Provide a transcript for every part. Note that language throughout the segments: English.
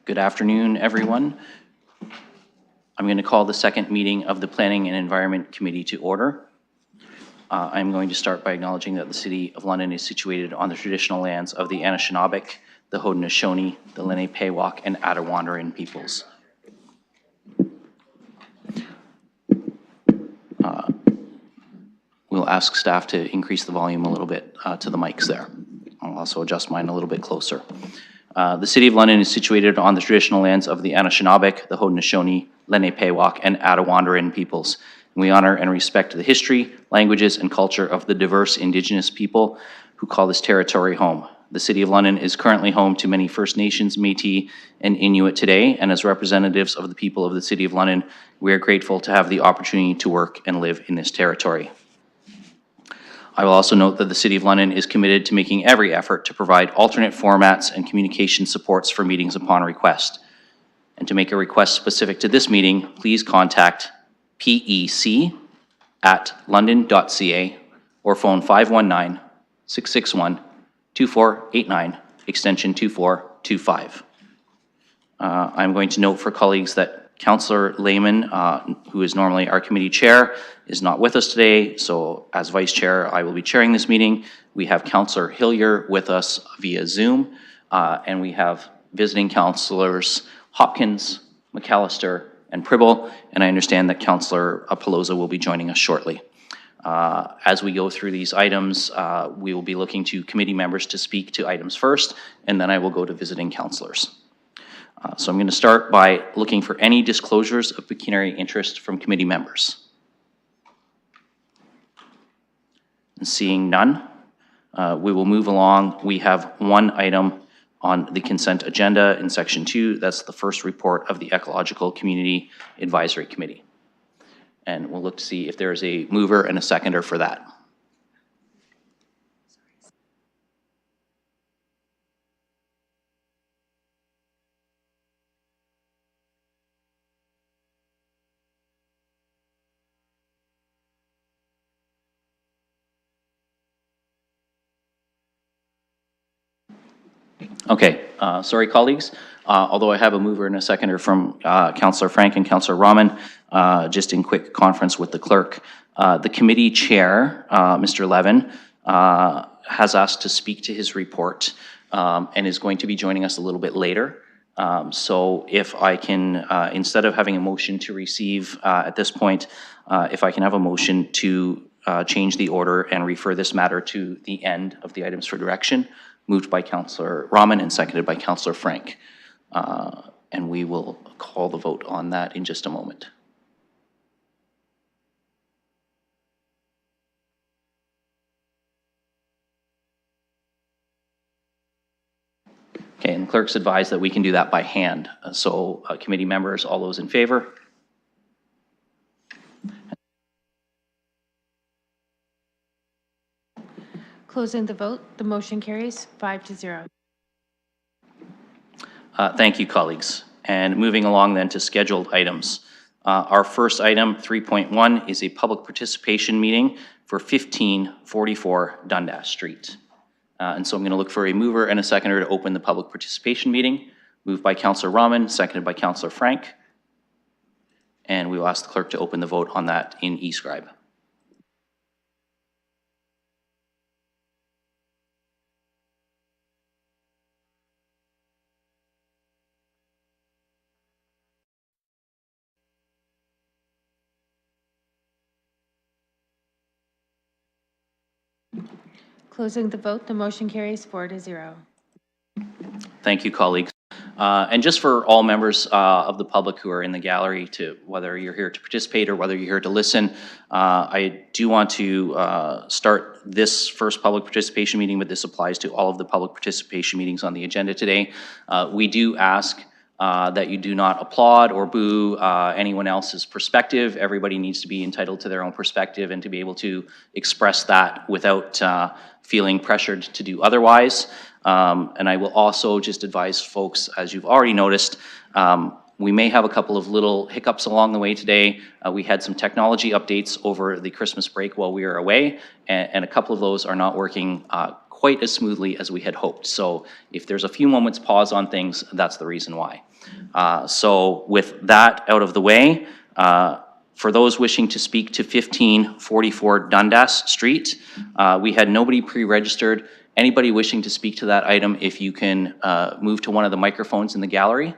Good afternoon, everyone. I'm going to call the second meeting of the Planning and Environment Committee to order. I'm going to start by acknowledging that the City of London is situated on the traditional lands of the Anishinaabe, the Haudenosaunee, the Lenape-Pewak, and Attawandaron peoples. We'll ask staff to increase the volume a little bit to the mics there. I'll also adjust mine a little bit closer. The City of London is situated on the traditional lands of the Anishinaabe, the Haudenosaunee, Lenape-Pewak, and Attawandaron peoples. We honor and respect the history, languages, and culture of the diverse Indigenous people who call this territory home. The City of London is currently home to many First Nations, Métis, and Inuit today, and as representatives of the people of the City of London, we are grateful to have the opportunity to work and live in this territory. I will also note that the City of London is committed to making every effort to provide alternate formats and communication supports for meetings upon request. And to make a request specific to this meeting, please contact pec@london.ca or phone 519-661-2489, extension 2425. I'm going to note for colleagues that Councillor Lehman, who is normally our committee chair, is not with us today, so as vice chair, I will be chairing this meeting. We have Councillor Hillier with us via Zoom, and we have visiting councillors Hopkins, McAllister, and Pribble, and I understand that Councillor Pelosa will be joining us shortly. As we go through these items, we will be looking to committee members to speak to items first, and then I will go to visiting councillors. So I'm going to start by looking for any disclosures of pecuniary interest from committee members. And seeing none, we will move along. We have one item on the consent agenda in section 2. That's the first report of the Ecological Community Advisory Committee. And we'll look to see if there is a mover and a seconder for that. Okay, sorry colleagues, although I have a mover and a seconder from Councillor Frank and Councillor Rahman, just in quick conference with the clerk. The committee chair, Mr. Levin, has asked to speak to his report and is going to be joining us a little bit later. So if I can, instead of having a motion to receive at this point, if I can have a motion to change the order and refer this matter to the end of the items for direction, moved by Councillor Rahman and seconded by Councillor Frank. And we will call the vote on that in just a moment. Okay, and the clerk's advised that we can do that by hand. So committee members, all those in favor? Closing the vote, the motion carries 5-0. Thank you, colleagues. And moving along then to scheduled items. Our first item, 3.1, is a public participation meeting for 1544 Dundas Street. And so I'm going to look for a mover and a seconder to open the public participation meeting. Moved by Councillor Rahman, seconded by Councillor Frank. And we will ask the clerk to open the vote on that in eScribe. Closing the vote, the motion carries 4-0. Thank you, colleagues. And just for all members of the public who are in the gallery, to whether you're here to participate or whether you're here to listen, I do want to start this first public participation meeting, but this applies to all of the public participation meetings on the agenda today. We do ask that you do not applaud or boo anyone else's perspective. Everybody needs to be entitled to their own perspective and to be able to express that without feeling pressured to do otherwise. And I will also just advise folks, as you've already noticed, we may have a couple of little hiccups along the way today. We had some technology updates over the Christmas break while we were away, and a couple of those are not working quite as smoothly as we had hoped. So if there's a few moments pause on things, that's the reason why. So with that out of the way, for those wishing to speak to 1544 Dundas Street, we had nobody pre-registered. Anybody wishing to speak to that item, if you can move to one of the microphones in the gallery.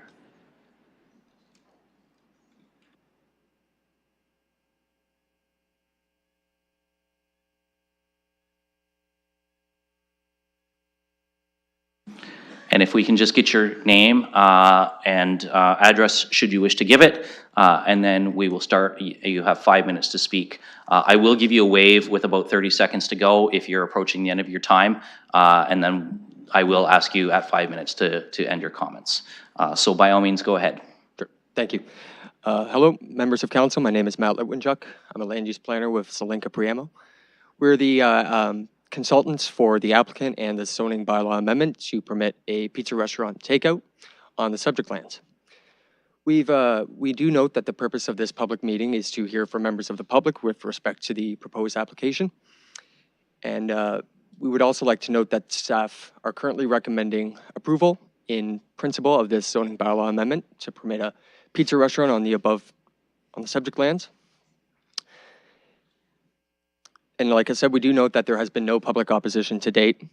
And if we can just get your name and address, should you wish to give it, and then we will start. You have 5 minutes to speak. I will give you a wave with about 30 seconds to go if you're approaching the end of your time, and then I will ask you at 5 minutes to end your comments. So by all means, go ahead. Sure. Thank you. Hello, members of council. My name is Matt Litwinchuk. I'm a land use planner with Salinka Priamo. We're the consultants for the applicant and the zoning bylaw amendment to permit a pizza restaurant takeout on the subject lands. We do note that the purpose of this public meeting is to hear from members of the public with respect to the proposed application. And we would also like to note that staff are currently recommending approval in principle of this zoning bylaw amendment to permit a pizza restaurant on the subject lands. And like I said, we do note that there has been no public opposition to date.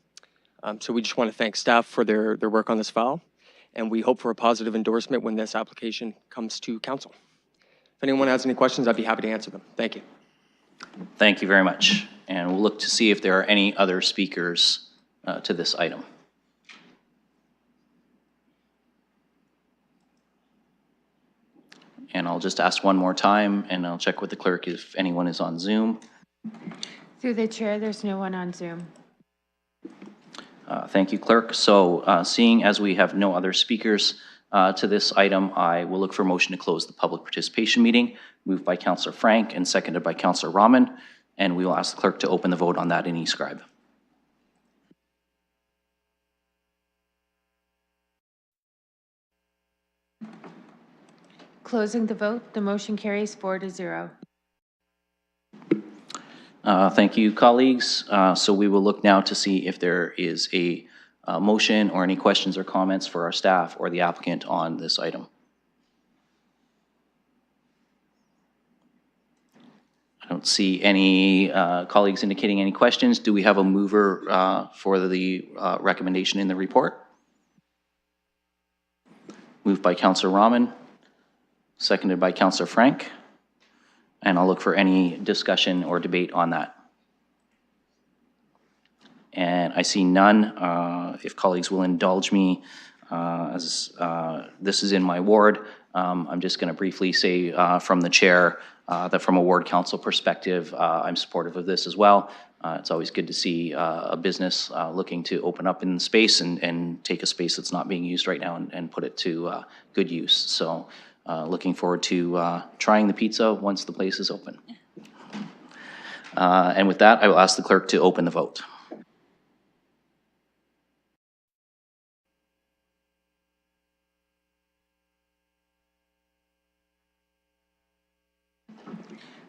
So we just want to thank staff for their work on this file. And we hope for a positive endorsement when this application comes to council. If anyone has any questions, I'd be happy to answer them. Thank you. Thank you very much. And we'll look to see if there are any other speakers to this item. And I'll just ask one more time, and I'll check with the clerk if anyone is on Zoom. Through the chair, there's no one on Zoom. Thank you, clerk. So seeing as we have no other speakers to this item, I will look for a motion to close the public participation meeting, moved by Councillor Frank and seconded by Councillor Rahman. And we will ask the clerk to open the vote on that in e-scribe. Closing the vote, the motion carries 4-0. Thank you, colleagues. So we will look now to see if there is a motion or any questions or comments for our staff or the applicant on this item. I don't see any colleagues indicating any questions. Do we have a mover for the recommendation in the report? Moved by Councillor Rahman, seconded by Councillor Frank. And I'll look for any discussion or debate on that. And I see none. If colleagues will indulge me, as this is in my ward, I'm just going to briefly say from the chair that from a ward council perspective, I'm supportive of this as well. It's always good to see a business looking to open up in space and take a space that's not being used right now and put it to good use. So looking forward to trying the pizza once the place is open. And with that, I will ask the clerk to open the vote.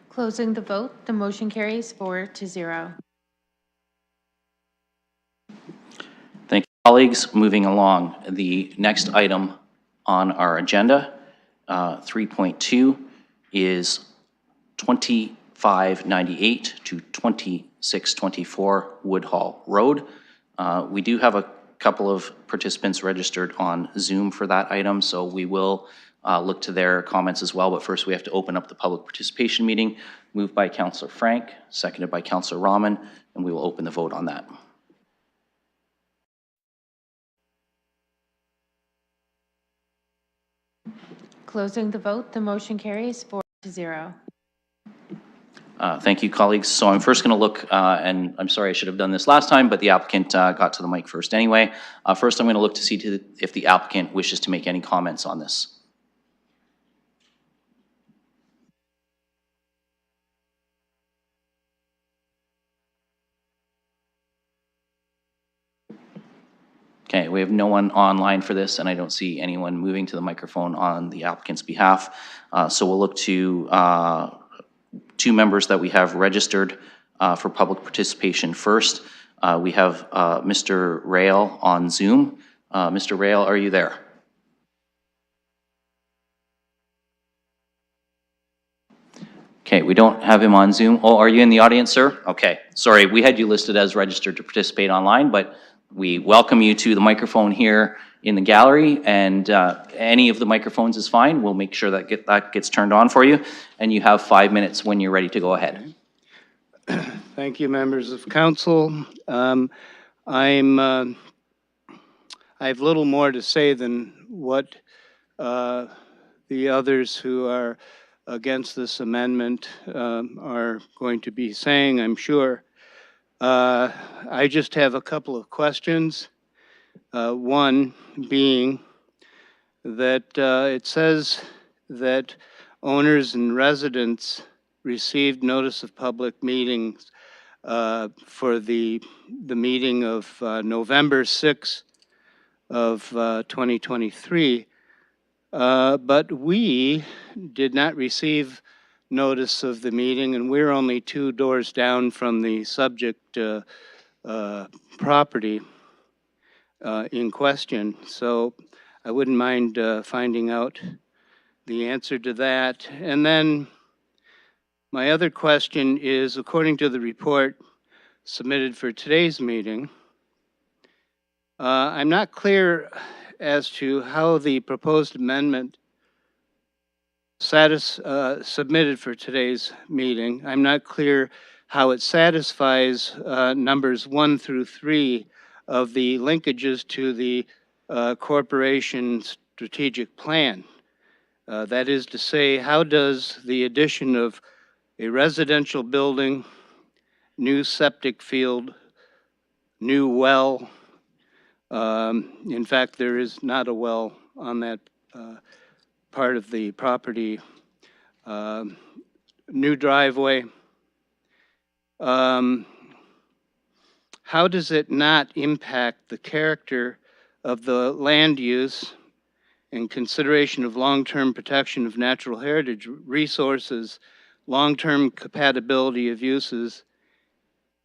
Closing the vote, the motion carries 4-0. Thank you, colleagues. Moving along, the next item on our agenda, 3.2, is 2598 to 2624 Woodhall Road. We do have a couple of participants registered on Zoom for that item, so we will look to their comments as well. But first, we have to open up the public participation meeting. Moved by Councillor Frank, seconded by Councillor Rahman, and we will open the vote on that. Closing the vote, the motion carries 4-0. Thank you, colleagues. So I'm first going to look, and I'm sorry I should have done this last time, but the applicant got to the mic first anyway. First, I'm going to look to see if the applicant wishes to make any comments on this. Okay, we have no one online for this, and I don't see anyone moving to the microphone on the applicant's behalf. So we'll look to two members that we have registered for public participation first. We have Mr. Rail on Zoom. Mr. Rail, are you there? Okay, we don't have him on Zoom. Oh, are you in the audience, sir? Okay, sorry, we had you listed as registered to participate online, but we welcome you to the microphone here in the gallery, and any of the microphones is fine. We'll make sure that gets turned on for you, and you have 5 minutes when you're ready to go ahead. Thank you, members of council. I have little more to say than what the others who are against this amendment are going to be saying, I'm sure. I just have a couple of questions. One being that it says that owners and residents received notice of public meetings for the meeting of November 6th of 2023, but we did not receive notice of the meeting, and we're only 2 doors down from the subject property in question. So I wouldn't mind finding out the answer to that. And then my other question is, according to the report submitted for today's meeting, I'm not clear as to how the proposed amendment submitted for today's meeting. I'm not clear how it satisfies numbers 1 through 3 of the linkages to the corporation strategic plan. That is to say, how does the addition of a residential building, new septic field, new well, in fact, there is not a well on that part of the property, new driveway, how does it not impact the character of the land use and consideration of long-term protection of natural heritage resources, long-term compatibility of uses,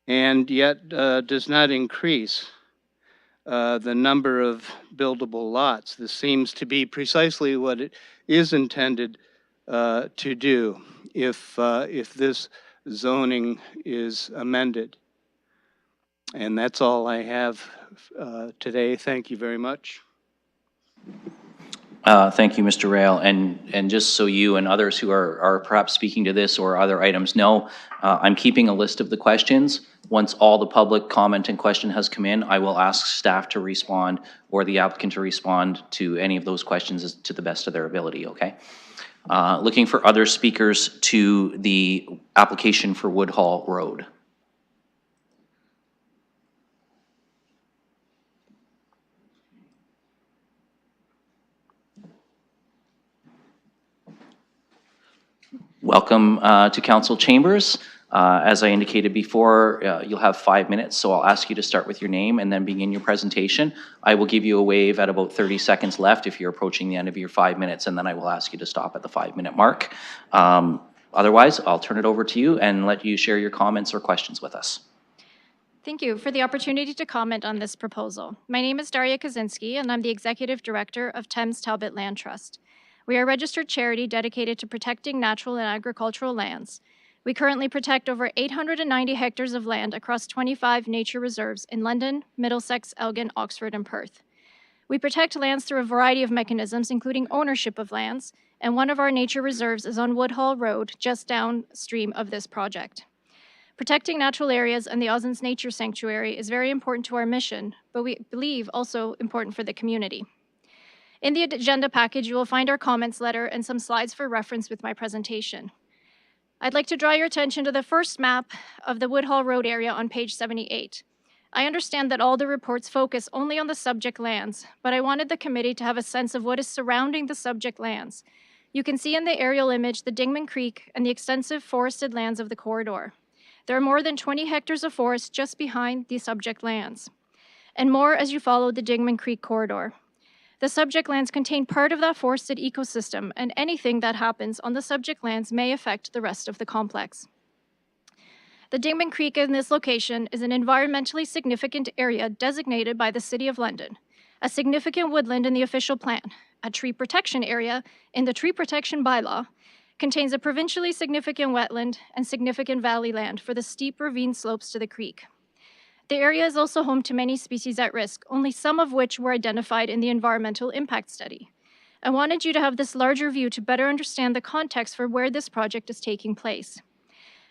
and yet does not increase the number of buildable lots? This seems to be precisely what it is intended to do if this zoning is amended. And that's all I have today. Thank you very much. Thank you, Mr. Rail. And just so you and others who are perhaps speaking to this or other items know, I'm keeping a list of the questions. Once all the public comment and question has come in, I will ask staff to respond or the applicant to respond to any of those questions to the best of their ability, okay? Looking for other speakers to the application for Woodhall Road. Welcome to council chambers. As I indicated before, you'll have 5 minutes, so I'll ask you to start with your name and then begin your presentation. I will give you a wave at about 30 seconds left if you're approaching the end of your 5 minutes, and then I will ask you to stop at the 5-minute mark. Otherwise, I'll turn it over to you and let you share your comments or questions with us. Thank you for the opportunity to comment on this proposal. My name is Daria Kaczynski, and I'm the Executive Director of Thames Talbot Land Trust. We are a registered charity dedicated to protecting natural and agricultural lands. We currently protect over 890 hectares of land across 25 nature reserves in London, Middlesex, Elgin, Oxford, and Perth. We protect lands through a variety of mechanisms, including ownership of lands, and one of our nature reserves is on Woodhall Road, just downstream of this project. Protecting natural areas and the Ozens Nature Sanctuary is very important to our mission, but we believe also important for the community. In the agenda package, you will find our comments letter and some slides for reference with my presentation. I'd like to draw your attention to the first map of the Woodhall Road area on page 78. I understand that all the reports focus only on the subject lands, but I wanted the committee to have a sense of what is surrounding the subject lands. You can see in the aerial image the Dingman Creek and the extensive forested lands of the corridor. There are more than 20 hectares of forest just behind the subject lands, and more as you follow the Dingman Creek corridor. The subject lands contain part of that forested ecosystem, and anything that happens on the subject lands may affect the rest of the complex. The Dingman Creek in this location is an environmentally significant area designated by the City of London, a significant woodland in the official plan, a tree protection area in the tree protection bylaw, contains a provincially significant wetland and significant valley land for the steep ravine slopes to the creek. The area is also home to many species at risk, only some of which were identified in the environmental impact study. I wanted you to have this larger view to better understand the context for where this project is taking place.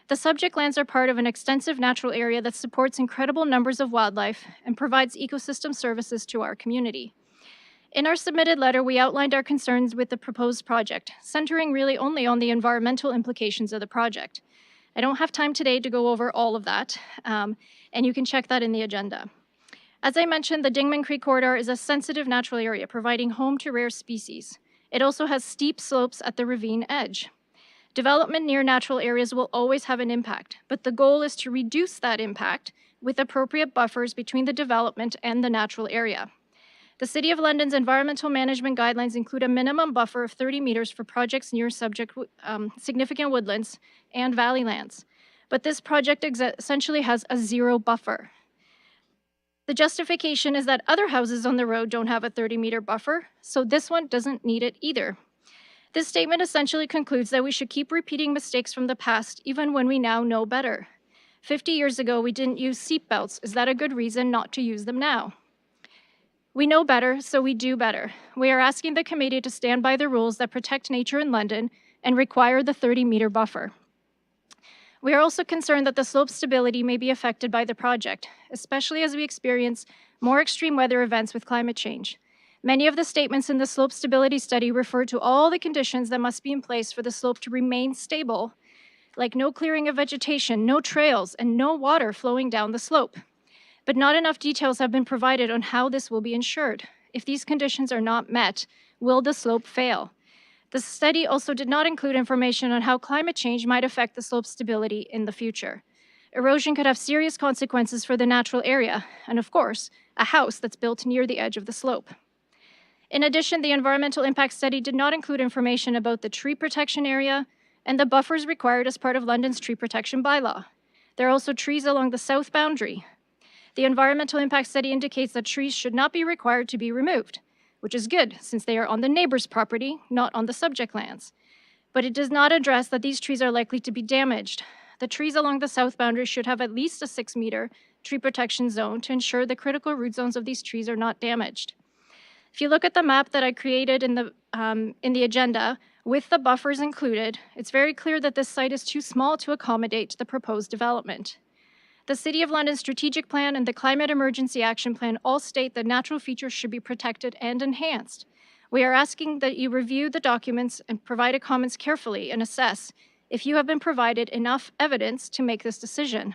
The subject lands are part of an extensive natural area that supports incredible numbers of wildlife and provides ecosystem services to our community. In our submitted letter, we outlined our concerns with the proposed project, centering really only on the environmental implications of the project. I don't have time today to go over all of that, and you can check that in the agenda. As I mentioned, the Dingman Creek corridor is a sensitive natural area, providing home to rare species. It also has steep slopes at the ravine edge. Development near natural areas will always have an impact, but the goal is to reduce that impact with appropriate buffers between the development and the natural area. The City of London's environmental management guidelines include a minimum buffer of 30 meters for projects near significant woodlands and valley lands, but this project essentially has a zero buffer. The justification is that other houses on the road don't have a 30-meter buffer, so this one doesn't need it either. This statement essentially concludes that we should keep repeating mistakes from the past, even when we now know better. 50 years ago, we didn't use seatbelts. Is that a good reason not to use them now? We know better, so we do better. We are asking the committee to stand by the rules that protect nature in London and require the 30-meter buffer. We are also concerned that the slope stability may be affected by the project, especially as we experience more extreme weather events with climate change. Many of the statements in the slope stability study refer to all the conditions that must be in place for the slope to remain stable, like no clearing of vegetation, no trails, and no water flowing down the slope. But not enough details have been provided on how this will be ensured. If these conditions are not met, will the slope fail? The study also did not include information on how climate change might affect the slope stability in the future. Erosion could have serious consequences for the natural area, and of course, a house that's built near the edge of the slope. In addition, the environmental impact study did not include information about the tree protection area and the buffers required as part of London's tree protection bylaw. There are also trees along the south boundary. The environmental impact study indicates that trees should not be required to be removed, which is good since they are on the neighbor's property, not on the subject lands. But it does not address that these trees are likely to be damaged. The trees along the south boundary should have at least a 6-meter tree protection zone to ensure the critical root zones of these trees are not damaged. If you look at the map that I created in the agenda, with the buffers included, it's very clear that this site is too small to accommodate the proposed development. The City of London's strategic plan and the Climate Emergency Action Plan all state that natural features should be protected and enhanced. We are asking that you review the documents and provide comments carefully and assess if you have been provided enough evidence to make this decision.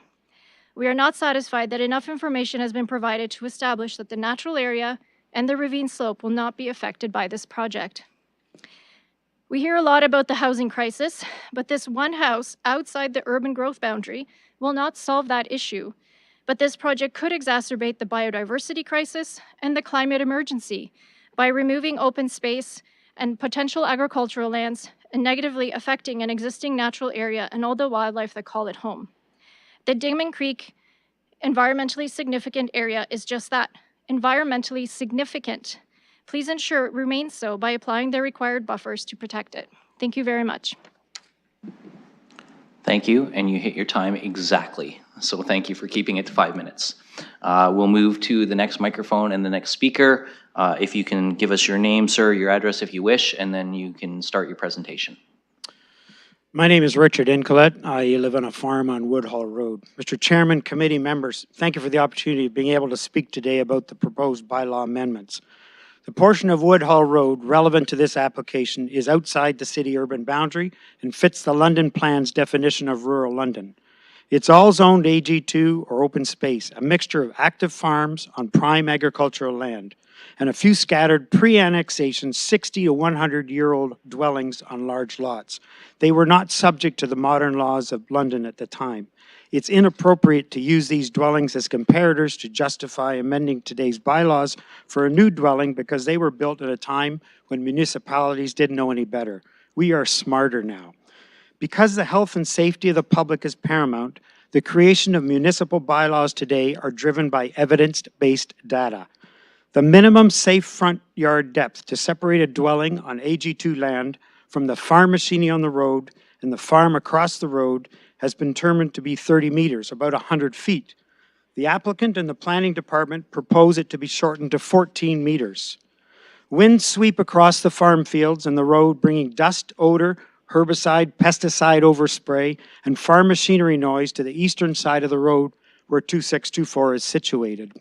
We are not satisfied that enough information has been provided to establish that the natural area and the ravine slope will not be affected by this project. We hear a lot about the housing crisis, but this one house outside the urban growth boundary will not solve that issue. But this project could exacerbate the biodiversity crisis and the climate emergency by removing open space and potential agricultural lands and negatively affecting an existing natural area and all the wildlife that call it home. The Dingman Creek environmentally significant area is just that, environmentally significant. Please ensure it remains so by applying the required buffers to protect it. Thank you very much. Thank you, and you hit your time exactly. So thank you for keeping it to 5 minutes. We'll move to the next microphone and the next speaker. If you can give us your name, sir, your address if you wish, and then you can start your presentation. My name is Richard Incolette. I live on a farm on Woodhall Road. Mr. Chairman, committee members, thank you for the opportunity of being able to speak today about the proposed bylaw amendments. The portion of Woodhall Road relevant to this application is outside the city urban boundary and fits the London Plan's definition of rural London. It's all zoned AG2 or open space, a mixture of active farms on prime agricultural land, and a few scattered pre-annexation 60 to 100-year-old dwellings on large lots. They were not subject to the modern laws of London at the time. It's inappropriate to use these dwellings as comparators to justify amending today's bylaws for a new dwelling because they were built at a time when municipalities didn't know any better. We are smarter now. Because the health and safety of the public is paramount, the creation of municipal bylaws today are driven by evidence-based data. The minimum safe front yard depth to separate a dwelling on AG2 land from the farm machinery on the road and the farm across the road has been determined to be 30 meters, about 100 feet. The applicant and the planning department propose it to be shortened to 14 meters. Winds sweep across the farm fields and the road, bringing dust, odor, herbicide, pesticide overspray, and farm machinery noise to the eastern side of the road where 2624 is situated.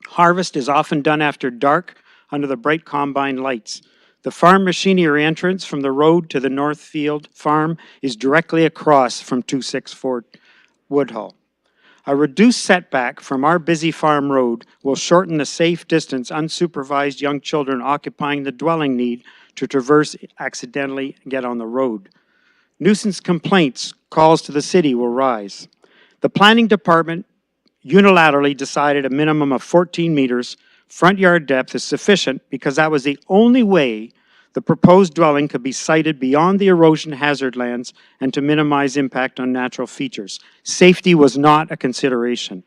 Harvest is often done after dark under the bright combine lights. The farm machinery entrance from the road to the Northfield farm is directly across from 264 Woodhall. A reduced setback from our busy farm road will shorten the safe distance unsupervised young children occupying the dwelling need to traverse accidentally and get on the road. Nuisance complaints, calls to the city will rise. The planning department unilaterally decided a minimum of 14 meters front yard depth is sufficient because that was the only way the proposed dwelling could be sited beyond the erosion hazard lands and to minimize impact on natural features. Safety was not a consideration.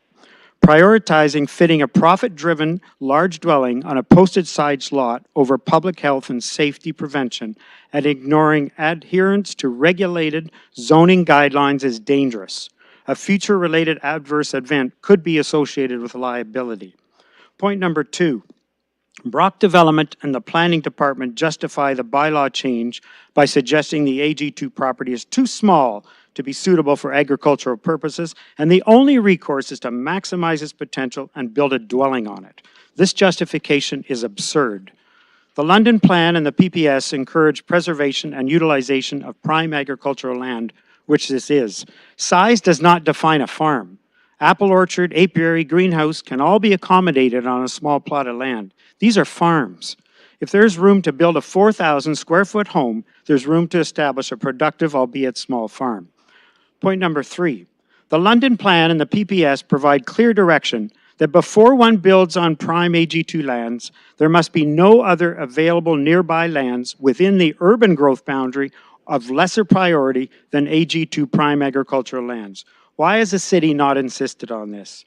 Prioritizing fitting a profit-driven large dwelling on a posted-size lot over public health and safety prevention and ignoring adherence to regulated zoning guidelines is dangerous. A future-related adverse event could be associated with liability. Point number 2. Brock Development and the Planning Department justify the bylaw change by suggesting the AG2 property is too small to be suitable for agricultural purposes, and the only recourse is to maximize its potential and build a dwelling on it. This justification is absurd. The London Plan and the PPS encourage preservation and utilization of prime agricultural land, which this is. Size does not define a farm. Apple orchard, apiary, greenhouse can all be accommodated on a small plot of land. These are farms. If there's room to build a 4,000 square foot home, there's room to establish a productive, albeit small farm. Point number 3. The London Plan and the PPS provide clear direction that before one builds on prime AG2 lands, there must be no other available nearby lands within the urban growth boundary of lesser priority than AG2 prime agricultural lands. Why has the city not insisted on this?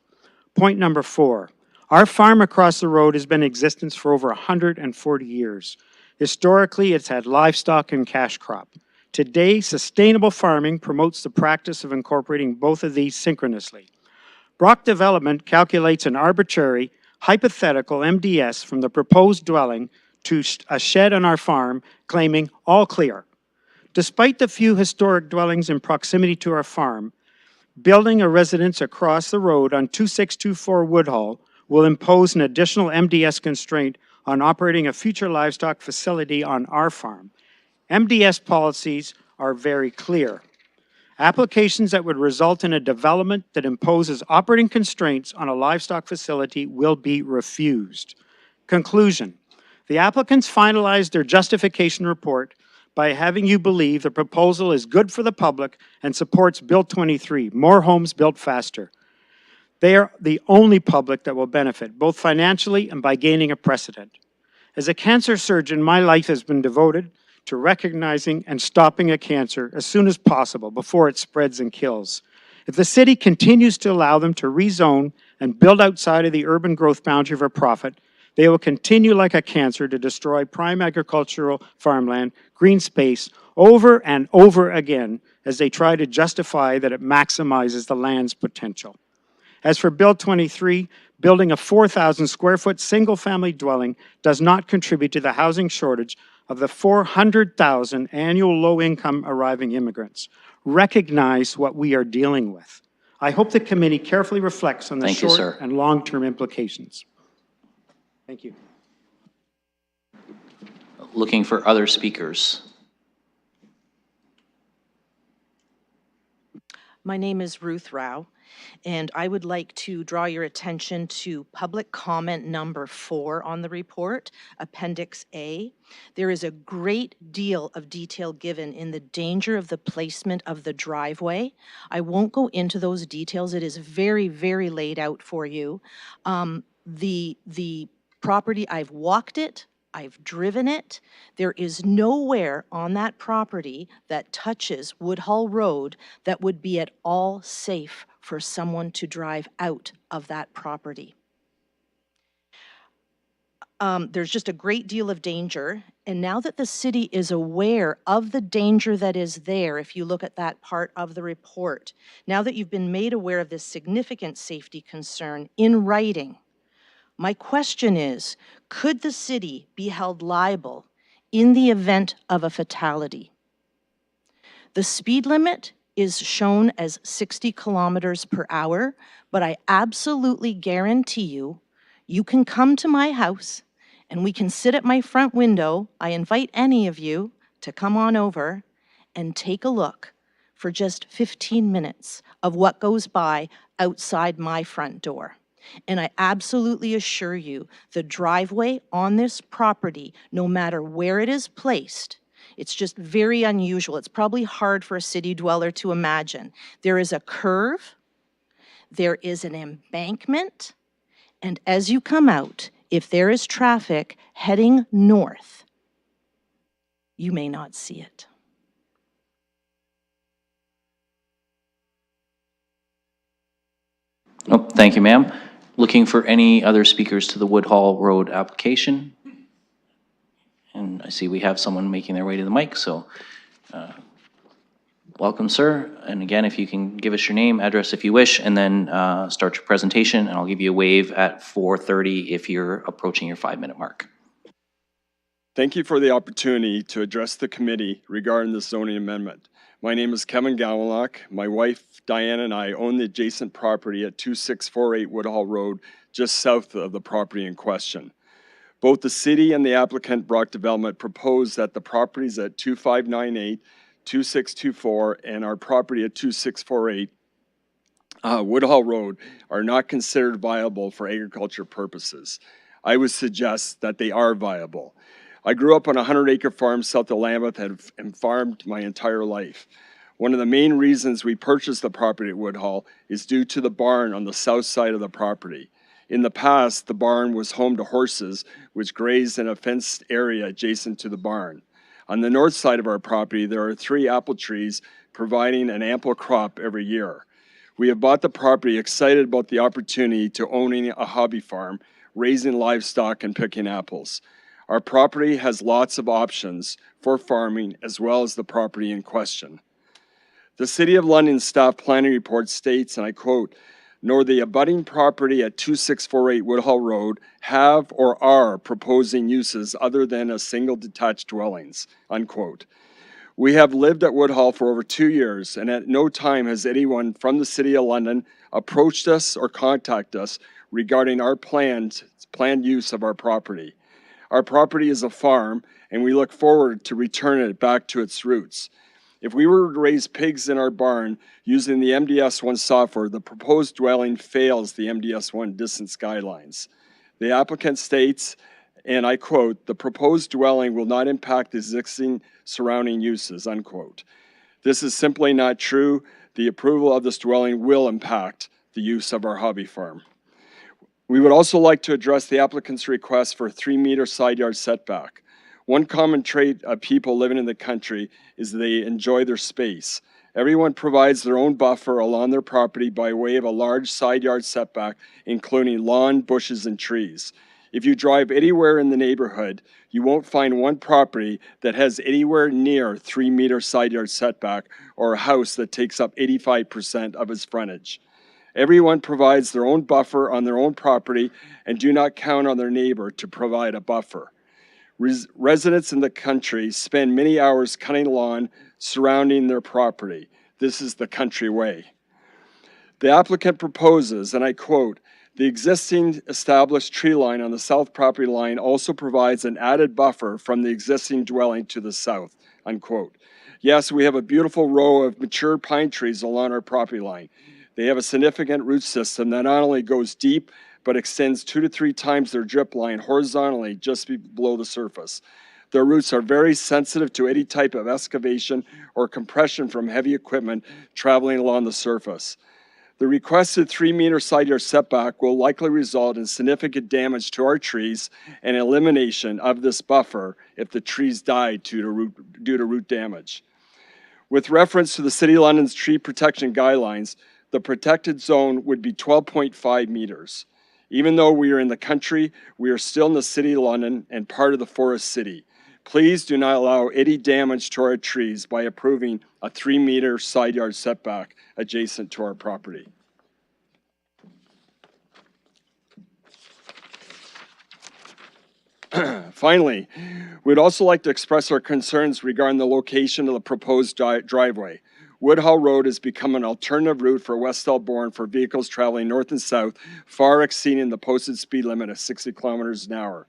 Point number 4. Our farm across the road has been in existence for over 140 years. Historically, it's had livestock and cash crop. Today, sustainable farming promotes the practice of incorporating both of these synchronously. Brock Development calculates an arbitrary, hypothetical MDS from the proposed dwelling to a shed on our farm, claiming all clear. Despite the few historic dwellings in proximity to our farm, building a residence across the road on 2624 Woodhall will impose an additional MDS constraint on operating a future livestock facility on our farm. MDS policies are very clear. Applications that would result in a development that imposes operating constraints on a livestock facility will be refused. Conclusion. The applicants finalized their justification report by having you believe the proposal is good for the public and supports Bill 23, more homes built faster. They are the only public that will benefit, both financially and by gaining a precedent. As a cancer surgeon, my life has been devoted to recognizing and stopping a cancer as soon as possible before it spreads and kills. If the city continues to allow them to rezone and build outside of the urban growth boundary for profit, they will continue like a cancer to destroy prime agricultural farmland, green space, over and over again as they try to justify that it maximizes the land's potential. As for Bill 23, building a 4,000 square foot single family dwelling does not contribute to the housing shortage of the 400,000 annual low-income arriving immigrants. Recognize what we are dealing with. I hope the committee carefully reflects on the short and long-term implications. Thank you. Looking for other speakers. My name is Ruth Rao, and I would like to draw your attention to public comment number 4 on the report, Appendix A. There is a great deal of detail given in the danger of the placement of the driveway. I won't go into those details. It is very, very laid out for you. The property, I've walked it, I've driven it. There is nowhere on that property that touches Woodhall Road that would be at all safe for someone to drive out of that property. There's just a great deal of danger, and now that the city is aware of the danger that is there, if you look at that part of the report, now that you've been made aware of this significant safety concern in writing, my question is, could the city be held liable in the event of a fatality? The speed limit is shown as 60 kilometers per hour, but I absolutely guarantee you, you can come to my house and we can sit at my front window. I invite any of you to come on over and take a look for just 15 minutes of what goes by outside my front door. And I absolutely assure you, the driveway on this property, no matter where it is placed, it's just very unusual. It's probably hard for a city dweller to imagine. There is a curve, there is an embankment, and as you come out, if there is traffic heading north, you may not see it. Oh, thank you, ma'am. Looking for any other speakers to the Woodhall Road application? And I see we have someone making their way to the mic, so welcome, sir. And again, if you can give us your name, address if you wish, and then start your presentation, and I'll give you a wave at 4:30 if you're approaching your 5-minute mark. Thank you for the opportunity to address the committee regarding the zoning amendment. My name is Kevin Gawlock. My wife, Diane, and I own the adjacent property at 2648 Woodhall Road, just south of the property in question. Both the city and the applicant, Brock Development, proposed that the properties at 2598, 2624, and our property at 2648 Woodhall Road are not considered viable for agriculture purposes. I would suggest that they are viable. I grew up on a 100-acre farm south of Lambeth and farmed my entire life. One of the main reasons we purchased the property at Woodhall is due to the barn on the south side of the property. In the past, the barn was home to horses, which grazed in a fenced area adjacent to the barn. On the north side of our property, there are 3 apple trees providing an ample crop every year. We have bought the property excited about the opportunity to owning a hobby farm, raising livestock and picking apples. Our property has lots of options for farming as well as the property in question. The City of London staff planning report states, and I quote, "Nor the abutting property at 2648 Woodhall Road have or are proposing uses other than a single detached dwellings," unquote. We have lived at Woodhall for over 2 years, and at no time has anyone from the City of London approached us or contacted us regarding our planned use of our property. Our property is a farm, and we look forward to returning it back to its roots. If we were to raise pigs in our barn using the MDS1 software, the proposed dwelling fails the MDS1 distance guidelines. The applicant states, and I quote, "The proposed dwelling will not impact existing surrounding uses," unquote. This is simply not true. The approval of this dwelling will impact the use of our hobby farm. We would also like to address the applicant's request for a 3-meter side yard setback. One common trait of people living in the country is they enjoy their space. Everyone provides their own buffer along their property by way of a large side yard setback, including lawn, bushes, and trees. If you drive anywhere in the neighborhood, you won't find one property that has anywhere near 3-meter side yard setback or a house that takes up 85% of its frontage. Everyone provides their own buffer on their own property and do not count on their neighbor to provide a buffer. Residents in the country spend many hours cutting lawn surrounding their property. This is the country way. The applicant proposes, and I quote, The existing established tree line on the south property line also provides an added buffer from the existing dwelling to the south, unquote. Yes, we have a beautiful row of mature pine trees along our property line. They have a significant root system that not only goes deep, but extends 2 to 3 times their drip line horizontally just below the surface. Their roots are very sensitive to any type of excavation or compression from heavy equipment traveling along the surface. The requested 3-meter side yard setback will likely result in significant damage to our trees and elimination of this buffer if the trees die due to root damage. With reference to the City of London's tree protection guidelines, the protected zone would be 12.5 meters. Even though we are in the country, we are still in the City of London and part of the Forest City. Please do not allow any damage to our trees by approving a 3-meter side yard setback adjacent to our property. Finally, we'd also like to express our concerns regarding the location of the proposed driveway. Woodhall Road has become an alternative route for West Elborn for vehicles traveling north and south, far exceeding the posted speed limit of 60 kilometers an hour.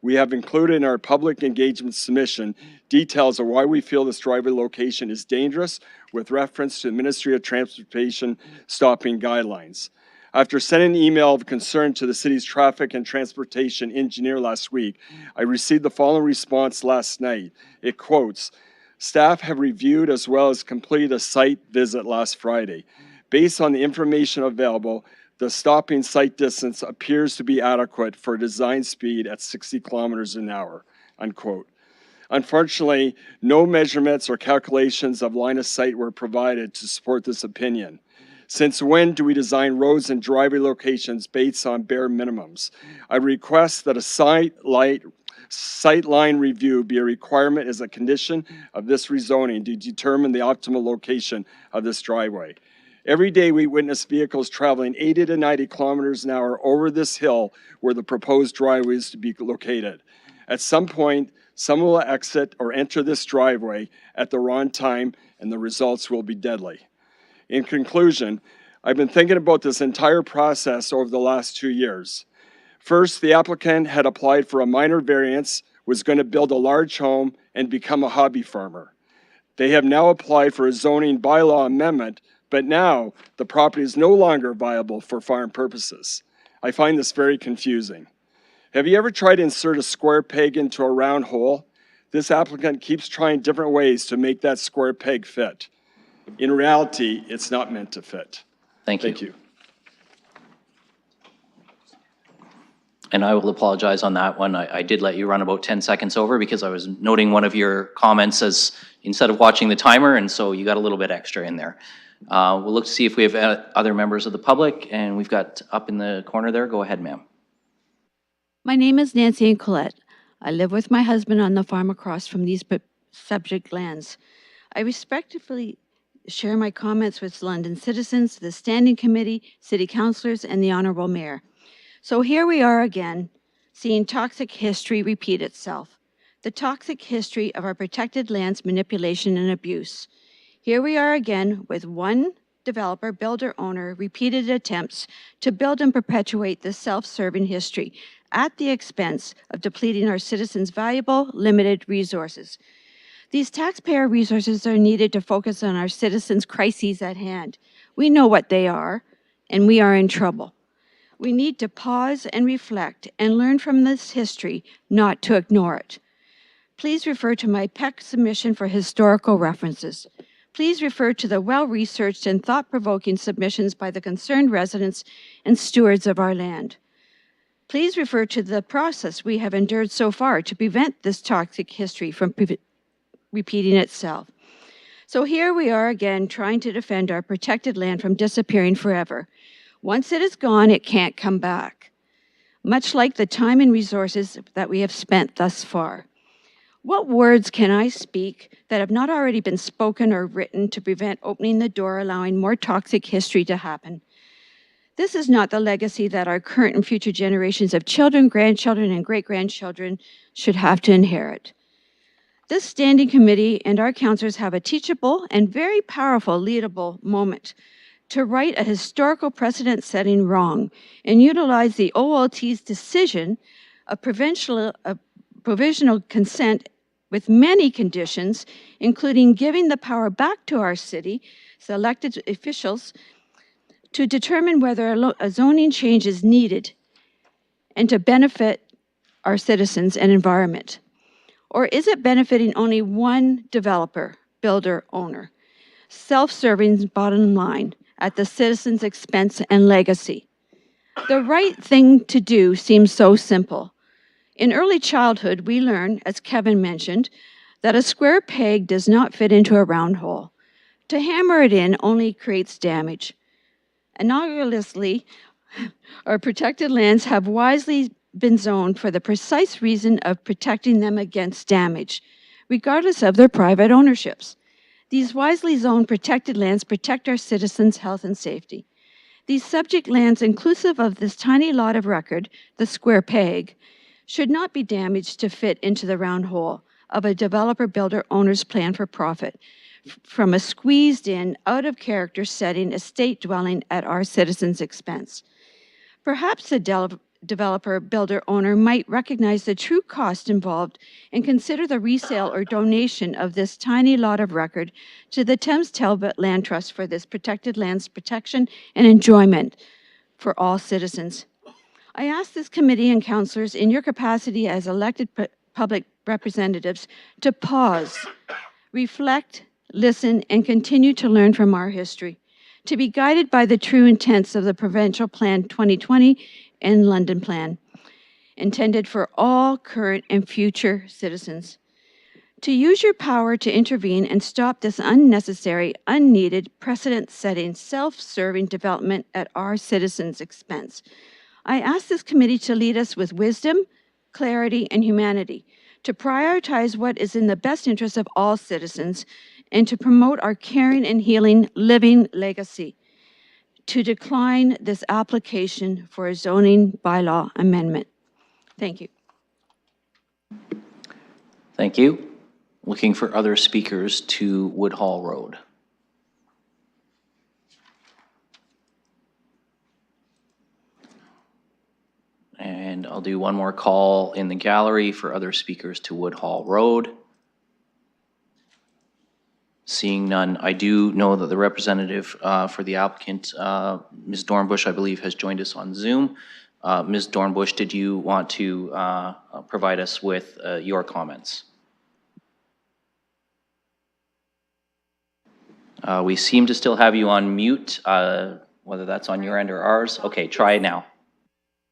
We have included in our public engagement submission details of why we feel this driveway location is dangerous with reference to the Ministry of Transportation stopping guidelines. After sending an email of concern to the city's traffic and transportation engineer last week, I received the following response last night. It quotes, "Staff have reviewed as well as completed a site visit last Friday. Based on the information available, the stopping site distance appears to be adequate for design speed at 60 kilometers an hour," unquote. Unfortunately, no measurements or calculations of line of sight were provided to support this opinion. Since when do we design roads and driveway locations based on bare minimums? I request that a sightline review be a requirement as a condition of this rezoning to determine the optimal location of this driveway. Every day we witness vehicles traveling 80 to 90 kilometers an hour over this hill where the proposed driveway is to be located. At some point, someone will exit or enter this driveway at the wrong time and the results will be deadly. In conclusion, I've been thinking about this entire process over the last 2 years. First, the applicant had applied for a minor variance, was going to build a large home and become a hobby farmer. They have now applied for a zoning bylaw amendment, but now the property is no longer viable for farm purposes. I find this very confusing. Have you ever tried to insert a square peg into a round hole? This applicant keeps trying different ways to make that square peg fit. In reality, it's not meant to fit. Thank you. Thank you. And I will apologize on that one. I did let you run about 10 seconds over because I was noting one of your comments as instead of watching the timer, and so you got a little bit extra in there. We'll look to see if we have other members of the public, and we've got up in the corner there. Go ahead, ma'am. My name is Nancy and Colette. I live with my husband on the farm across from these subject lands. I respectfully share my comments with London citizens, the Standing Committee, City Councillors, and the Honourable Mayor. So here we are again, seeing toxic history repeat itself. The toxic history of our protected lands manipulation and abuse. Here we are again with one developer, builder, owner, repeated attempts to build and perpetuate this self-serving history at the expense of depleting our citizens' valuable, limited resources. These taxpayer resources are needed to focus on our citizens' crises at hand. We know what they are, and we are in trouble. We need to pause and reflect and learn from this history, not to ignore it. Please refer to my PEC submission for historical references. Please refer to the well-researched and thought-provoking submissions by the concerned residents and stewards of our land. Please refer to the process we have endured so far to prevent this toxic history from repeating itself. So here we are again trying to defend our protected land from disappearing forever. Once it is gone, it can't come back, much like the time and resources that we have spent thus far. What words can I speak that have not already been spoken or written to prevent opening the door, allowing more toxic history to happen? This is not the legacy that our current and future generations of children, grandchildren, and great-grandchildren should have to inherit. This standing committee and our councillors have a teachable and very powerful leadable moment to right a historical precedent-setting wrong and utilize the OLT's decision of provisional consent with many conditions, including giving the power back to our city's elected officials to determine whether a zoning change is needed and to benefit our citizens and environment? Or is it benefiting only one developer, builder, owner? Self-serving bottom line at the citizens' expense and legacy. The right thing to do seems so simple. In early childhood, we learn, as Kevin mentioned, that a square peg does not fit into a round hole. To hammer it in only creates damage. Anomalously, our protected lands have wisely been zoned for the precise reason of protecting them against damage, regardless of their private ownerships. These wisely zoned protected lands protect our citizens' health and safety. These subject lands, inclusive of this tiny lot of record, the square peg, should not be damaged to fit into the round hole of a developer builder owner's plan for profit from a squeezed-in, out-of-character setting estate dwelling at our citizens' expense. Perhaps the developer builder owner might recognize the true cost involved and consider the resale or donation of this tiny lot of record to the Thames Talbot Land Trust for this protected land's protection and enjoyment for all citizens. I ask this committee and councillors in your capacity as elected public representatives to pause, reflect, listen, and continue to learn from our history, to be guided by the true intents of the Provincial Plan 2020 and London Plan, intended for all current and future citizens. To use your power to intervene and stop this unnecessary, unneeded, precedent-setting, self-serving development at our citizens' expense. I ask this committee to lead us with wisdom, clarity, and humanity, to prioritize what is in the best interest of all citizens, and to promote our caring and healing living legacy, to decline this application for a zoning bylaw amendment. Thank you. Thank you. Looking for other speakers to Woodhall Road. And I'll do one more call in the gallery for other speakers to Woodhall Road. Seeing none, I do know that the representative for the applicant, Ms. Dornbush, I believe, has joined us on Zoom. Ms. Dornbush, did you want to provide us with your comments? We seem to still have you on mute, whether that's on your end or ours. Okay, try it now.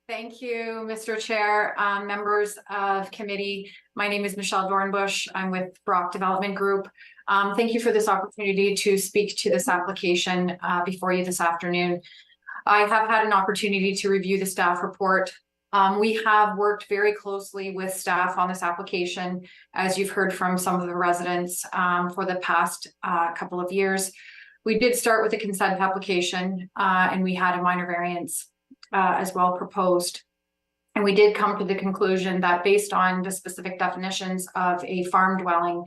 Thank you, Mr. Chair, members of committee. My name is Michelle Dornbush. I'm with Brock Development Group. Thank you for this opportunity to speak to this application before you this afternoon. I have had an opportunity to review the staff report. We have worked very closely with staff on this application, as you've heard from some of the residents for the past couple of years. We did start with a consent application and we had a minor variance as well proposed. And we did come to the conclusion that based on the specific definitions of a farm dwelling,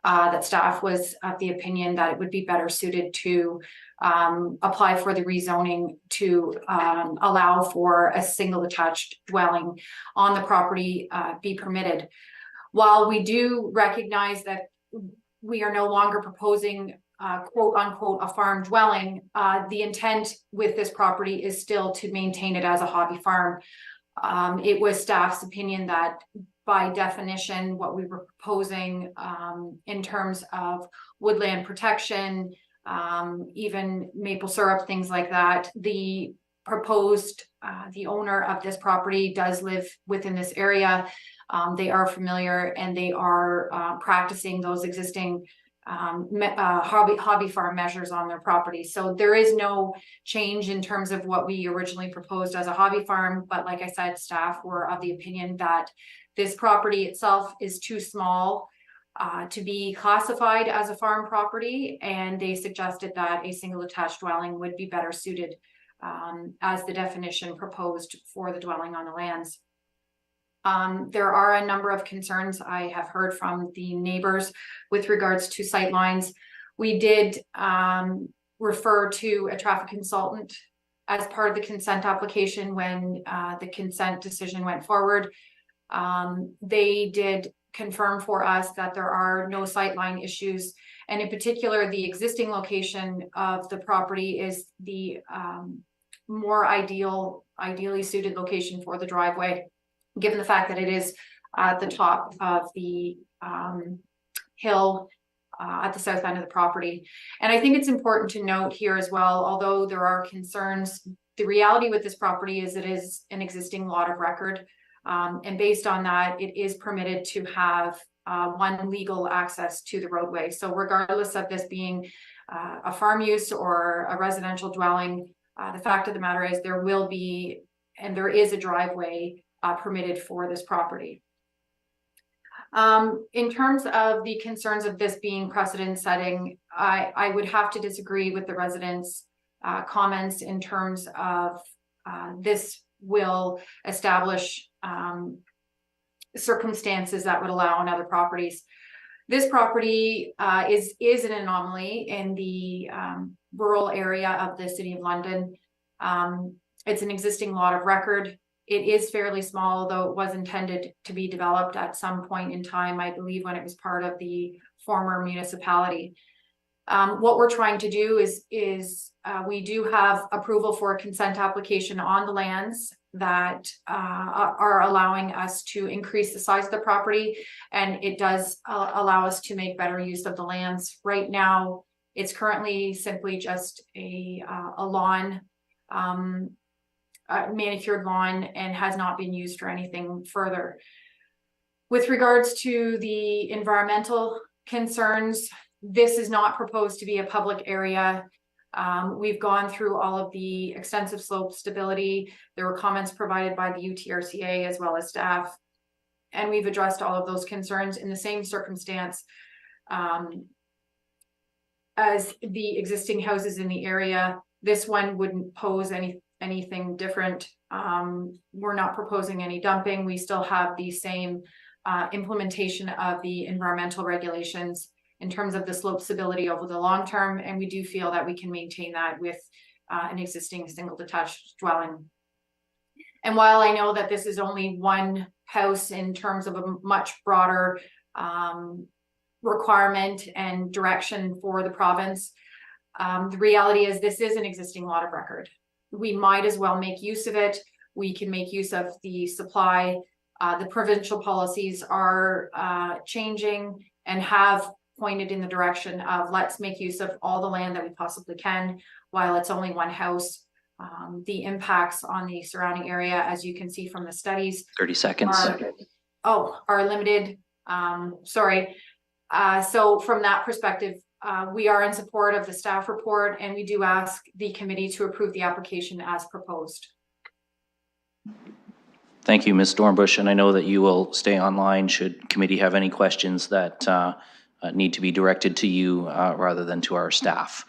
that staff was of the opinion that it would be better suited to apply for the rezoning to allow for a single attached dwelling on the property be permitted. While we do recognize that we are no longer proposing quote unquote a farm dwelling, the intent with this property is still to maintain it as a hobby farm. It was staff's opinion that by definition, what we were proposing in terms of woodland protection, even maple syrup, things like that, the proposed, the owner of this property does live within this area. They are familiar and they are practicing those existing hobby farm measures on their property. So there is no change in terms of what we originally proposed as a hobby farm. But like I said, staff were of the opinion that this property itself is too small to be classified as a farm property. And they suggested that a single attached dwelling would be better suited as the definition proposed for the dwelling on the lands. There are a number of concerns I have heard from the neighbors with regards to sight lines. We did refer to a traffic consultant as part of the consent application when the consent decision went forward. They did confirm for us that there are no sightline issues, and in particular, the existing location of the property is the more ideally suited location for the driveway, given the fact that it is at the top of the hill at the south end of the property. And I think it's important to note here as well, although there are concerns, the reality with this property is it is an existing lot of record. And based on that, it is permitted to have one legal access to the roadway. So regardless of this being a farm use or a residential dwelling, the fact of the matter is there will be, and there is a driveway permitted for this property. In terms of the concerns of this being precedent setting, I would have to disagree with the residents' comments in terms of this will establish circumstances that would allow on other properties. This property is an anomaly in the rural area of the City of London. It's an existing lot of record. It is fairly small, though it was intended to be developed at some point in time, I believe, when it was part of the former municipality. What we're trying to do is we do have approval for a consent application on the lands that are allowing us to increase the size of the property, and it does allow us to make better use of the lands. Right now, it's currently simply just a lawn, manicured lawn, and has not been used for anything further. With regards to the environmental concerns, this is not proposed to be a public area. We've gone through all of the extensive slope stability. There were comments provided by the UTRCA as well as staff, and we've addressed all of those concerns in the same circumstance as the existing houses in the area. This one wouldn't pose anything different. We're not proposing any dumping. We still have the same implementation of the environmental regulations in terms of the slope stability over the long term, and we do feel that we can maintain that with an existing single detached dwelling. And while I know that this is only one house in terms of a much broader requirement and direction for the province, the reality is this is an existing lot of record. We might as well make use of it. We can make use of the supply. The provincial policies are changing and have pointed in the direction of let's make use of all the land that we possibly can while it's only one house. The impacts on the surrounding area, as you can see from the studies, 30 seconds. Are limited. Sorry. So from that perspective, we are in support of the staff report, and we do ask the committee to approve the application as proposed. Thank you, Ms. Dornbush, and I know that you will stay online should committee have any questions that need to be directed to you rather than to our staff.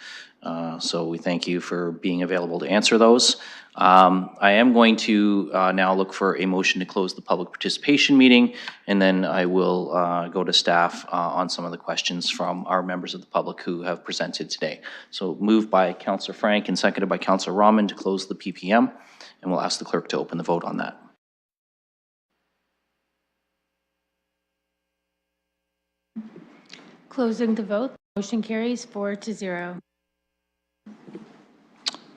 So we thank you for being available to answer those. I am going to now look for a motion to close the public participation meeting, and then I will go to staff on some of the questions from our members of the public who have presented today. So moved by Councillor Frank and seconded by Councillor Rahman to close the PPM, and we'll ask the clerk to open the vote on that. Closing the vote, motion carries 4-0.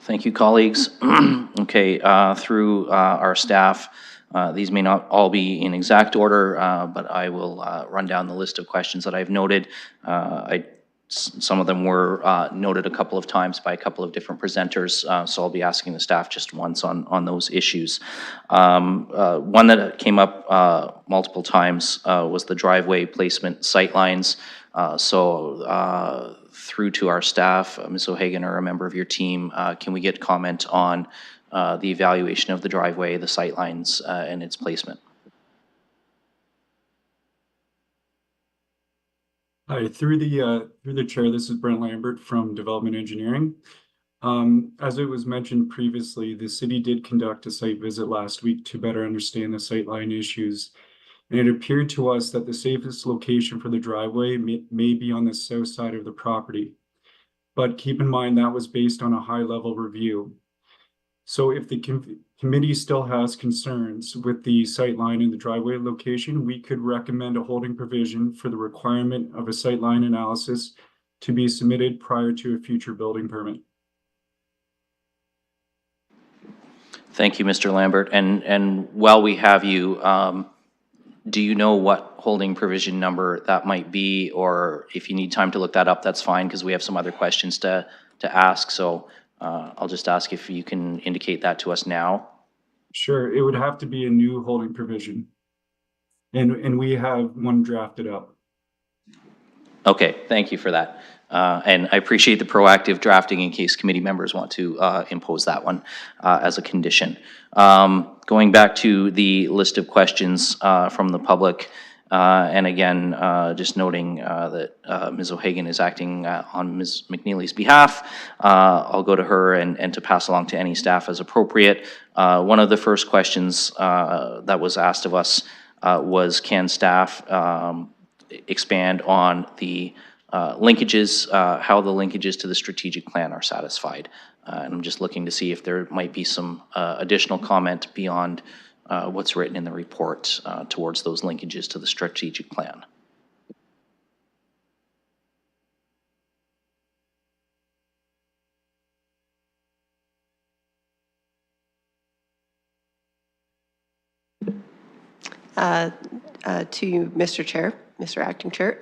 Thank you, colleagues. Okay, through our staff, these may not all be in exact order, but I will run down the list of questions that I've noted. Some of them were noted a couple of times by a couple of different presenters, so I'll be asking the staff just once on those issues. One that came up multiple times was the driveway placement sightlines. Through to our staff, Ms. O'Hagan or a member of your team, can we get comment on the evaluation of the driveway, the sightlines, and its placement? Hi, through the chair, this is Brent Lambert from Development Engineering. As it was mentioned previously, the city did conduct a site visit last week to better understand the sightline issues. And it appeared to us that the safest location for the driveway may be on the south side of the property. but keep in mind that was based on a high-level review. So if the committee still has concerns with the sightline and the driveway location, we could recommend a holding provision for the requirement of a sightline analysis to be submitted prior to a future building permit. Thank you, Mr. Lambert. And while we have you, do you know what holding provision number that might be? Or if you need time to look that up, that's fine, because we have some other questions to ask. So I'll just ask if you can indicate that to us now. Sure, it would have to be a new holding provision. And we have one drafted up. Okay, thank you for that. And I appreciate the proactive drafting in case committee members want to impose that one as a condition. Going back to the list of questions from the public, and again, just noting that Ms. O'Hagan is acting on Ms. McNeely's behalf, I'll go to her and to pass along to any staff as appropriate. One of the first questions that was asked of us was, can staff expand on the linkages, how the linkages to the strategic plan are satisfied? And I'm just looking to see if there might be some additional comment beyond what's written in the report towards those linkages to the strategic plan. To you, Mr. Chair, Mr. Acting Chair.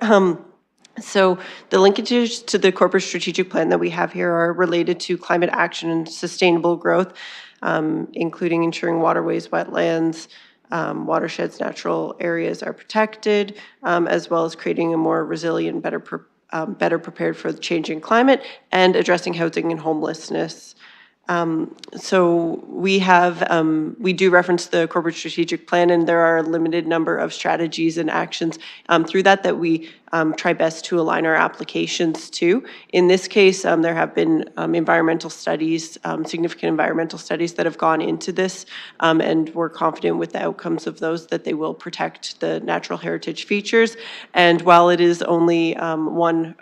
So the linkages to the corporate strategic plan that we have here are related to climate action and sustainable growth, including ensuring waterways, wetlands, watersheds, natural areas are protected, as well as creating a more resilient, better prepared for the changing climate, and addressing housing and homelessness. So we do reference the corporate strategic plan, and there are a limited number of strategies and actions through that we try best to align our applications to. In this case, there have been environmental studies, significant environmental studies that have gone into this, and we're confident with the outcomes of those that they will protect the natural heritage features. And while it is only one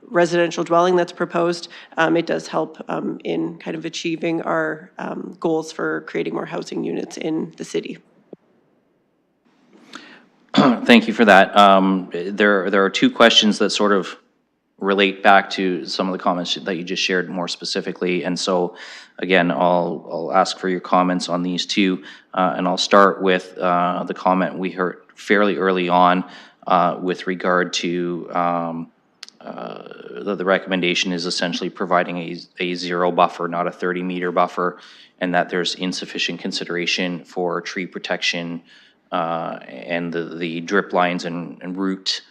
residential dwelling that's proposed, it does help in kind of achieving our goals for creating more housing units in the city. Thank you for that. There are two questions that sort of relate back to some of the comments that you just shared more specifically. And so, again, I'll ask for your comments on these two. And I'll start with the comment we heard fairly early on with regard to the recommendation is essentially providing a zero buffer, not a 30-meter buffer, and that there's insufficient consideration for tree protection and the drip lines and root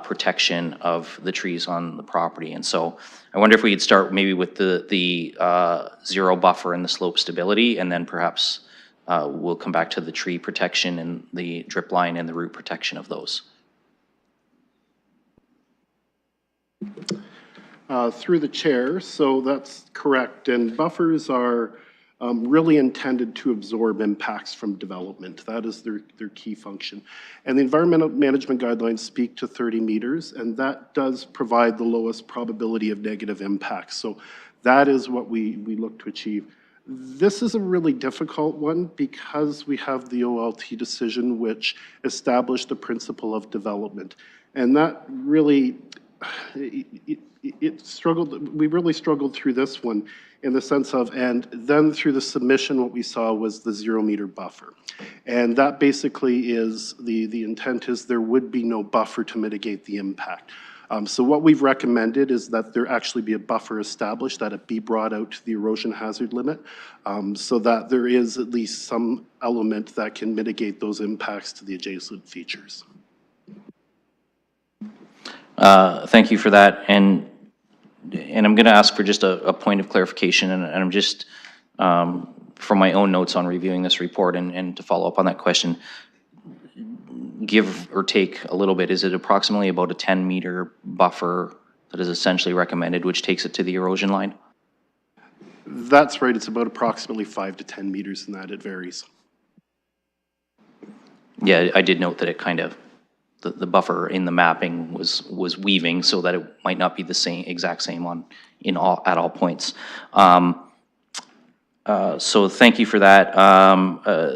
protection of the trees on the property. And so I wonder if we could start maybe with the zero buffer and the slope stability, and then perhaps we'll come back to the tree protection and the drip line and the root protection of those. Through the chair, so that's correct. And buffers are really intended to absorb impacts from development. That is their key function. And the environmental management guidelines speak to 30 meters, and that does provide the lowest probability of negative impacts. So that is what we look to achieve. This is a really difficult one because we have the OLT decision which established the principle of development. And that really, we really struggled through this one in the sense of, and then through the submission, what we saw was the 0-meter buffer. And that basically is, the intent is there would be no buffer to mitigate the impact. So what we've recommended is that there actually be a buffer established, that it be brought out to the erosion hazard limit, so that there is at least some element that can mitigate those impacts to the adjacent features. Thank you for that. And I'm going to ask for just a point of clarification, and I'm just, from my own notes on reviewing this report and to follow up on that question, give or take a little bit, is it approximately about a 10-meter buffer that is essentially recommended, which takes it to the erosion line? That's right. It's about approximately 5 to 10 meters in that. It varies. Yeah, I did note that it kind of the buffer in the mapping was weaving so that it might not be the exact same at all points. So thank you for that.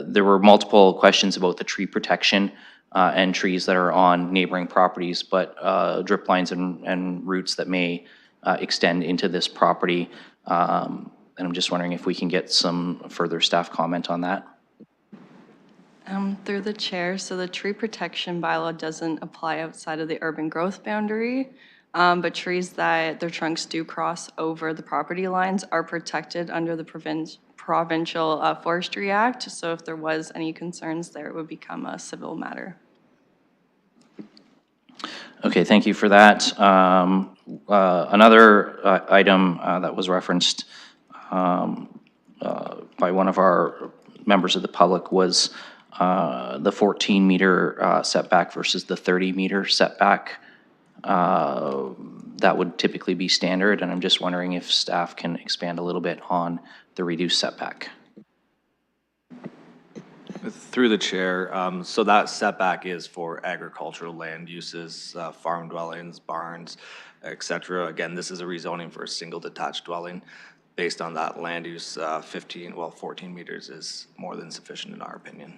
There were multiple questions about the tree protection and trees that are on neighboring properties, but drip lines and roots that may extend into this property. And I'm just wondering if we can get some further staff comment on that. Through the chair, so the tree protection bylaw doesn't apply outside of the urban growth boundary, but trees that their trunks do cross over the property lines are protected under the Provincial Forestry Act. So if there was any concerns there, it would become a civil matter. Okay, thank you for that. Another item that was referenced by one of our members of the public was the 14-meter setback versus the 30-meter setback. That would typically be standard, and I'm just wondering if staff can expand a little bit on the reduced setback. Through the chair, so that setback is for agricultural land uses, farm dwellings, barns, etc. Again, this is a rezoning for a single detached dwelling. Based on that land use, 14 meters is more than sufficient in our opinion.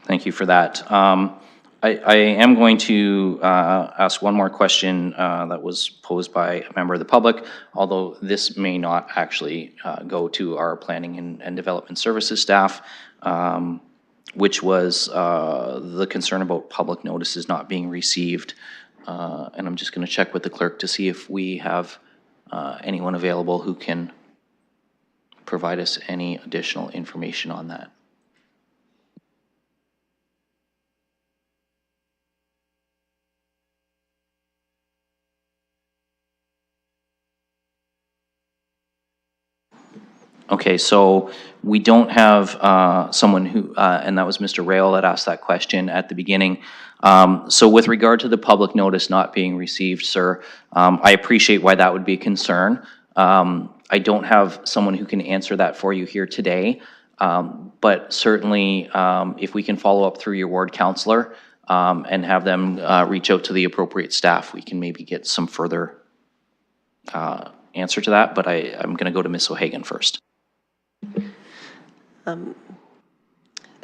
Thank you for that. I am going to ask one more question that was posed by a member of the public, although this may not actually go to our planning and development services staff, which was the concern about public notices not being received. And I'm just going to check with the clerk to see if we have anyone available who can provide us any additional information on that. Okay, so we don't have someone who, and that was Mr. Rail that asked that question at the beginning. So with regard to the public notice not being received, sir, I appreciate why that would be a concern. I don't have someone who can answer that for you here today, but certainly if we can follow up through your ward councillor and have them reach out to the appropriate staff, we can maybe get some further answer to that, but I'm going to go to Ms. O'Hagan first.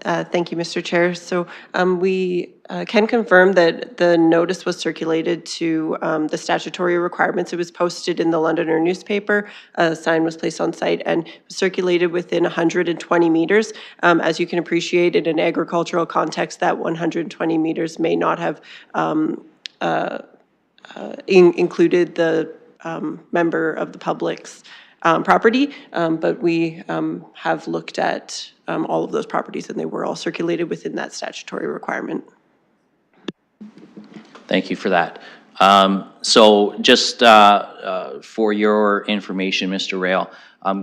Thank you, Mr. Chair. So we can confirm that the notice was circulated to the statutory requirements. It was posted in the Londoner newspaper. A sign was placed on site and circulated within 120 meters. As you can appreciate, in an agricultural context, that 120 meters may not have included the member of the public's property, but we have looked at all of those properties and they were all circulated within that statutory requirement. Thank you for that. So just for your information, Mr. Rail,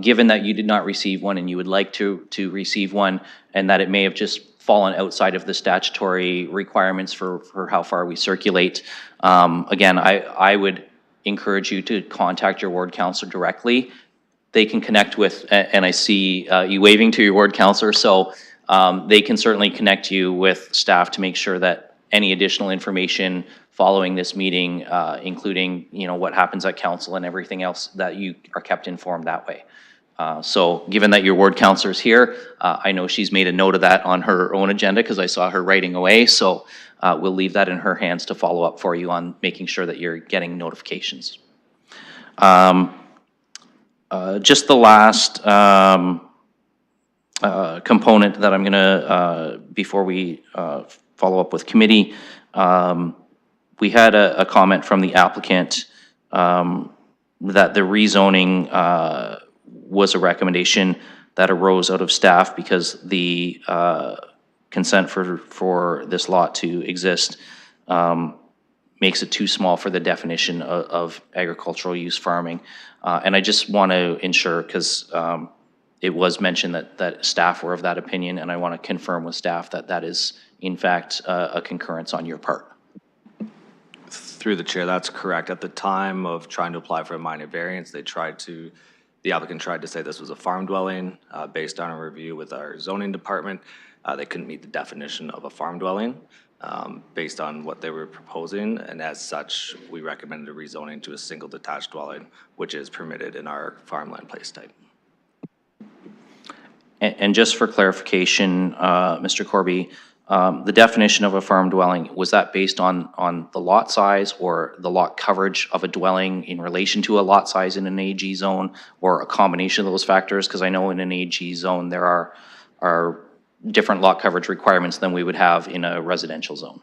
given that you did not receive one and you would like to receive one and that it may have just fallen outside of the statutory requirements for how far we circulate, again, I would encourage you to contact your ward councillor directly. They can connect with, and I see you waving to your ward councillor, so they can certainly connect you with staff to make sure that any additional information following this meeting, including what happens at council and everything else, that you are kept informed that way. So given that your ward councillor is here, I know she's made a note of that on her own agenda because I saw her writing away, so we'll leave that in her hands to follow up for you on making sure that you're getting notifications. Just the last component that I'm going to, before we follow up with committee, we had a comment from the applicant that the rezoning was a recommendation that arose out of staff because the consent for this lot to exist makes it too small for the definition of agricultural use farming. And I just want to ensure, because it was mentioned that staff were of that opinion, and I want to confirm with staff that that is in fact a concurrence on your part. Through the chair, that's correct. At the time of trying to apply for a minor variance, they tried to The applicant tried to say this was a farm dwelling. Based on a review with our zoning department, they couldn't meet the definition of a farm dwelling based on what they were proposing, and as such, we recommended a rezoning to a single detached dwelling, which is permitted in our farmland place type. And just for clarification, Mr. Corby, the definition of a farm dwelling, was that based on the lot size or the lot coverage of a dwelling in relation to a lot size in an AG zone, or a combination of those factors? Because I know in an AG zone there are different lot coverage requirements than we would have in a residential zone.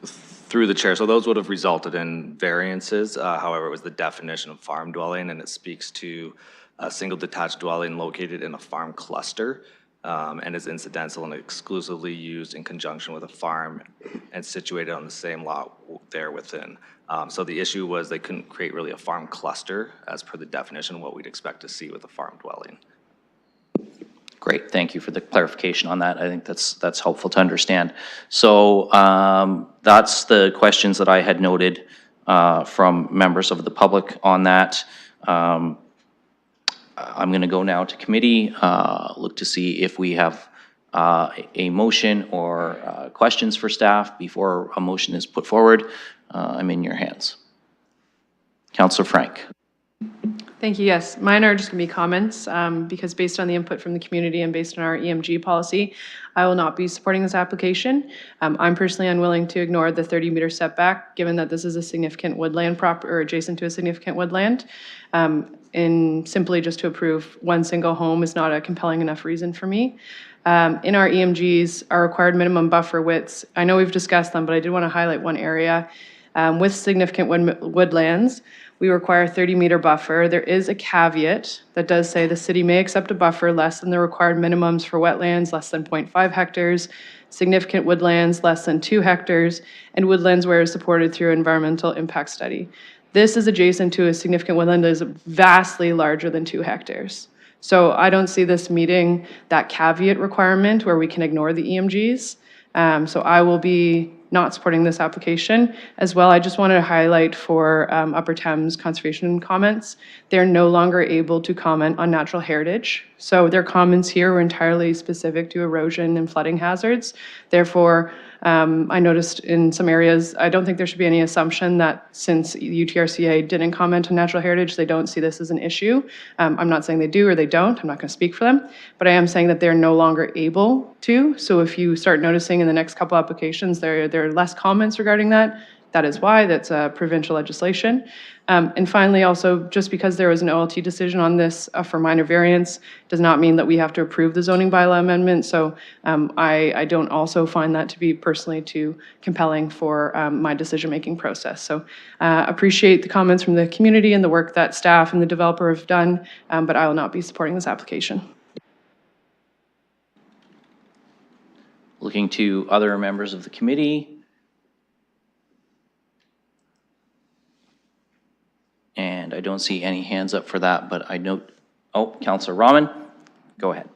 Through the chair, so those would have resulted in variances. However, it was the definition of farm dwelling, and it speaks to a single detached dwelling located in a farm cluster and is incidental and exclusively used in conjunction with a farm and situated on the same lot there within. So the issue was they couldn't create really a farm cluster as per the definition, what we'd expect to see with a farm dwelling. Great, thank you for the clarification on that. I think that's helpful to understand. So that's the questions that I had noted from members of the public on that. I'm going to go now to committee, look to see if we have a motion or questions for staff before a motion is put forward. I'm in your hands. Councillor Frank. Thank you. Yes, mine are just going to be comments because based on the input from the community and based on our EMG policy, I will not be supporting this application. I'm personally unwilling to ignore the 30-meter setback, given that this is a significant woodland or adjacent to a significant woodland. And simply just to approve one single home is not a compelling enough reason for me. In our EMGs, our required minimum buffer widths, I know we've discussed them, but I did want to highlight one area. With significant woodlands, we require a 30-meter buffer. There is a caveat that does say the city may accept a buffer less than the required minimums for wetlands, less than 0.5 hectares, significant woodlands, less than 2 hectares, and woodlands where is supported through environmental impact study. This is adjacent to a significant woodland that is vastly larger than 2 hectares. So I don't see this meeting that caveat requirement where we can ignore the EMGs. So I will be not supporting this application. As well, I just wanted to highlight for Upper Thames Conservation comments, they're no longer able to comment on natural heritage. So their comments here were entirely specific to erosion and flooding hazards. Therefore, I noticed in some areas, I don't think there should be any assumption that since UTRCA didn't comment on natural heritage, they don't see this as an issue. I'm not saying they do or they don't. I'm not going to speak for them. But I am saying that they're no longer able to. So if you start noticing in the next couple applications, there are less comments regarding that. That is why. That's provincial legislation. And finally, also, just because there was an OLT decision on this for minor variance does not mean that we have to approve the zoning bylaw amendment. So I don't also find that to be personally too compelling for my decision-making process. So appreciate the comments from the community and the work that staff and the developer have done, but I will not be supporting this application. Looking to other members of the committee. And I don't see any hands up for that, but I note, oh, Councillor Rahman, go ahead.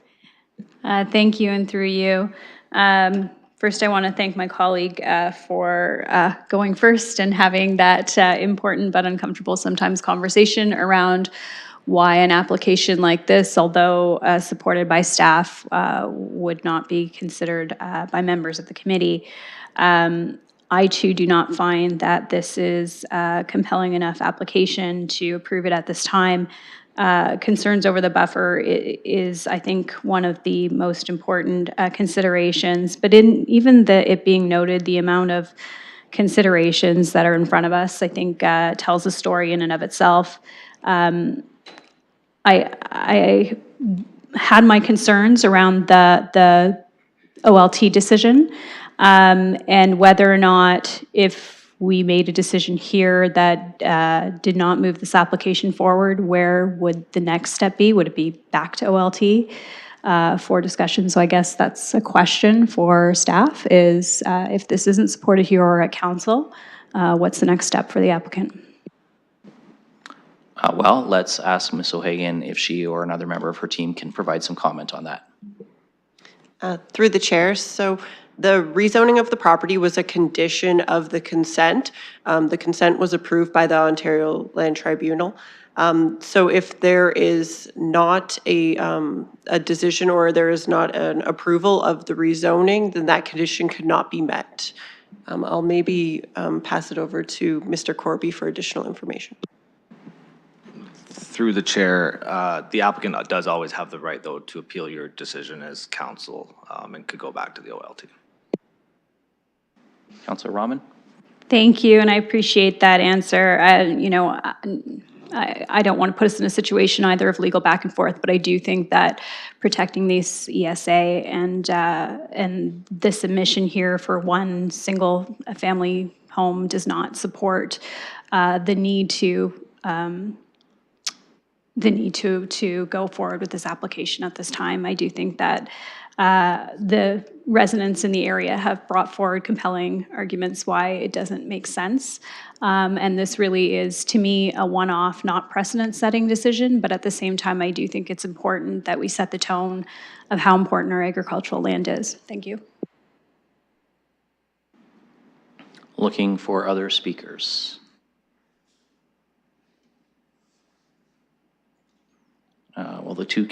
Thank you, and through you. First, I want to thank my colleague for going first and having that important but uncomfortable sometimes conversation around why an application like this, although supported by staff, would not be considered by members of the committee. I too do not find that this is a compelling enough application to approve it at this time. Concerns over the buffer is, I think, one of the most important considerations. But in even it being noted, the amount of considerations that are in front of us, I think, tells a story in and of itself. I had my concerns around the OLT decision. And whether or not, if we made a decision here that did not move this application forward, where would the next step be? Would it be back to OLT for discussion? So I guess that's a question for staff is if this isn't supported here or at council, what's the next step for the applicant? Well, let's ask Ms. O'Hagan if she or another member of her team can provide some comment on that. Through the chair. So the rezoning of the property was a condition of the consent. The consent was approved by the Ontario Land Tribunal. So if there is not a decision or there is not an approval of the rezoning, then that condition could not be met. I'll maybe pass it over to Mr. Corby for additional information. Through the chair, the applicant does always have the right, though, to appeal your decision as council and could go back to the OLT. Councillor Rahman? Thank you, and I appreciate that answer. You know, I don't want to put us in a situation either of legal back and forth, but I do think that protecting these ESA and the submission here for one single family home does not support the need to go forward with this application at this time. I do think that the residents in the area have brought forward compelling arguments why it doesn't make sense. And this really is, to me, a one-off, not precedent-setting decision, but at the same time, I do think it's important that we set the tone of how important our agricultural land is. Thank you. Looking for other speakers. Well, the two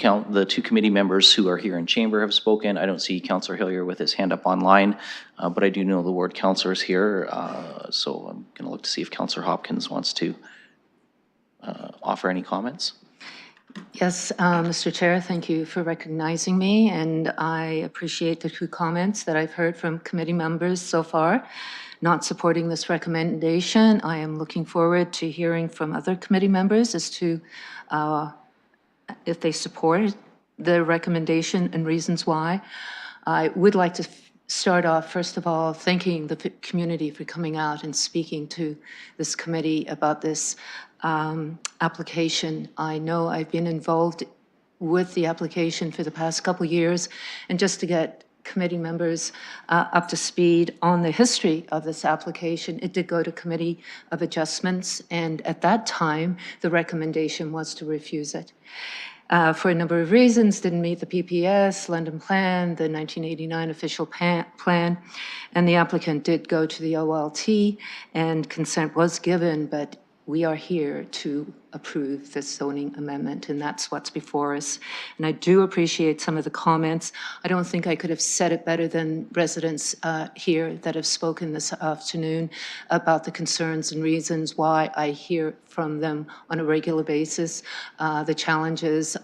committee members who are here in chamber have spoken. I don't see Councillor Hillier with his hand up online, but I do know the ward councillor is here, so I'm going to look to see if Councillor Hopkins wants to offer any comments. Yes, Mr. Chair, thank you for recognizing me, and I appreciate the two comments that I've heard from committee members so far not supporting this recommendation. I am looking forward to hearing from other committee members as to if they support the recommendation and reasons why. I would like to start off, first of all, thanking the community for coming out and speaking to this committee about this application. I know I've been involved with the application for the past couple years, and just to get committee members up to speed on the history of this application, it did go to Committee of Adjustments, and at that time, the recommendation was to refuse it. For a number of reasons, didn't meet the PPS, London Plan, the 1989 official plan, and the applicant did go to the OLT, and consent was given, but we are here to approve this zoning amendment, and that's what's before us. And I do appreciate some of the comments. I don't think I could have said it better than residents here that have spoken this afternoon about the concerns and reasons why I hear from them on a regular basis, the challenges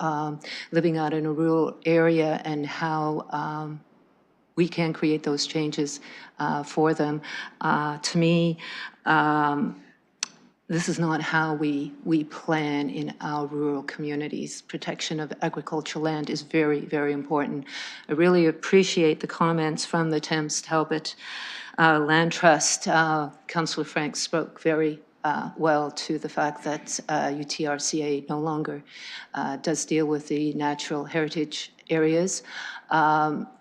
living out in a rural area and how we can create those changes for them. To me, this is not how we plan in our rural communities. Protection of agricultural land is very, very important. I really appreciate the comments from the Thames Talbot Land Trust. Councillor Frank spoke very well to the fact that UTRCA no longer does deal with the natural heritage areas,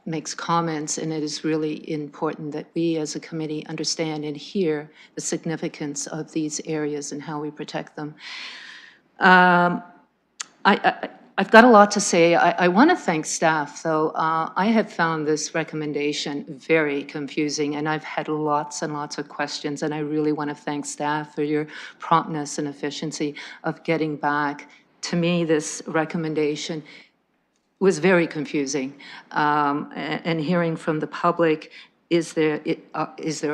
makes comments, and it is really important that we as a committee understand and hear the significance of these areas and how we protect them. I've got a lot to say. I want to thank staff, though. I have found this recommendation very confusing, and I've had lots and lots of questions, and I really want to thank staff for your promptness and efficiency of getting back. To me, this recommendation was very confusing, and hearing from the public, is there a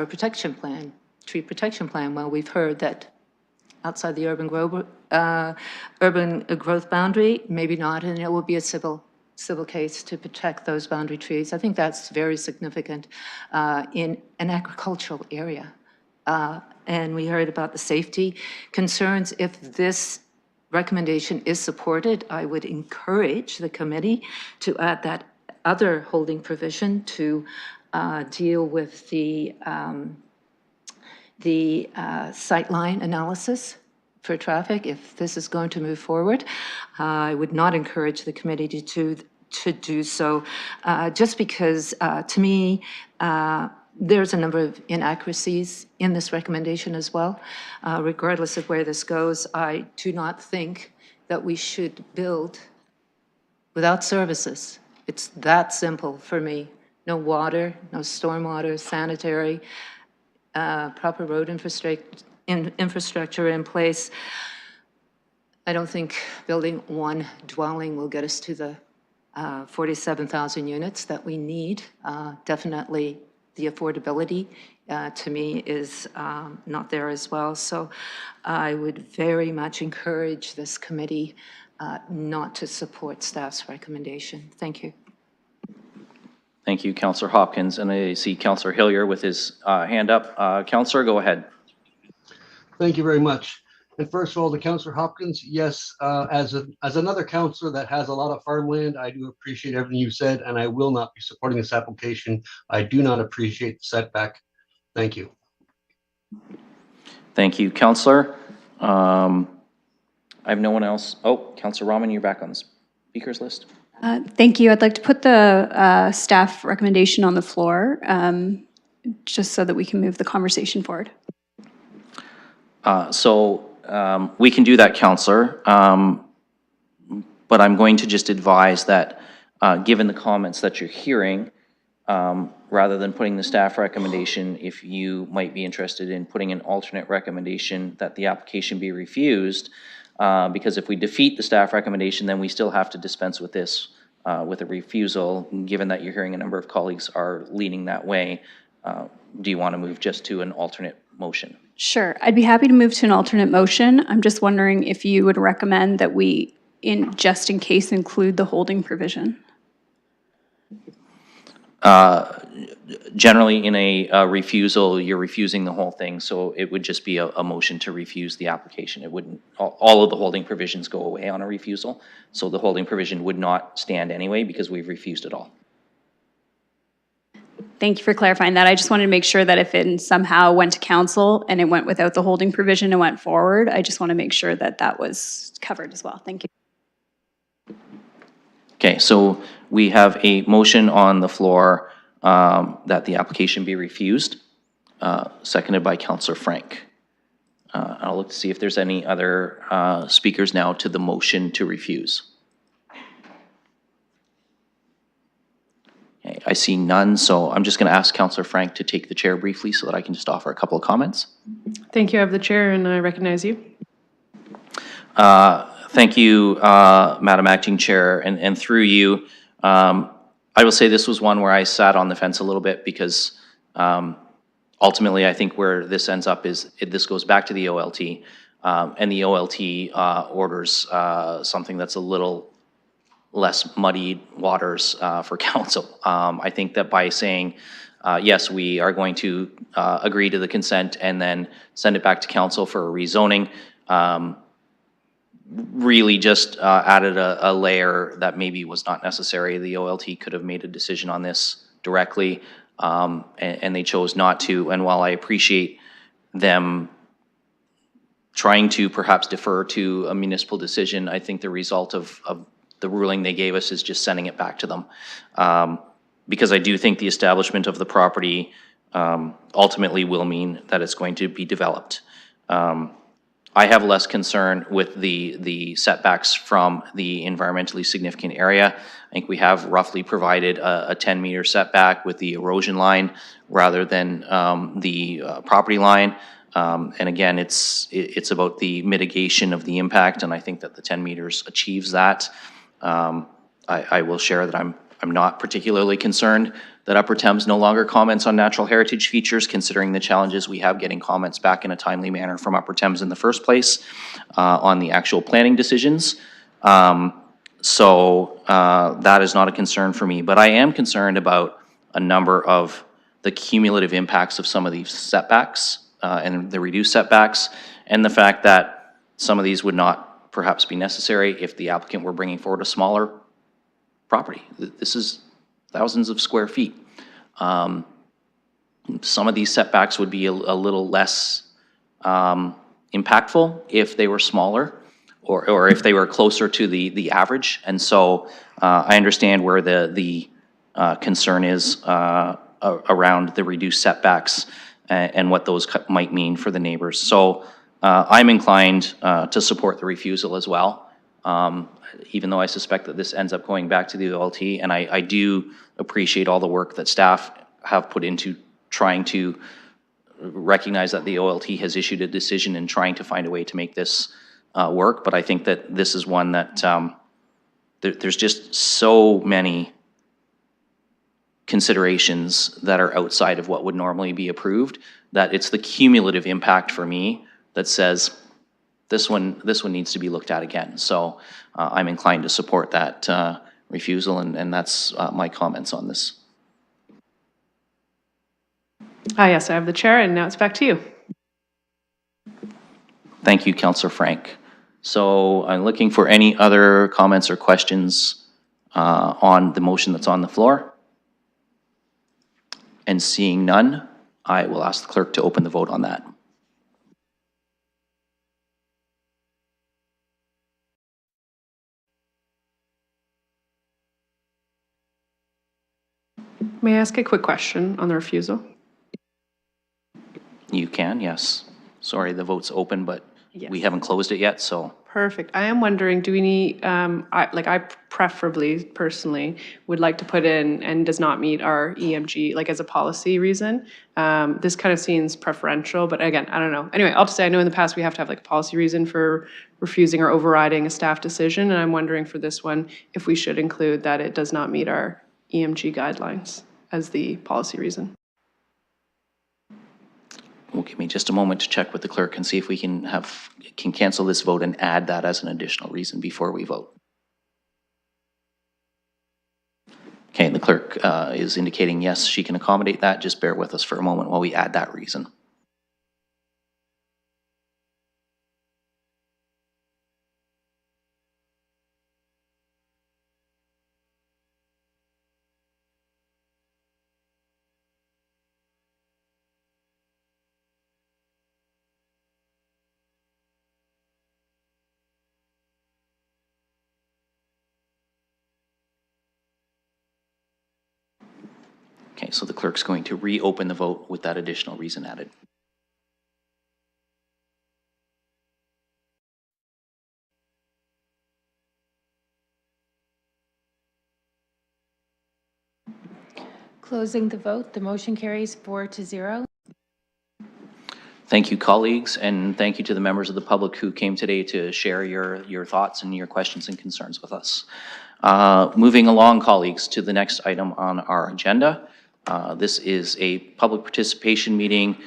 protection plan, tree protection plan? Well, we've heard that outside the urban growth boundary, maybe not, and it will be a civil case to protect those boundary trees. I think that's very significant in an agricultural area. And we heard about the safety concerns. If this recommendation is supported, I would encourage the committee to add that other holding provision to deal with the sightline analysis for traffic. If this is going to move forward, I would not encourage the committee to do so, just because to me, there's a number of inaccuracies in this recommendation as well. Regardless of where this goes, I do not think that we should build without services. It's that simple for me. No water, no stormwater, sanitary, proper road infrastructure in place. I don't think building one dwelling will get us to the 47,000 units that we need. Definitely the affordability to me is not there as well. So I would very much encourage this committee not to support staff's recommendation. Thank you. Thank you, Councillor Hopkins. And I see Councillor Hillier with his hand up. Councillor, go ahead. Thank you very much. And first of all, to Councillor Hopkins, yes, as another councillor that has a lot of farmland, I do appreciate everything you said, and I will not be supporting this application. I do not appreciate the setback. Thank you. Thank you, Councillor. I have no one else. Oh, Councillor Rahman, you're back on the speakers list. Thank you. I'd like to put the staff recommendation on the floor, just so that we can move the conversation forward. We can do that, Councillor, but I'm going to just advise that given the comments that you're hearing, rather than putting the staff recommendation, if you might be interested in putting an alternate recommendation that the application be refused, because if we defeat the staff recommendation, then we still have to dispense with this, with a refusal. Given that you're hearing a number of colleagues are leaning that way, do you want to move just to an alternate motion? Sure. I'd be happy to move to an alternate motion. I'm just wondering if you would recommend that we, just in case, include the holding provision. Generally, in a refusal, you're refusing the whole thing, so it would just be a motion to refuse the application. It wouldn't, all of the holding provisions go away on a refusal, so the holding provision would not stand anyway because we've refused it all. Thank you for clarifying that. I just wanted to make sure that if it somehow went to council and it went without the holding provision and went forward, I just want to make sure that that was covered as well. Thank you. Okay, so we have a motion on the floor that the application be refused, seconded by Councillor Frank. I'll look to see if there's any other speakers now to the motion to refuse. Okay, I see none, so I'm just going to ask Councillor Frank to take the chair briefly so that I can just offer a couple of comments. Thank you. I have the chair and I recognize you. Thank you, Madam Acting Chair, and through you, I will say this was one where I sat on the fence a little bit because ultimately I think where this ends up is this goes back to the OLT, and the OLT orders something that's a little less muddied waters for council. I think that by saying, yes, we are going to agree to the consent and then send it back to council for a rezoning, really just added a layer that maybe was not necessary. The OLT could have made a decision on this directly, and they chose not to. And while I appreciate them trying to perhaps defer to a municipal decision, I think the result of the ruling they gave us is just sending it back to them. Because I do think the establishment of the property ultimately will mean that it's going to be developed. I have less concern with the setbacks from the environmentally significant area. I think we have roughly provided a 10-meter setback with the erosion line rather than the property line. And again, it's about the mitigation of the impact, and I think that the 10 meters achieves that. I will share that I'm not particularly concerned that Upper Thames no longer comments on natural heritage features, considering the challenges we have getting comments back in a timely manner from Upper Thames in the first place on the actual planning decisions. So that is not a concern for me, but I am concerned about a number of the cumulative impacts of some of these setbacks and the reduced setbacks, and the fact that some of these would not perhaps be necessary if the applicant were bringing forward a smaller property. This is thousands of square feet. Some of these setbacks would be a little less impactful if they were smaller, or if they were closer to the average. And so I understand where the concern is around the reduced setbacks and what those might mean for the neighbors. So I'm inclined to support the refusal as well, even though I suspect that this ends up going back to the OLT. And I do appreciate all the work that staff have put into trying to recognize that the OLT has issued a decision and trying to find a way to make this work, but I think that this is one that there's just so many considerations that are outside of what would normally be approved, that it's the cumulative impact for me that says this one needs to be looked at again. So I'm inclined to support that refusal, and that's my comments on this. Yes, I have the chair, and now it's back to you. Thank you, Councillor Frank. So I'm looking for any other comments or questions on the motion that's on the floor. And seeing none, I will ask the clerk to open the vote on that. May I ask a quick question on the refusal? You can, yes. Sorry, the vote's open, but Yes. we haven't closed it yet, so. Perfect. I am wondering, do we need, I preferably, personally, would like to put in and does not meet our EMG, like as a policy reason. This kind of seems preferential, but again, I don't know. Anyway, I'll just say, I know in the past we have to have like a policy reason for refusing or overriding a staff decision, and I'm wondering for this one, if we should include that it does not meet our EMG guidelines as the policy reason. Well, give me just a moment to check with the clerk and see if we can cancel this vote and add that as an additional reason before we vote. Okay, the clerk is indicating yes, she can accommodate that. Just bear with us for a moment while we add that reason. Okay, so the clerk's going to reopen the vote with that additional reason added. Closing the vote, the motion carries 4-0. Thank you, colleagues, and thank you to the members of the public who came today to share your thoughts and your questions and concerns with us. Moving along, colleagues, to the next item on our agenda. This is a public participation meeting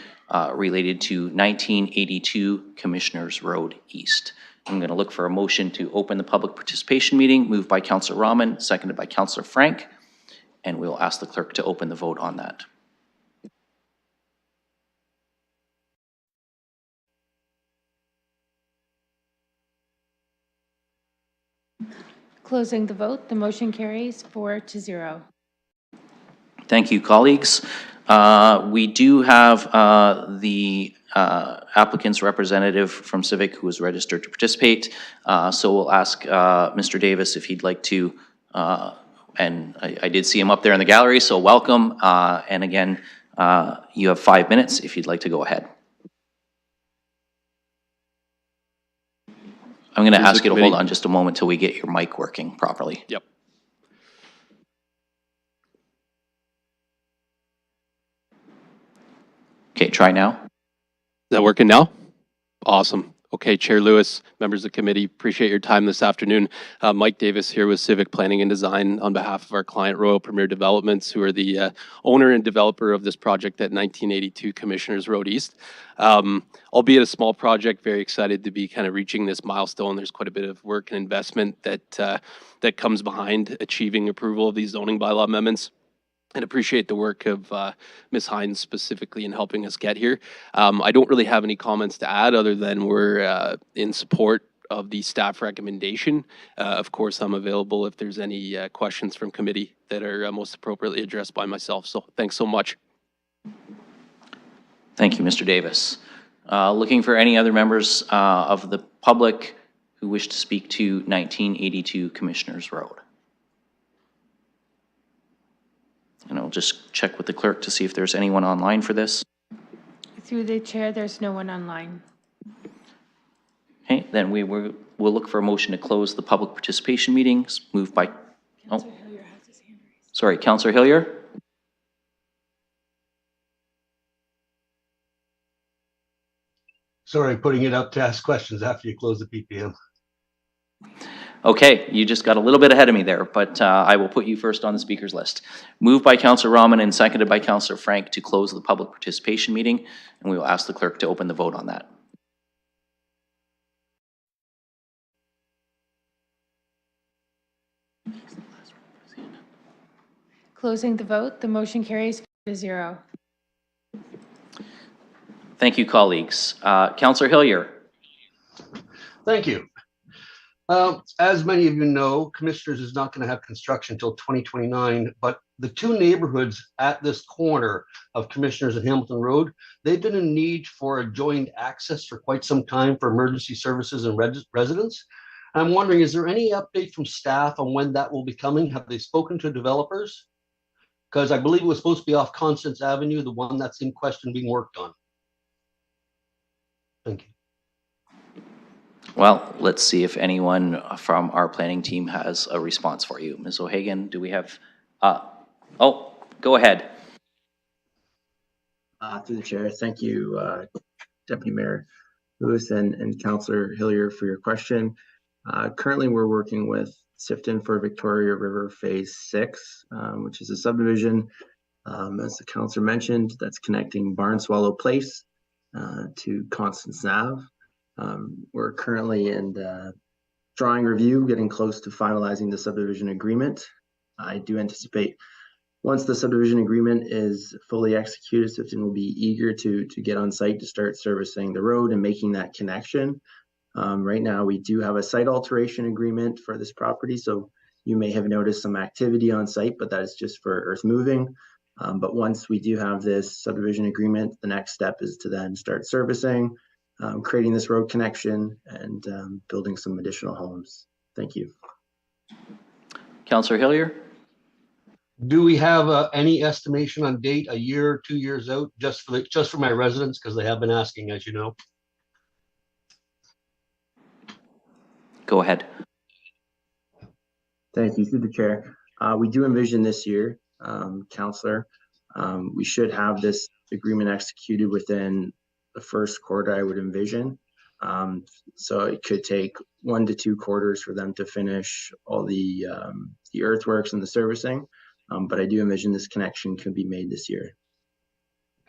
related to 1982 Commissioners Road East. I'm going to look for a motion to open the public participation meeting, moved by Councillor Rahman, seconded by Councillor Frank, and we'll ask the clerk to open the vote on that. Closing the vote, the motion carries 4-0. Thank you, colleagues. We do have the applicant's representative from Civic who is registered to participate. So we'll ask Mr. Davis if he'd like to, and I did see him up there in the gallery, so welcome. And again, you have 5 minutes if you'd like to go ahead. I'm going to ask you to hold on just a moment till we get your mic working properly. Yep. Okay, try now. Is that working now? Awesome. Okay, Chair Lewis, members of the committee, appreciate your time this afternoon. Mike Davis here with Civic Planning and Design on behalf of our client Royal Premier Developments, who are the owner and developer of this project at 1982 Commissioners Road East. Albeit a small project, very excited to be kind of reaching this milestone. There's quite a bit of work and investment that comes behind achieving approval of these zoning bylaw amendments. And appreciate the work of Ms. Hines specifically in helping us get here. I don't really have any comments to add other than we're in support of the staff recommendation. Of course, I'm available if there's any questions from committee that are most appropriately addressed by myself. So thanks so much. Thank you, Mr. Davis. Looking for any other members of the public who wish to speak to 1982 Commissioners Road. And I'll just check with the clerk to see if there's anyone online for this. Through the chair, there's no one online. Okay, then we'll look for a motion to close the public participation meetings, moved by, Councillor Hillier has his hand raised. Sorry, Councillor Hillier? Sorry, putting it up to ask questions after you close the PPM. Okay, you just got a little bit ahead of me there, but I will put you first on the speakers list. Moved by Councillor Rahman and seconded by Councillor Frank to close the public participation meeting, and we will ask the clerk to open the vote on that. Closing the vote, the motion carries 4-0. Thank you, colleagues. Councillor Hillier. Thank you. As many of you know, Commissioners is not going to have construction until 2029, but the two neighborhoods at this corner of Commissioners and Hamilton Road, they've been in need for a joined access for quite some time for emergency services and residents. I'm wondering, is there any update from staff on when that will be coming? Have they spoken to developers? Because I believe it was supposed to be off Constance Avenue, the one that's in question being worked on. Thank you. Well, let's see if anyone from our planning team has a response for you. Ms. O'Hagan, do we have, oh, go ahead. Through the chair, thank you, Deputy Mayor Lewis and Councillor Hillier for your question. Currently, we're working with Sifton for Victoria River Phase 6, which is a subdivision, as the councillor mentioned, that's connecting Barnswallow Place to Constance Ave. We're currently in the drawing review, getting close to finalizing the subdivision agreement. I do anticipate once the subdivision agreement is fully executed, Sifton will be eager to get on site to start servicing the road and making that connection. Right now, we do have a site alteration agreement for this property, so you may have noticed some activity on site, but that is just for earth moving. But once we do have this subdivision agreement, the next step is to then start servicing, creating this road connection, and building some additional homes. Thank you. Councillor Hillier? Do we have any estimation on date, a year, 2 years out, just for my residents, because they have been asking, as you know? Go ahead. Thank you, through the chair. We do envision this year, Councillor. We should have this agreement executed within the first quarter, I would envision. So it could take 1 to 2 quarters for them to finish all the earthworks and the servicing. But I do envision this connection could be made this year.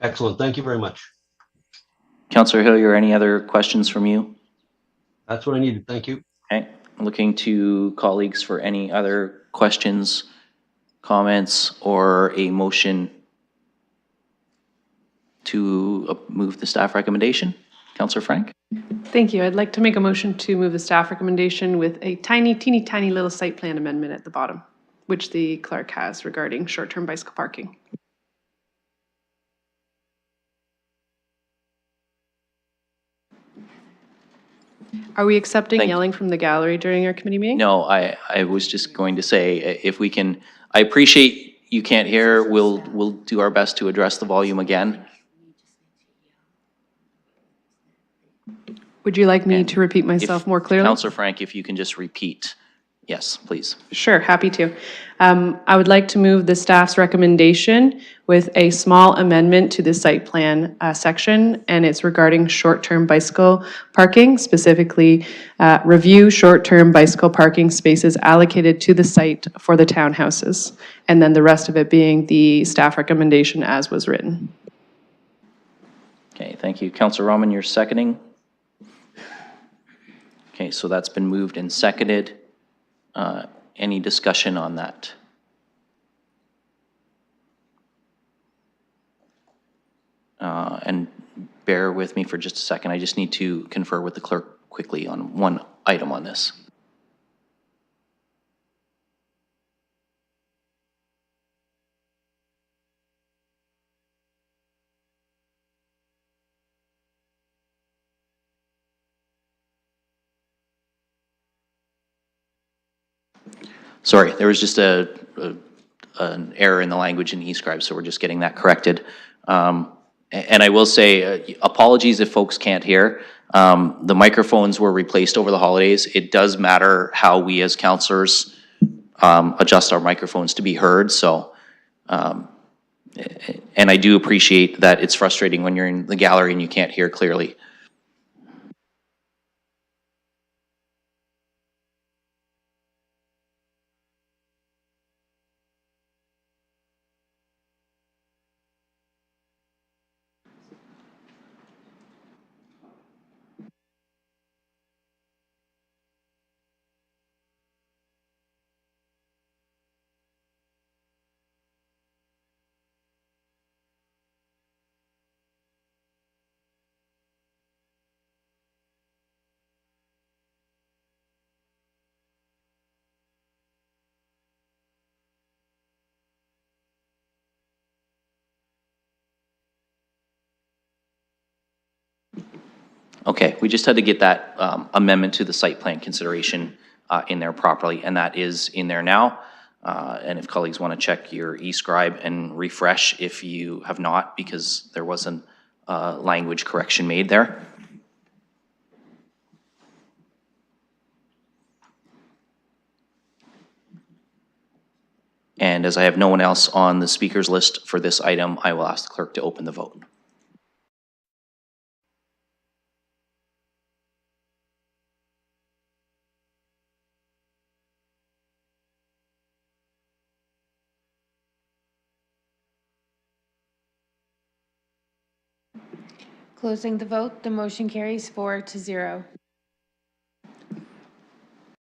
Excellent. Thank you very much. Councillor Hillier, any other questions from you? That's what I needed. Thank you. Okay. Looking to colleagues for any other questions, comments, or a motion to move the staff recommendation. Councillor Frank? Thank you. I'd like to make a motion to move the staff recommendation with a teeny tiny little site plan amendment at the bottom, which the clerk has regarding short-term bicycle parking. Are we accepting yelling from the gallery during our committee meeting? No, I was just going to say, if we can, I appreciate you can't hear. We'll do our best to address the volume again. Would you like me to repeat myself more clearly? Councillor Frank, if you can just repeat. Yes, please. Sure, happy to. I would like to move the staff's recommendation with a small amendment to the site plan section, and it's regarding short-term bicycle parking, specifically review short-term bicycle parking spaces allocated to the site for the townhouses, and then the rest of it being the staff recommendation as was written. Okay, thank you. Councillor Rahman, you're seconding? Okay, so that's been moved and seconded. Any discussion on that? And bear with me for just a second. I just need to confer with the clerk quickly on one item on this. Sorry, there was just an error in the language in eScribe, so we're just getting that corrected. And I will say, apologies if folks can't hear. The microphones were replaced over the holidays. It does matter how we as councillors adjust our microphones to be heard. So, and I do appreciate that it's frustrating when you're in the gallery and you can't hear clearly. Okay, we just had to get that amendment to the site plan consideration in there properly, and that is in there now. And if colleagues want to check your e-scribe and refresh if you have not, because there wasn't language correction made there. And as I have no one else on the speakers list for this item, I will ask the clerk to open the vote. Closing the vote, the motion carries 4-0.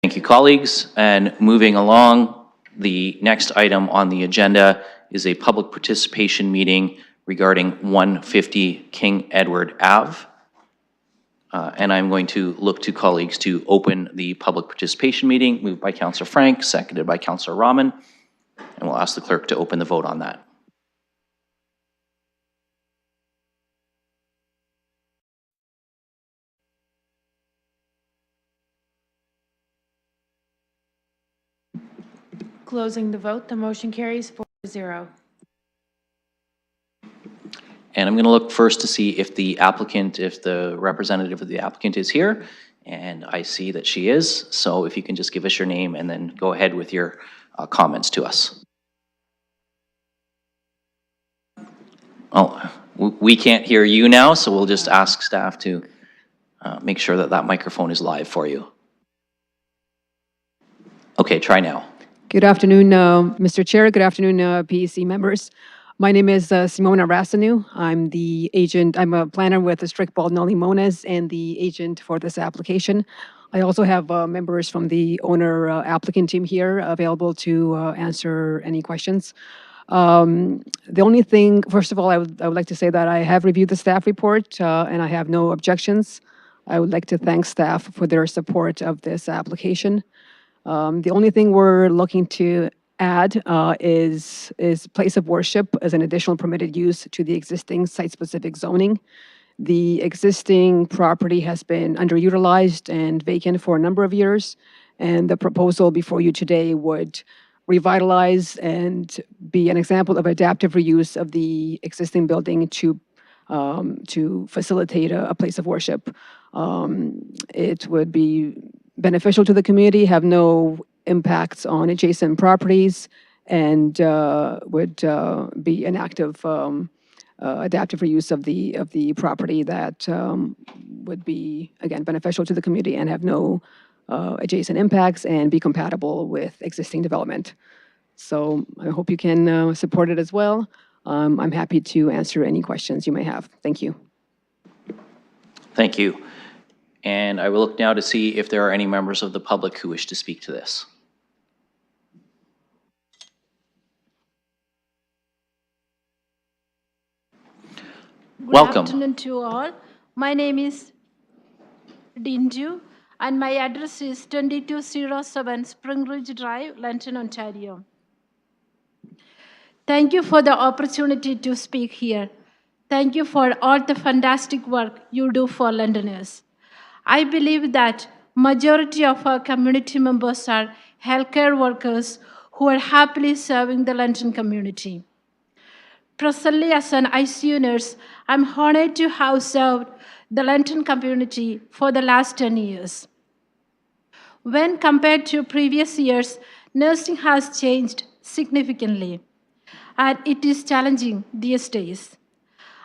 Thank you, colleagues. And moving along, the next item on the agenda is a public participation meeting regarding 150 King Edward Ave. And I'm going to look to colleagues to open the public participation meeting, moved by Councillor Frank, seconded by Councillor Rahman. And we'll ask the clerk to open the vote on that. Closing the vote, the motion carries 4-0. And I'm going to look first to see if the applicant, if the representative of the applicant is here. And I see that she is. So if you can just give us your name and then go ahead with your comments to us. Oh, we can't hear you now, so we'll just ask staff to make sure that that microphone is live for you. Okay, try now. Good afternoon, Mr. Chair. Good afternoon, PEC members. My name is Simona Rasanu. I'm the agent. I'm a planner with Strict Bald No Limones and the agent for this application. I also have members from the owner applicant team here available to answer any questions. The only thing, first of all, I would like to say that I have reviewed the staff report and I have no objections. I would like to thank staff for their support of this application. The only thing we're looking to add is place of worship as an additional permitted use to the existing site-specific zoning. The existing property has been underutilized and vacant for a number of years, and the proposal before you today would revitalize and be an example of adaptive reuse of the existing building to facilitate a place of worship. It would be beneficial to the community, have no impacts on adjacent properties, and would be an active adaptive reuse of the property that would be, again, beneficial to the community and have no adjacent impacts and be compatible with existing development. So I hope you can support it as well. I'm happy to answer any questions you may have. Thank you. Thank you. And I will look now to see if there are any members of the public who wish to speak to this. Welcome. Good afternoon to all. My name is Dinju, and my address is 2207 Spring Ridge Drive, London, Ontario. Thank you for the opportunity to speak here. Thank you for all the fantastic work you do for Londoners. I believe that majority of our community members are healthcare workers who are happily serving the London community. Personally, as an ICU nurse, I'm honored to have served the London community for the last 10 years. When compared to previous years, nursing has changed significantly, and it is challenging these days.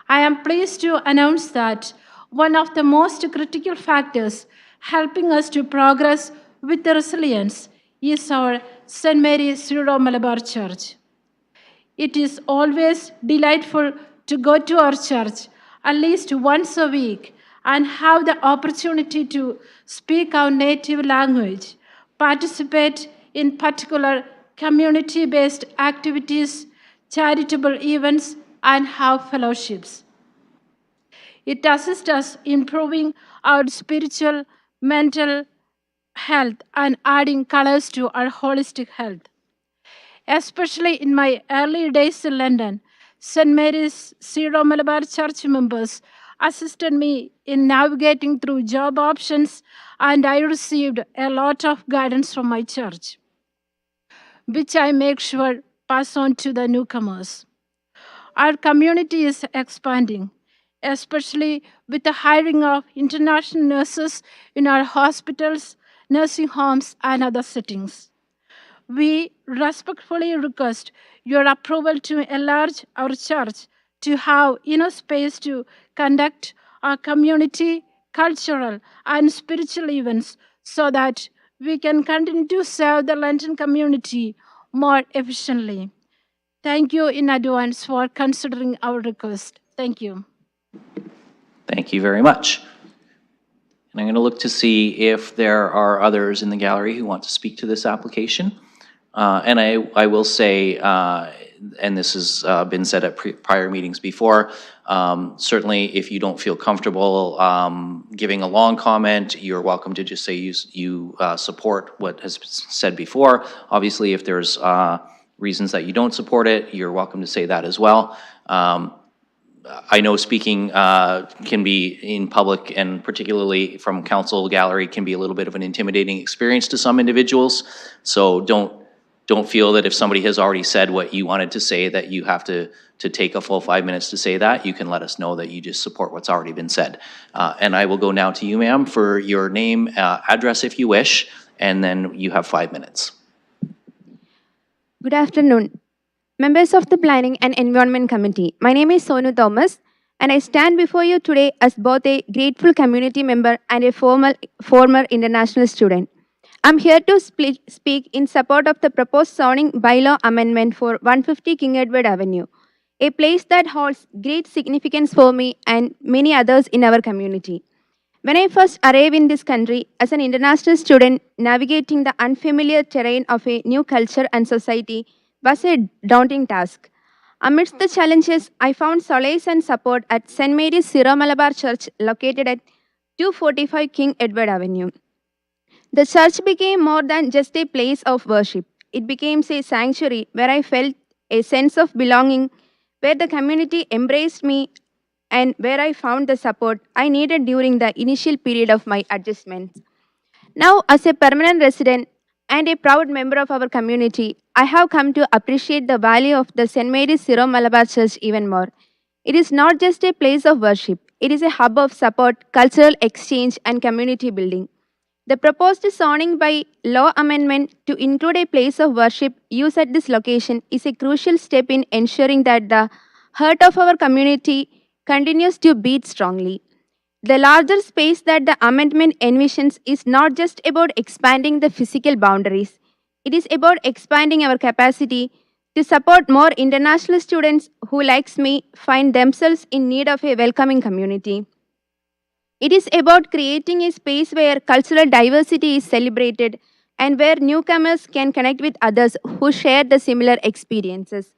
I am pleased to announce that one of the most critical factors helping us to progress with the resilience is our St. Mary's Syro-Malabar Church. It is always delightful to go to our church at least once a week and have the opportunity to speak our native language, participate in particular community-based activities, charitable events, and have fellowships. It assists us in improving our spiritual, mental health and adding colors to our holistic health. Especially in my early days in London, St. Mary's Syro-Malabar Church members assisted me in navigating through job options, and I received a lot of guidance from my church, which I make sure pass on to the newcomers. Our community is expanding, especially with the hiring of international nurses in our hospitals, nursing homes, and other settings. We respectfully request your approval to enlarge our church to have enough space to conduct our community, cultural, and spiritual events so that we can continue to serve the London community more efficiently. Thank you in advance for considering our request. Thank you. Thank you very much. And I'm going to look to see if there are others in the gallery who want to speak to this application. And I will say, and this has been said at prior meetings before, certainly if you don't feel comfortable giving a long comment, you're welcome to just say you support what has been said before. Obviously, if there's reasons that you don't support it, you're welcome to say that as well. I know speaking can be in public, and particularly from council gallery, can be a little bit of an intimidating experience to some individuals. So don't feel that if somebody has already said what you wanted to say that you have to take a full 5 minutes to say that. You can let us know that you just support what's already been said. And I will go now to you, ma'am, for your name, address if you wish, and then you have 5 minutes. Good afternoon, members of the Planning and Environment Committee. My name is Sonu Thomas, and I stand before you today as both a grateful community member and a former international student. I'm here to speak in support of the proposed zoning bylaw amendment for 150 King Edward Avenue, a place that holds great significance for me and many others in our community. When I first arrived in this country as an international student, navigating the unfamiliar terrain of a new culture and society was a daunting task. Amidst the challenges, I found solace and support at St. Mary's Syro-Malabar Church located at 245 King Edward Avenue. The church became more than just a place of worship. It became a sanctuary where I felt a sense of belonging, where the community embraced me, and where I found the support I needed during the initial period of my adjustment. Now, as a permanent resident and a proud member of our community, I have come to appreciate the value of the St. Mary's Syro-Malabar Church even more. It is not just a place of worship, it is a hub of support, cultural exchange, and community building. The proposed zoning by law amendment to include a place of worship used at this location is a crucial step in ensuring that the heart of our community continues to beat strongly. The larger space that the amendment envisions is not just about expanding the physical boundaries, it is about expanding our capacity to support more international students who, like me, find themselves in need of a welcoming community. It is about creating a space where cultural diversity is celebrated and where newcomers can connect with others who share the similar experiences.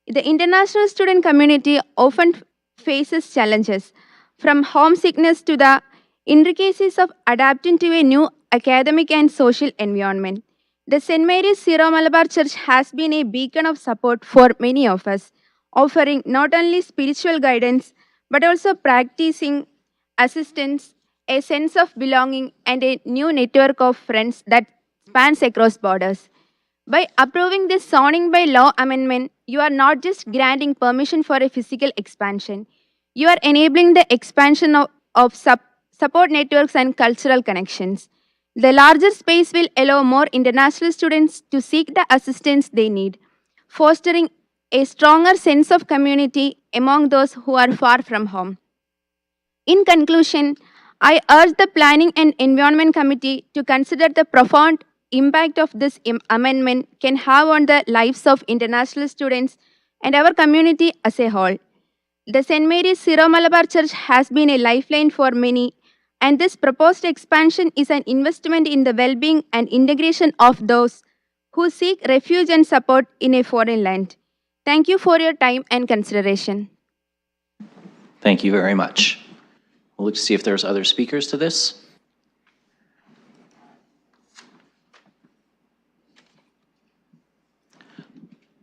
The international student community often faces challenges, from homesickness to the intricacies of adapting to a new academic and social environment. The St. Mary's Syro-Malabar Church has been a beacon of support for many of us, offering not only spiritual guidance but also practicing assistance, a sense of belonging, and a new network of friends that spans across borders. By approving this zoning by law amendment, you are not just granting permission for a physical expansion, you are enabling the expansion of support networks and cultural connections. The larger space will allow more international students to seek the assistance they need, fostering a stronger sense of community among those who are far from home. In conclusion, I urge the Planning and Environment Committee to consider the profound impact of this amendment can have on the lives of international students and our community as a whole. The St. Mary's Syro-Malabar Church has been a lifeline for many, and this proposed expansion is an investment in the well-being and integration of those who seek refuge and support in a foreign land. Thank you for your time and consideration. Thank you very much. We'll look to see if there's other speakers to this.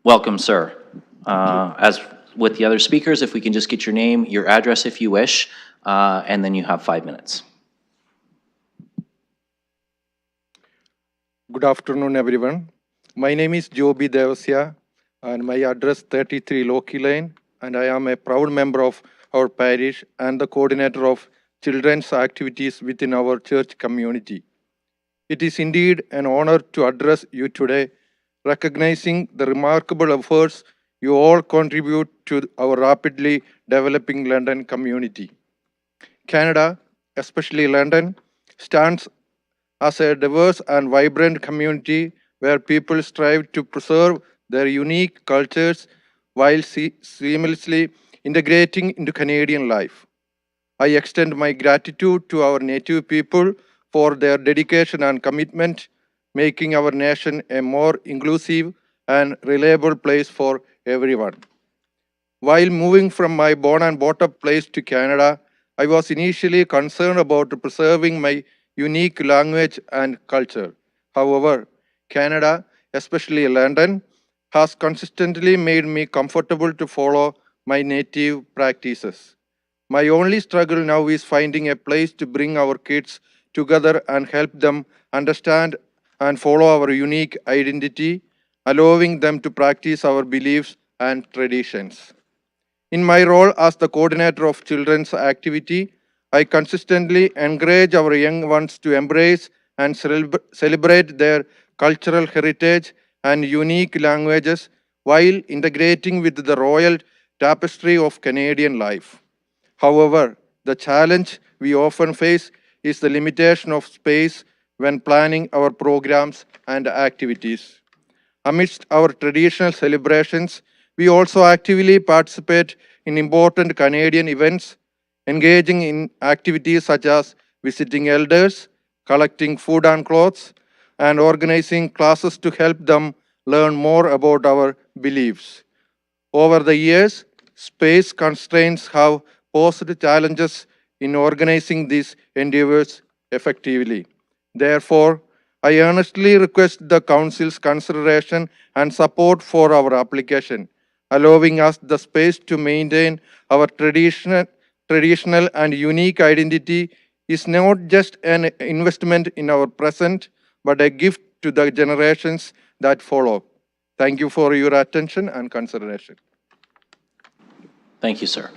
Welcome, sir. with the other speakers, if we can just get your name, your address if you wish, and then you have 5 minutes. Good afternoon, everyone. My name is Joby Devasya, and my address 33 Loki Lane, and I am a proud member of our parish and the coordinator of children's activities within our church community. It is indeed an honor to address you today, recognizing the remarkable efforts you all contribute to our rapidly developing London community. Canada, especially London, stands as a diverse and vibrant community where people strive to preserve their unique cultures while seamlessly integrating into Canadian life. I extend my gratitude to our native people for their dedication and commitment, making our nation a more inclusive and reliable place for everyone. While moving from my born and brought up place to Canada, I was initially concerned about preserving my unique language and culture. However, Canada, especially London, has consistently made me comfortable to follow my native practices. My only struggle now is finding a place to bring our kids together and help them understand and follow our unique identity, allowing them to practice our beliefs and traditions. In my role as the coordinator of children's activity, I consistently encourage our young ones to embrace and celebrate their cultural heritage and unique languages while integrating with the royal tapestry of Canadian life. However, the challenge we often face is the limitation of space when planning our programs and activities. Amidst our traditional celebrations, we also actively participate in important Canadian events, engaging in activities such as visiting elders, collecting food and clothes, and organizing classes to help them learn more about our beliefs. Over the years, space constraints have posed challenges in organizing these endeavors effectively. Therefore, I earnestly request the Council's consideration and support for our application, allowing us the space to maintain our traditional and unique identity is not just an investment in our present, but a gift to the generations that follow. Thank you for your attention and consideration. Thank you, sir.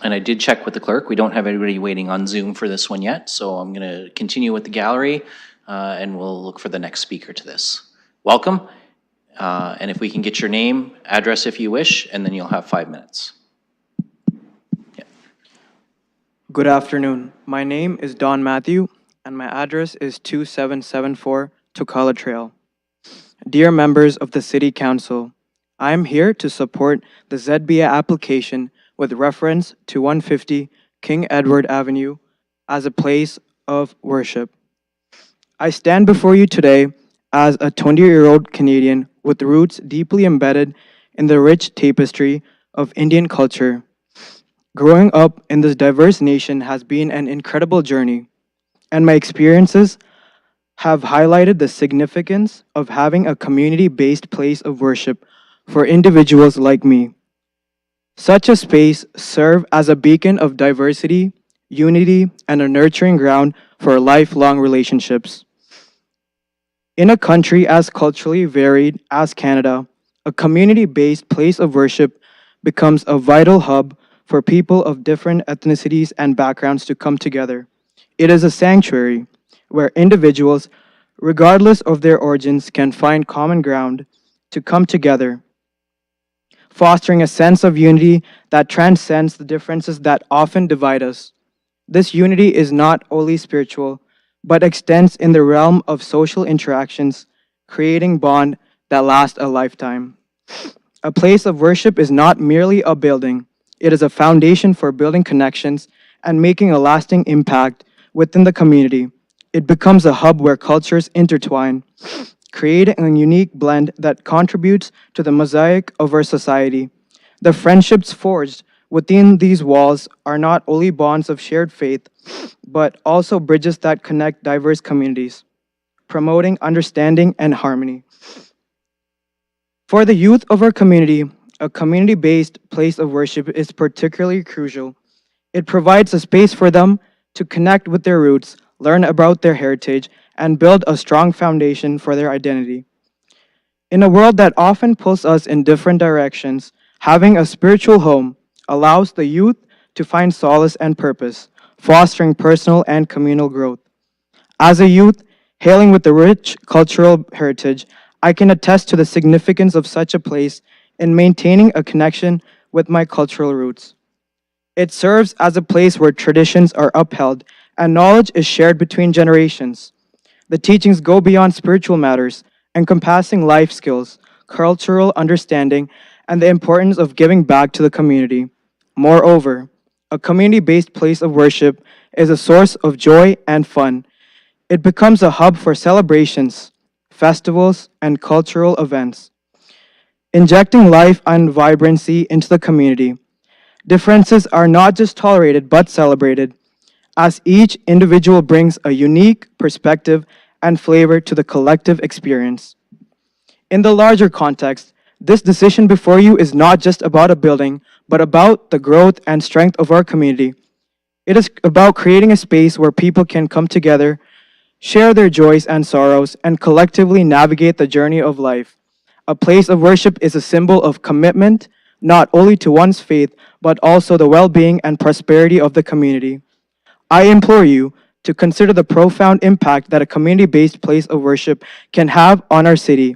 And I did check with the clerk. We don't have anybody waiting on Zoom for this one yet, so I'm going to continue with the gallery, and we'll look for the next speaker to this. Welcome, and if we can get your name, address if you wish, and then you'll have 5 minutes. Yeah. Good afternoon. My name is Don Matthew, and my address is 2774 Tocala Trail. Dear members of the City Council, I am here to support the ZBA application with reference to 150 King Edward Avenue as a place of worship. I stand before you today as a 20-year-old Canadian with roots deeply embedded in the rich tapestry of Indian culture. Growing up in this diverse nation has been an incredible journey, and my experiences have highlighted the significance of having a community-based place of worship for individuals like me. Such a space serves as a beacon of diversity, unity, and a nurturing ground for lifelong relationships. In a country as culturally varied as Canada, a community-based place of worship becomes a vital hub for people of different ethnicities and backgrounds to come together. It is a sanctuary where individuals, regardless of their origins, can find common ground to come together, fostering a sense of unity that transcends the differences that often divide us. This unity is not only spiritual, but extends in the realm of social interactions, creating bonds that last a lifetime. A place of worship is not merely a building, it is a foundation for building connections and making a lasting impact within the community. It becomes a hub where cultures intertwine, creating a unique blend that contributes to the mosaic of our society. The friendships forged within these walls are not only bonds of shared faith, but also bridges that connect diverse communities, promoting understanding and harmony. For the youth of our community, a community-based place of worship is particularly crucial. It provides a space for them to connect with their roots, learn about their heritage, and build a strong foundation for their identity. In a world that often pulls us in different directions, having a spiritual home allows the youth to find solace and purpose, fostering personal and communal growth. As a youth, hailing with a rich cultural heritage, I can attest to the significance of such a place in maintaining a connection with my cultural roots. It serves as a place where traditions are upheld and knowledge is shared between generations. The teachings go beyond spiritual matters, encompassing life skills, cultural understanding, and the importance of giving back to the community. Moreover, a community-based place of worship is a source of joy and fun. It becomes a hub for celebrations, festivals, and cultural events, injecting life and vibrancy into the community. Differences are not just tolerated but celebrated, as each individual brings a unique perspective and flavor to the collective experience. In the larger context, this decision before you is not just about a building, but about the growth and strength of our community. It is about creating a space where people can come together, share their joys and sorrows, and collectively navigate the journey of life. A place of worship is a symbol of commitment, not only to one's faith, but also the well-being and prosperity of the community. I implore you to consider the profound impact that a community-based place of worship can have on our city.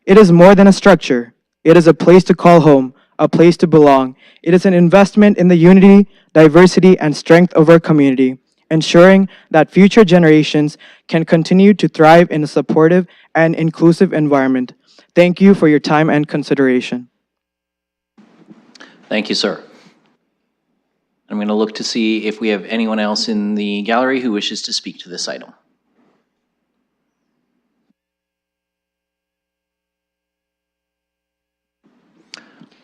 It is more than a structure. It is a place to call home, a place to belong. It is an investment in the unity, diversity, and strength of our community, ensuring that future generations can continue to thrive in a supportive and inclusive environment. Thank you for your time and consideration. Thank you, sir. I'm going to look to see if we have anyone else in the gallery who wishes to speak to this item.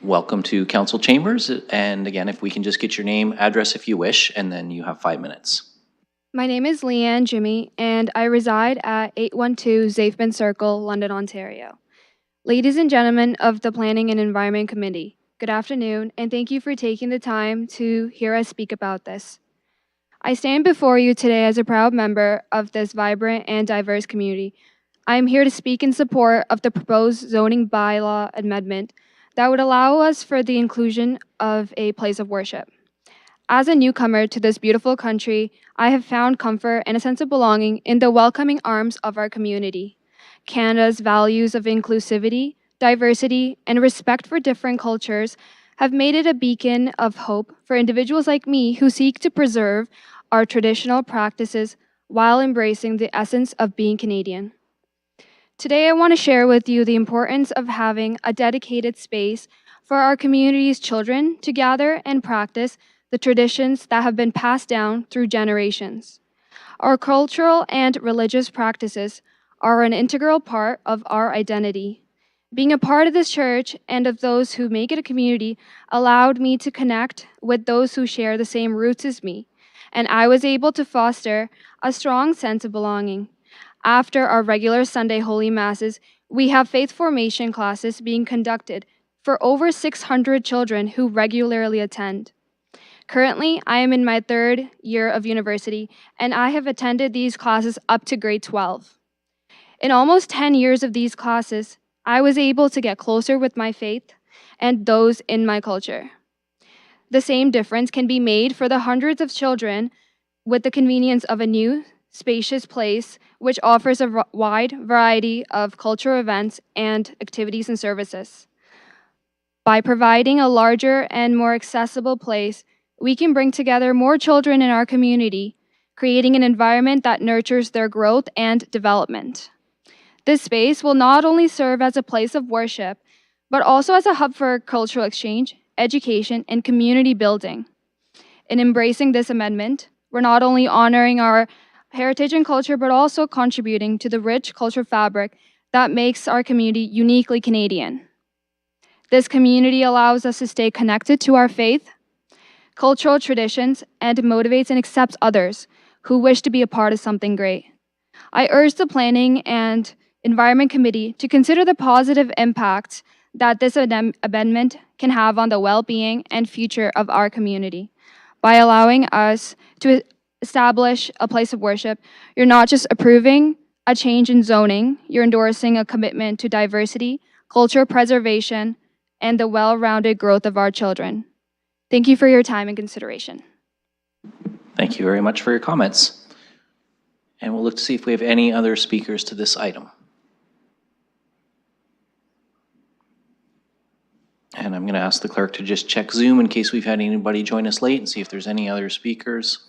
Welcome to council chambers. And again, if we can just get your name, address if you wish, and then you have 5 minutes. My name is Leanne Jimmy, and I reside at 812 Zafman Circle, London, Ontario. Ladies and gentlemen of the Planning and Environment Committee, good afternoon, and thank you for taking the time to hear us speak about this. I stand before you today as a proud member of this vibrant and diverse community. I am here to speak in support of the proposed zoning bylaw amendment that would allow us for the inclusion of a place of worship. As a newcomer to this beautiful country, I have found comfort and a sense of belonging in the welcoming arms of our community. Canada's values of inclusivity, diversity, and respect for different cultures have made it a beacon of hope for individuals like me who seek to preserve our traditional practices while embracing the essence of being Canadian. Today, I want to share with you the importance of having a dedicated space for our community's children to gather and practice the traditions that have been passed down through generations. Our cultural and religious practices are an integral part of our identity. Being a part of this church and of those who make it a community allowed me to connect with those who share the same roots as me, and I was able to foster a strong sense of belonging. After our regular Sunday Holy Masses, we have faith formation classes being conducted for over 600 children who regularly attend. Currently, I am in my 3rd year of university, and I have attended these classes up to grade 12. In almost 10 years of these classes, I was able to get closer with my faith and those in my culture. The same difference can be made for the hundreds of children with the convenience of a new, spacious place which offers a wide variety of cultural events and activities and services. By providing a larger and more accessible place, we can bring together more children in our community, creating an environment that nurtures their growth and development. This space will not only serve as a place of worship, but also as a hub for cultural exchange, education, and community building. In embracing this amendment, we're not only honoring our heritage and culture, but also contributing to the rich cultural fabric that makes our community uniquely Canadian. This community allows us to stay connected to our faith, cultural traditions, and motivates and accepts others who wish to be a part of something great. I urge the Planning and Environment Committee to consider the positive impact that this amendment can have on the well-being and future of our community. By allowing us to establish a place of worship, you're not just approving a change in zoning, you're endorsing a commitment to diversity, cultural preservation, and the well-rounded growth of our children. Thank you for your time and consideration. Thank you very much for your comments. And we'll look to see if we have any other speakers to this item. And I'm going to ask the clerk to just check Zoom in case we've had anybody join us late and see if there's any other speakers.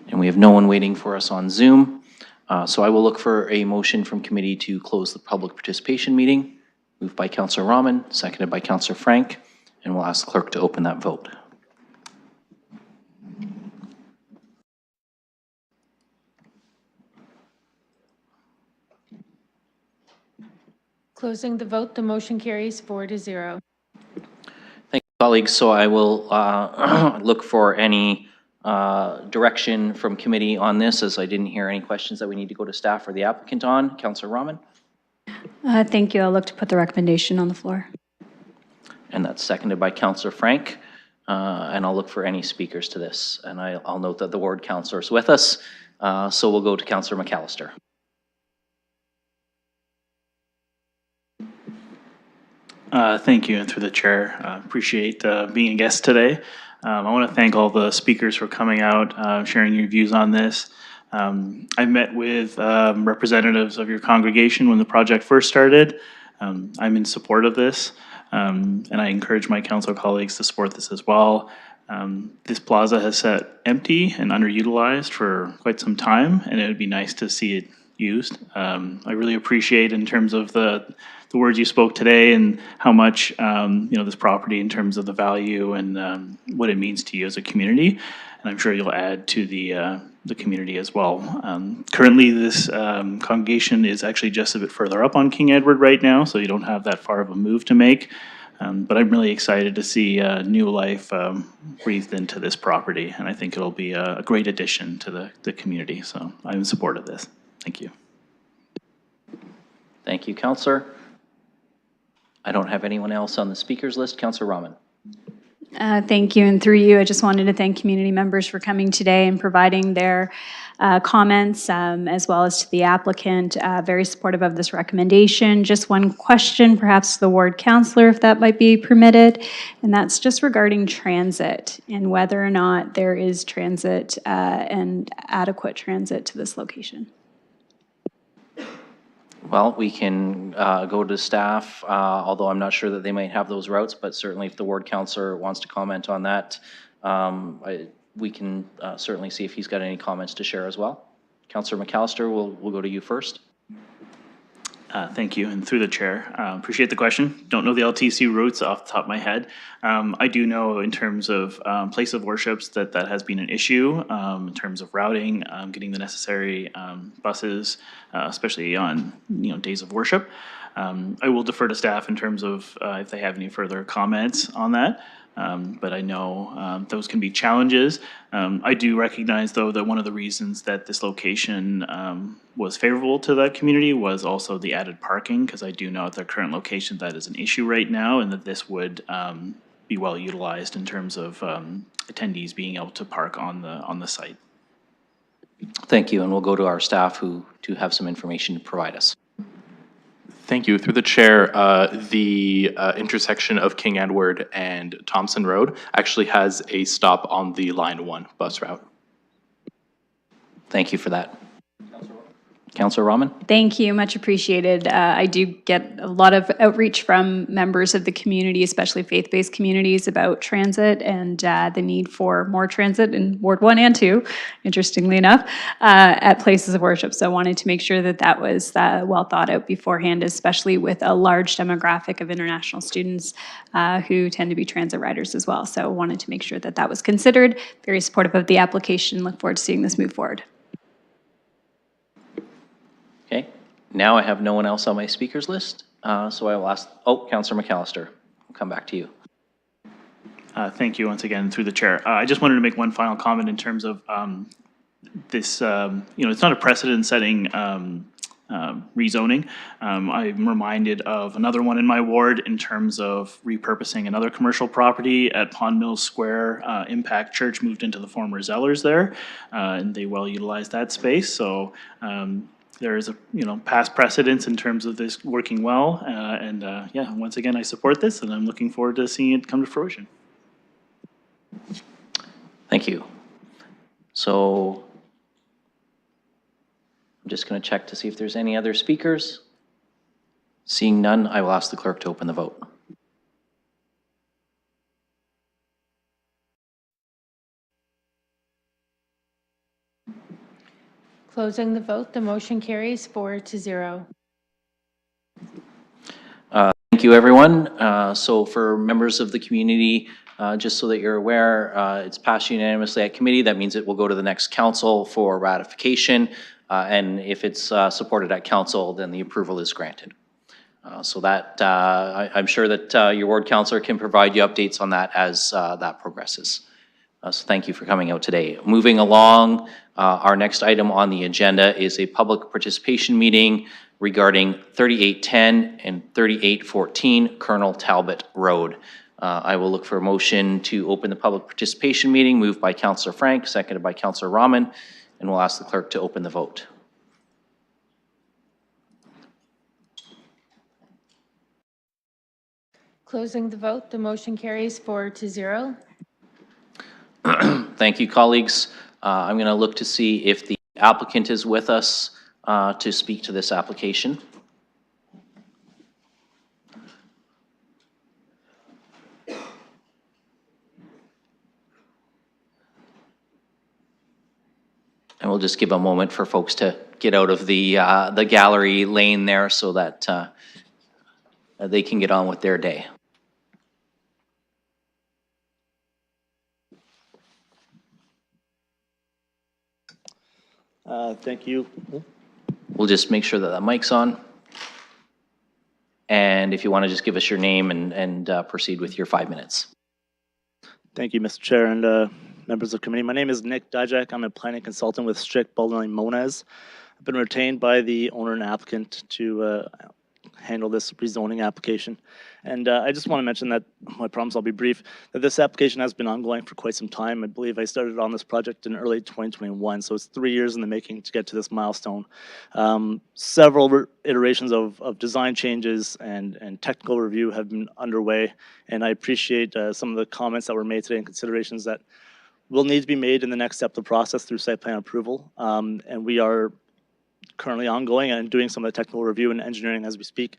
And we have no one waiting for us on Zoom. So I will look for a motion from committee to close the public participation meeting. Moved by Councillor Rahman, seconded by Councillor Frank, and we'll ask the clerk to open that vote. Closing the vote, the motion carries 4-0. Thank you, colleagues. So I will look for any direction from committee on this, as I didn't hear any questions that we need to go to staff or the applicant on. Councillor Rahman? Thank you. I'll look to put the recommendation on the floor. And that's seconded by Councillor Frank. And I'll look for any speakers to this. And I'll note that the ward councillor is with us. So we'll go to Councillor McAllister. Thank you, and through the chair, appreciate being a guest today. I want to thank all the speakers for coming out, sharing your views on this. I met with representatives of your congregation when the project first started. I'm in support of this, and I encourage my council colleagues to support this as well. This plaza has sat empty and underutilized for quite some time, and it would be nice to see it used. I really appreciate in terms of the words you spoke today and how much this property in terms of the value and what it means to you as a community, and I'm sure you'll add to the community as well. Currently, this congregation is actually just a bit further up on King Edward right now, so you don't have that far of a move to make. But I'm really excited to see new life breathed into this property, and I think it'll be a great addition to the community. So I'm in support of this. Thank you. Thank you, Councillor. I don't have anyone else on the speakers list. Councillor Rahman. Thank you, and through you, I just wanted to thank community members for coming today and providing their comments, as well as to the applicant. Very supportive of this recommendation. Just one question, perhaps to the ward councillor, if that might be permitted, and that's just regarding transit and whether or not there is transit and adequate transit to this location. Well, we can go to staff, although I'm not sure that they might have those routes, but certainly if the ward councillor wants to comment on that, we can certainly see if he's got any comments to share as well. Councillor McAllister, we'll go to you first. Thank you, and through the chair, appreciate the question. Don't know the LTC routes off the top of my head. I do know in terms of place of worships that has been an issue in terms of routing, getting the necessary buses, especially on days of worship. I will defer to staff in terms of if they have any further comments on that. But I know those can be challenges. I do recognize, though, that one of the reasons that this location was favorable to that community was also the added parking, because I do know at their current location that is an issue right now, and that this would be well utilized in terms of attendees being able to park on the site. Thank you, and we'll go to our staff who do have some information to provide us. Thank you. Through the chair, the intersection of King Edward and Thompson Road actually has a stop on the Line 1 bus route. Thank you for that. Councillor Rahman? Thank you, much appreciated. I do get a lot of outreach from members of the community, especially faith-based communities, about transit and the need for more transit in Ward 1 and 2, interestingly enough, at places of worship. So I wanted to make sure that that was well thought out beforehand, especially with a large demographic of international students who tend to be transit riders as well. So I wanted to make sure that that was considered. Very supportive of the application. Look forward to seeing this move forward. Okay, now I have no one else on my speakers list, so I will ask, Councillor McAllister, I'll come back to you. Thank you once again through the chair. I just wanted to make one final comment in terms of this, it's not a precedent-setting rezoning. I'm reminded of another one in my ward in terms of repurposing another commercial property at Pond Mills Square. Impact Church moved into the former Zellers there, and they well utilized that space. So there is a past precedence in terms of this working well, and yeah, once again I support this, and I'm looking forward to seeing it come to fruition. Thank you. So I'm just going to check to see if there's any other speakers. Seeing none, I will ask the clerk to open the vote. Closing the vote, the motion carries 4-0. Thank you, everyone. So for members of the community, just so that you're aware, it's passed unanimously at committee. That means it will go to the next council for ratification. And if it's supported at council, then the approval is granted. So that I'm sure that your ward councillor can provide you updates on that as that progresses. So thank you for coming out today. Moving along, our next item on the agenda is a public participation meeting regarding 3810 and 3814 Colonel Talbot Road. I will look for a motion to open the public participation meeting, moved by Councillor Frank, seconded by Councillor Rahman, and we'll ask the clerk to open the vote. Closing the vote, the motion carries 4-0. Thank you, colleagues. I'm going to look to see if the applicant is with us to speak to this application. And we'll just give a moment for folks to get out of the gallery lane there so that they can get on with their day. Thank you. We'll just make sure that the mic's on. And if you want to just give us your name and proceed with your 5 minutes. Thank you, Mr. Chair and members of the committee. My name is Nick Dijak. I'm a planning consultant with Strict Baldwin Moniz. I've been retained by the owner and applicant to handle this rezoning application. And I just want to mention that, I promise I'll be brief, that this application has been ongoing for quite some time. I believe I started on this project in early 2021, so it's 3 years in the making to get to this milestone. Several iterations of design changes and technical review have been underway, and I appreciate some of the comments that were made today and considerations that will need to be made in the next step of the process through site plan approval. And we are currently ongoing and doing some of the technical review and engineering as we speak.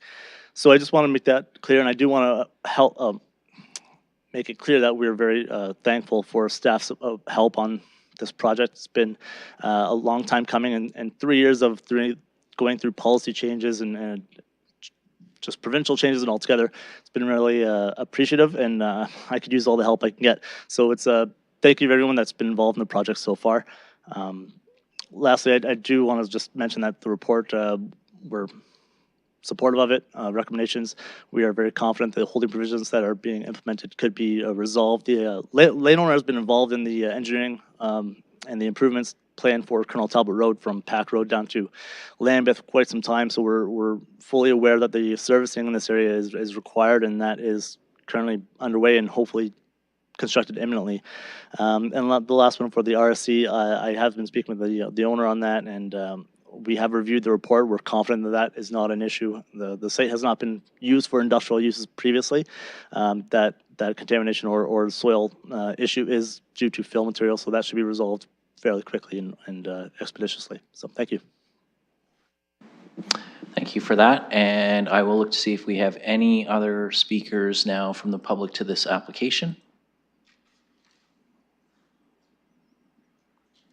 So I just want to make that clear, and I do want to help make it clear that we're very thankful for staff's help on this project. It's been a long time coming, and 3 years of going through policy changes and just provincial changes and altogether. It's been really appreciative, and I could use all the help I can get. So it's thank you to everyone that's been involved in the project so far. Lastly, I do want to just mention that the report, we're supportive of it, recommendations. We are very confident the holding provisions that are being implemented could be resolved. The lane owner has been involved in the engineering and the improvements planned for Colonel Talbot Road from Pack Road down to Lambeth quite some time, so we're fully aware that the servicing in this area is required, and that is currently underway and hopefully constructed imminently. And the last one for the RSC, I have been speaking with the owner on that, and we have reviewed the report. We're confident that that is not an issue. The site has not been used for industrial uses previously. That contamination or soil issue is due to fill material, so that should be resolved fairly quickly and expeditiously. So thank you. Thank you for that. And I will look to see if we have any other speakers now from the public to this application.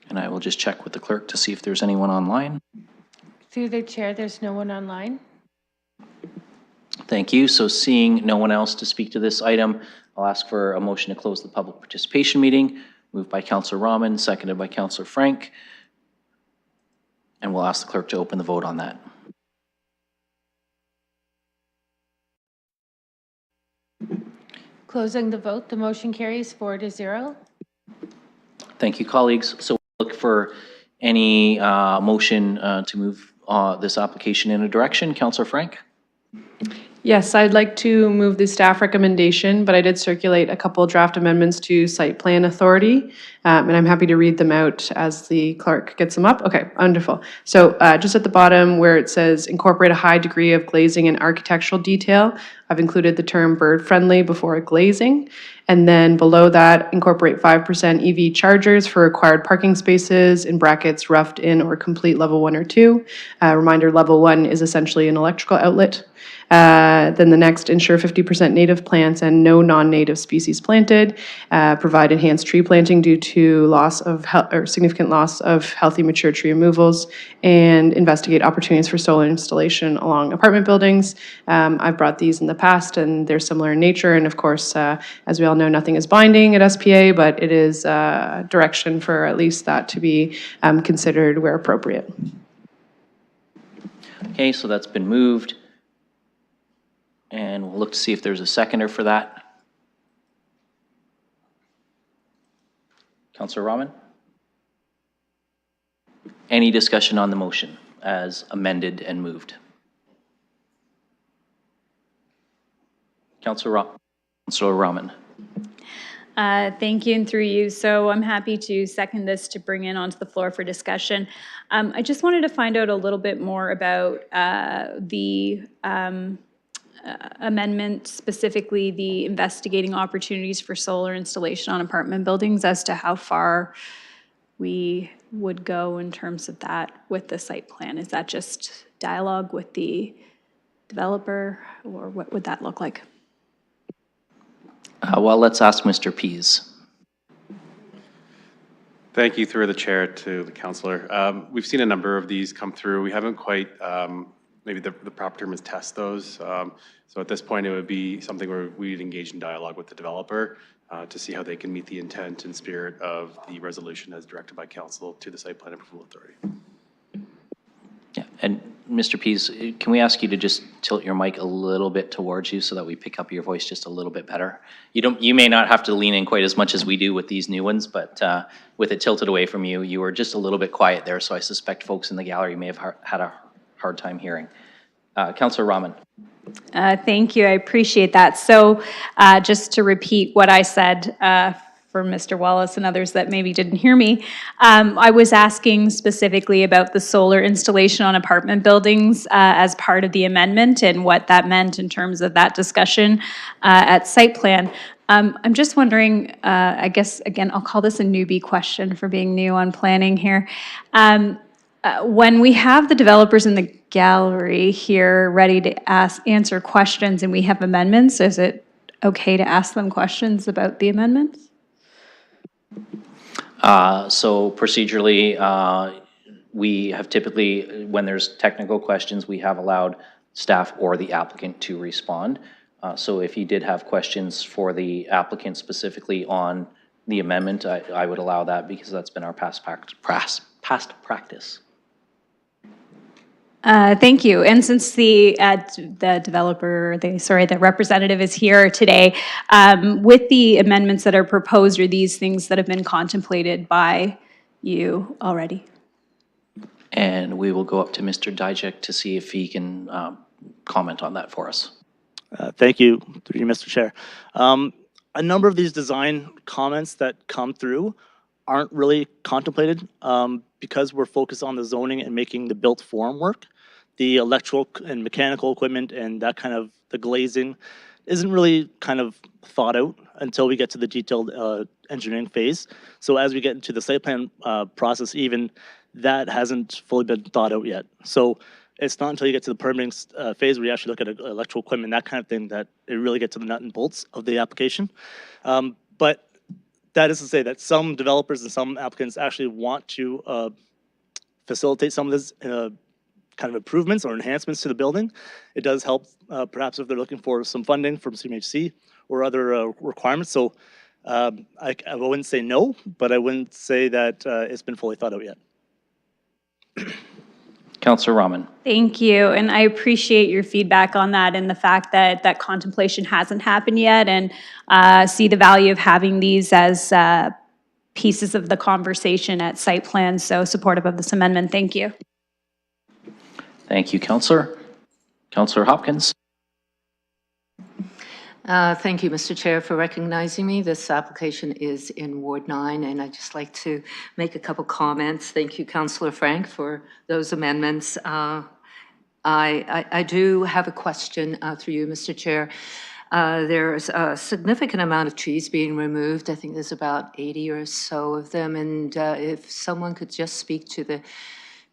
And I will just check with the clerk to see if there's anyone online. Through the chair, there's no one online. Thank you. So seeing no one else to speak to this item, I'll ask for a motion to close the public participation meeting. Moved by Councillor Rahman, seconded by Councillor Frank. And we'll ask the clerk to open the vote on that. Closing the vote, the motion carries 4-0. Thank you, colleagues. So we'll look for any motion to move this application in a direction. Councillor Frank? Yes, I'd like to move the staff recommendation, but I did circulate a couple draft amendments to site plan authority, and I'm happy to read them out as the clerk gets them up. Okay, wonderful. So just at the bottom where it says incorporate a high degree of glazing and architectural detail, I've included the term bird-friendly before glazing. And then below that, incorporate 5% EV chargers for required parking spaces, in brackets, roughed in or complete level 1 or 2. Reminder, level 1 is essentially an electrical outlet. Then the next, ensure 50% native plants and no non-native species planted. Provide enhanced tree planting due to loss of or significant loss of healthy mature tree removals, and investigate opportunities for solar installation along apartment buildings. I've brought these in the past, and they're similar in nature. And of course, as we all know, nothing is binding at SPA, but it is direction for at least that to be considered where appropriate. Okay, so that's been moved. And we'll look to see if there's a seconder for that. Councillor Rahman? Any discussion on the motion as amended and moved? Councillor Rahman? Thank you, and through you. So I'm happy to second this to bring in onto the floor for discussion. I just wanted to find out a little bit more about the amendment, specifically the investigating opportunities for solar installation on apartment buildings, as to how far we would go in terms of that with the site plan. Is that just dialogue with the developer, or what would that look like? Well, let's ask Mr. Pease. Thank you, through the chair, to the councillor. We've seen a number of these come through. We haven't quite, maybe the proper term is test those. So at this point, it would be something where we'd engage in dialogue with the developer to see how they can meet the intent and spirit of the resolution as directed by council to the site plan approval authority. Yeah, and Mr. Pease, can we ask you to just tilt your mic a little bit towards you so that we pick up your voice just a little bit better? You may not have to lean in quite as much as we do with these new ones, but with it tilted away from you, you were just a little bit quiet there, so I suspect folks in the gallery may have had a hard time hearing. Councillor Rahman. Thank you, I appreciate that. So just to repeat what I said for Mr. Wallace and others that maybe didn't hear me, I was asking specifically about the solar installation on apartment buildings as part of the amendment and what that meant in terms of that discussion at site plan. I'm just wondering, I guess, again, I'll call this a newbie question for being new on planning here. When we have the developers in the gallery here ready to answer questions and we have amendments, is it okay to ask them questions about the amendments? So procedurally, we have typically, when there's technical questions, we have allowed staff or the applicant to respond. So if you did have questions for the applicant specifically on the amendment, I would allow that because that's been our past practice. Thank you. And since the developer, the representative is here today, with the amendments that are proposed, are these things that have been contemplated by you already? And we will go up to Mr. Dijek to see if he can comment on that for us. Thank you, through you, Mr. Chair. A number of these design comments that come through aren't really contemplated because we're focused on the zoning and making the built form work. The electrical and mechanical equipment and that kind of the glazing isn't really kind of thought out until we get to the detailed engineering phase. So as we get into the site plan process, even that hasn't fully been thought out yet. So it's not until you get to the permitting phase where you actually look at electrical equipment, that kind of thing, that it really gets to the nut and bolts of the application. But that is to say that some developers and some applicants actually want to facilitate some of this kind of improvements or enhancements to the building. It does help, perhaps if they're looking for some funding from CMHC or other requirements. So I wouldn't say no, but I wouldn't say that it's been fully thought out yet. Councillor Rahman. Thank you, and I appreciate your feedback on that and the fact that that contemplation hasn't happened yet, and see the value of having these as pieces of the conversation at site plan. So supportive of this amendment. Thank you. Thank you, Councillor. Councillor Hopkins. Thank you, Mr. Chair, for recognizing me. This application is in Ward 9, and I'd just like to make a couple comments. Thank you, Councillor Frank, for those amendments. I do have a question through you, Mr. Chair. There's a significant amount of trees being removed. I think there's about 80 or so of them, and if someone could just speak to the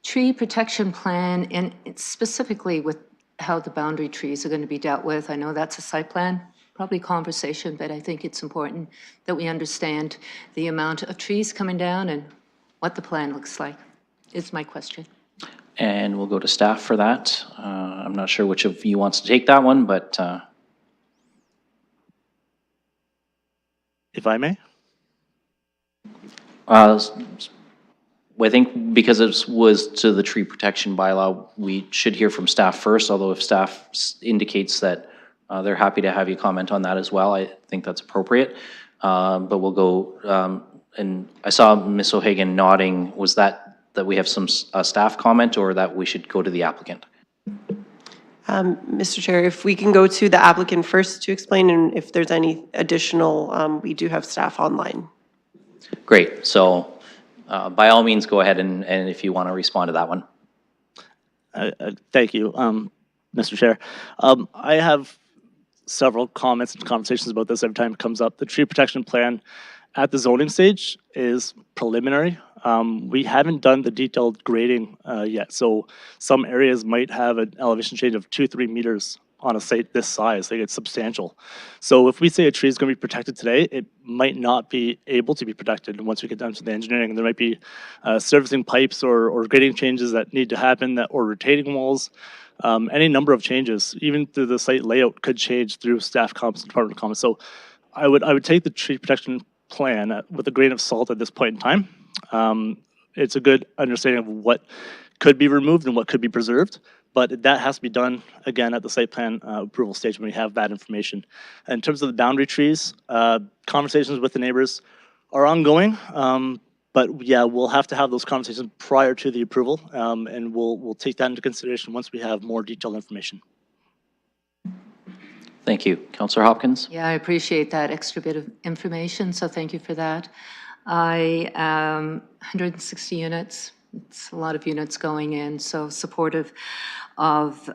tree protection plan, and specifically with how the boundary trees are going to be dealt with. I know that's a site plan, probably conversation, but I think it's important that we understand the amount of trees coming down and what the plan looks like, is my question. And we'll go to staff for that. I'm not sure which of you wants to take that one, but If I may? I think because it was to the tree protection bylaw, we should hear from staff first, although if staff indicates that they're happy to have you comment on that as well, I think that's appropriate. But we'll go, and I saw Ms. O'Hagan nodding. Was that we have some staff comment, or that we should go to the applicant? Mr. Chair, if we can go to the applicant first to explain, and if there's any additional, we do have staff online. Great. So by all means, go ahead and if you want to respond to that one. Thank you, Mr. Chair. I have several comments and conversations about this every time it comes up. The tree protection plan at the zoning stage is preliminary. We haven't done the detailed grading yet, so some areas might have an elevation change of 2-3 meters on a site this size. Like, it's substantial. So if we say a tree is going to be protected today, it might not be able to be protected once we get down to the engineering. There might be servicing pipes or grading changes that need to happen, or retaining walls. Any number of changes, even through the site layout, could change through staff comments and department comments. So I would take the tree protection plan with a grain of salt at this point in time. It's a good understanding of what could be removed and what could be preserved, but that has to be done again at the site plan approval stage when we have that information. In terms of the boundary trees, conversations with the neighbors are ongoing, but yeah, we'll have to have those conversations prior to the approval, and we'll take that into consideration once we have more detailed information. Thank you. Councillor Hopkins? Yeah, I appreciate that extra bit of information, so thank you for that. 160 units, it's a lot of units going in, so supportive of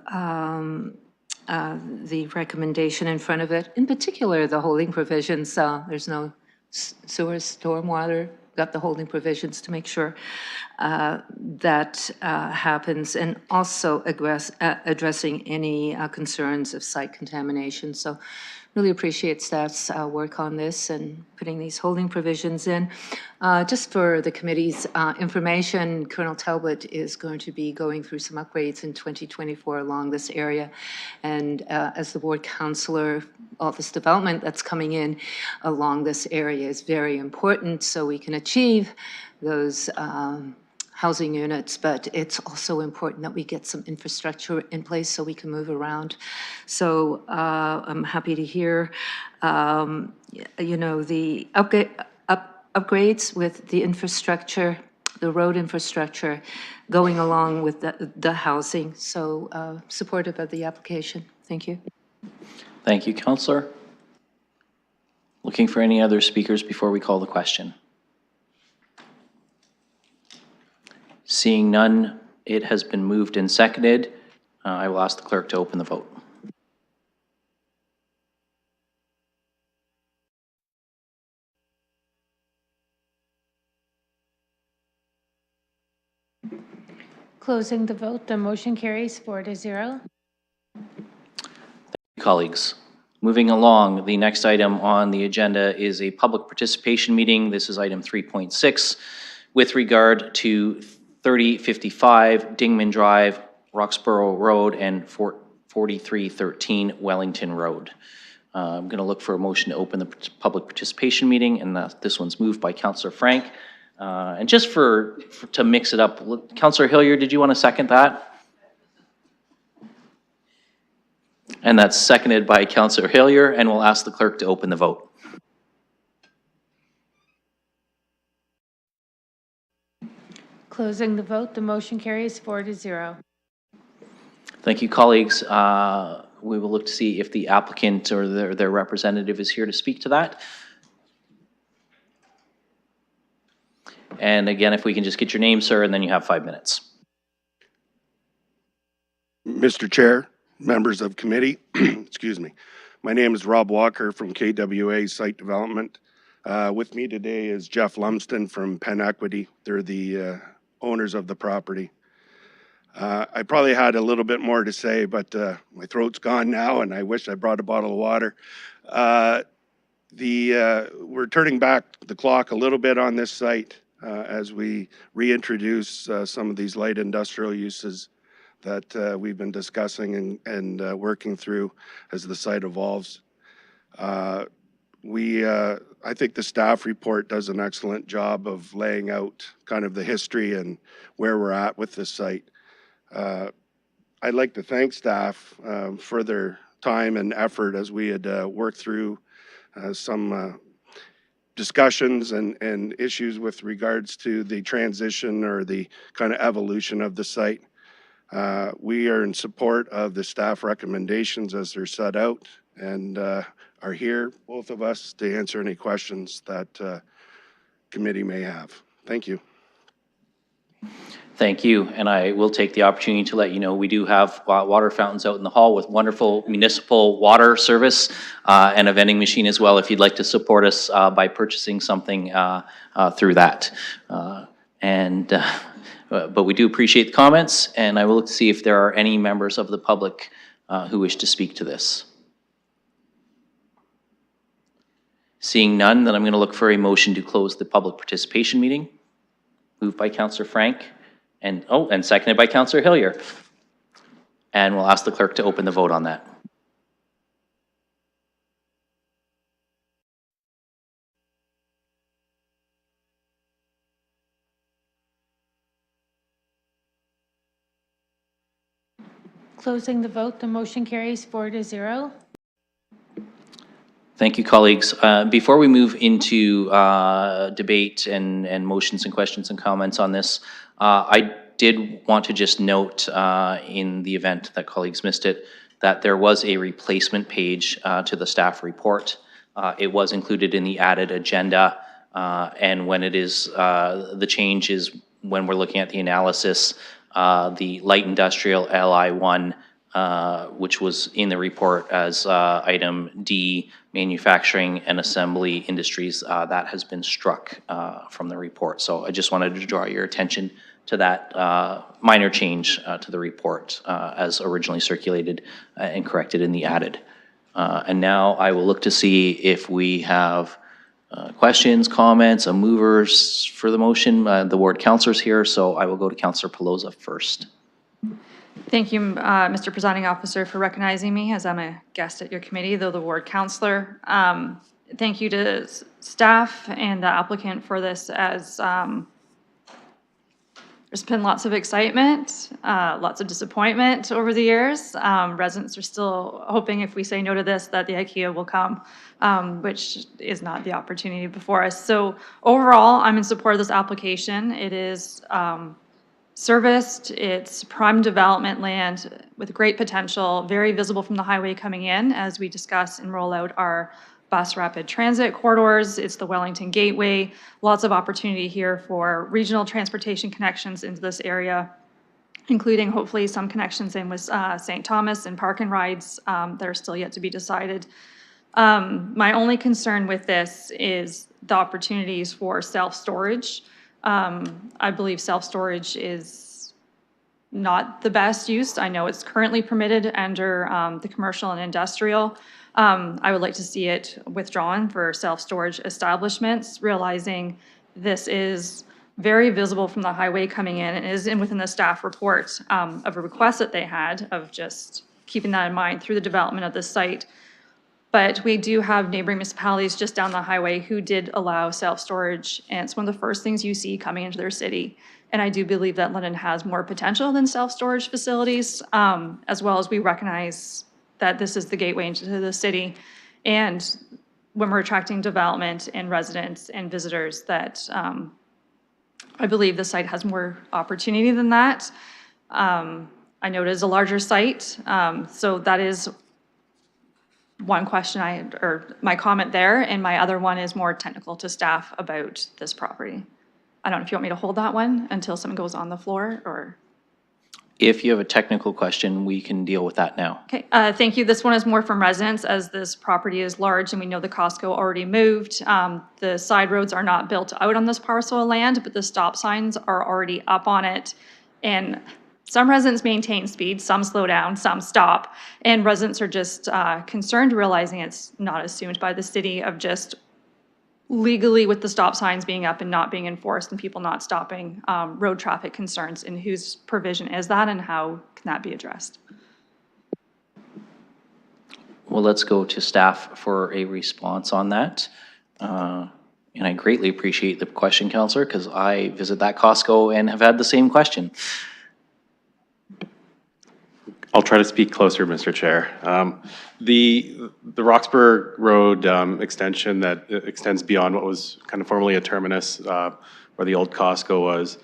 the recommendation in front of it. In particular, the holding provisions, there's no sewer, stormwater, got the holding provisions to make sure that happens, and also addressing any concerns of site contamination. So really appreciate staff's work on this and putting these holding provisions in. Just for the committee's information, Colonel Talbot is going to be going through some upgrades in 2024 along this area. And as the ward councillor, office development that's coming in along this area is very important so we can achieve those housing units, but it's also important that we get some infrastructure in place so we can move around. So I'm happy to hear, you know, the upgrades with the infrastructure, the road infrastructure, going along with the housing. So supportive of the application. Thank you. Thank you, Councillor. Looking for any other speakers before we call the question? Seeing none, it has been moved and seconded. I will ask the clerk to open the vote. Closing the vote, the motion carries 4-0. Colleagues, moving along, the next item on the agenda is a public participation meeting. This is item 3.6 with regard to 3055 Dingman Drive, Roxborough Road, and 4313 Wellington Road. I'm going to look for a motion to open the public participation meeting, and this one's moved by Councillor Frank. And just to mix it up, Councillor Hillier, did you want to second that? And that's seconded by Councillor Hillier, and we'll ask the clerk to open the vote. Closing the vote, the motion carries 4-0. Thank you, colleagues. We will look to see if the applicant or their representative is here to speak to that. And again, if we can just get your name, sir, and then you have 5 minutes. Mr. Chair, members of committee, excuse me. My name is Rob Walker from KWA Site Development. With me today is Jeff Lumsden from Penn Equity. They're the owners of the property. I probably had a little bit more to say, but my throat's gone now, and I wish I brought a bottle of water. We're turning back the clock a little bit on this site as we reintroduce some of these light industrial uses that we've been discussing and working through as the site evolves. I think the staff report does an excellent job of laying out kind of the history and where we're at with this site. I'd like to thank staff for their time and effort as we had worked through some discussions and issues with regards to the transition or the kind of evolution of the site. We are in support of the staff recommendations as they're set out and are here, both of us, to answer any questions that committee may have. Thank you. Thank you, and I will take the opportunity to let you know we do have water fountains out in the hall with wonderful municipal water service and a vending machine as well if you'd like to support us by purchasing something through that. But we do appreciate the comments, and I will look to see if there are any members of the public who wish to speak to this. Seeing none, then I'm going to look for a motion to close the public participation meeting. Moved by Councillor Frank, and seconded by Councillor Hillier. And we'll ask the clerk to open the vote on that. Closing the vote, the motion carries 4-0. Thank you, colleagues. Before we move into debate and motions and questions and comments on this, I did want to just note in the event that colleagues missed it, that there was a replacement page to the staff report. It was included in the added agenda, and when it is, the change is when we're looking at the analysis, the light industrial LI1, which was in the report as item D, manufacturing and assembly industries, that has been struck from the report. So I just wanted to draw your attention to that minor change to the report as originally circulated and corrected in the added. And now I will look to see if we have questions, comments, movers for the motion. The ward councillor's here, so I will go to Councillor Pelosa first. Thank you, Mr. Presiding Officer, for recognizing me as I'm a guest at your committee, though the ward councillor. Thank you to staff and the applicant for this, as there's been lots of excitement, lots of disappointment over the years. Residents are still hoping, if we say no to this, that the IKEA will come, which is not the opportunity before us. So overall, I'm in support of this application. It is serviced, it's prime development land with great potential, very visible from the highway coming in as we discuss and roll out our bus rapid transit corridors. It's the Wellington Gateway. Lots of opportunity here for regional transportation connections into this area, including hopefully some connections in with St. Thomas and park and rides that are still yet to be decided. My only concern with this is the opportunities for self-storage. I believe self-storage is not the best use. I know it's currently permitted under the commercial and industrial. I would like to see it withdrawn for self-storage establishments, realizing this is very visible from the highway coming in and is within the staff report of a request that they had of just keeping that in mind through the development of this site. But we do have neighboring municipalities just down the highway who did allow self-storage, and it's one of the first things you see coming into their city. And I do believe that London has more potential than self-storage facilities, as well as we recognize that this is the gateway into the city. And when we're attracting development and residents and visitors, that I believe the site has more opportunity than that. I know it is a larger site, so that is one question or my comment there, and my other one is more technical to staff about this property. I don't know if you want me to hold that one until something goes on the floor, or? If you have a technical question, we can deal with that now. Okay, thank you. This one is more from residents, as this property is large and we know the Costco already moved. The side roads are not built out on this parcel of land, but the stop signs are already up on it. And some residents maintain speed, some slow down, some stop. And residents are just concerned, realizing it's not assumed by the city, of just legally with the stop signs being up and not being enforced and people not stopping, road traffic concerns, and whose provision is that and how can that be addressed? Well, let's go to staff for a response on that. And I greatly appreciate the question, Councillor, because I visit that Costco and have had the same question. I'll try to speak closer, Mr. Chair. The Roxburgh Road extension that extends beyond what was kind of formerly a terminus where the old Costco was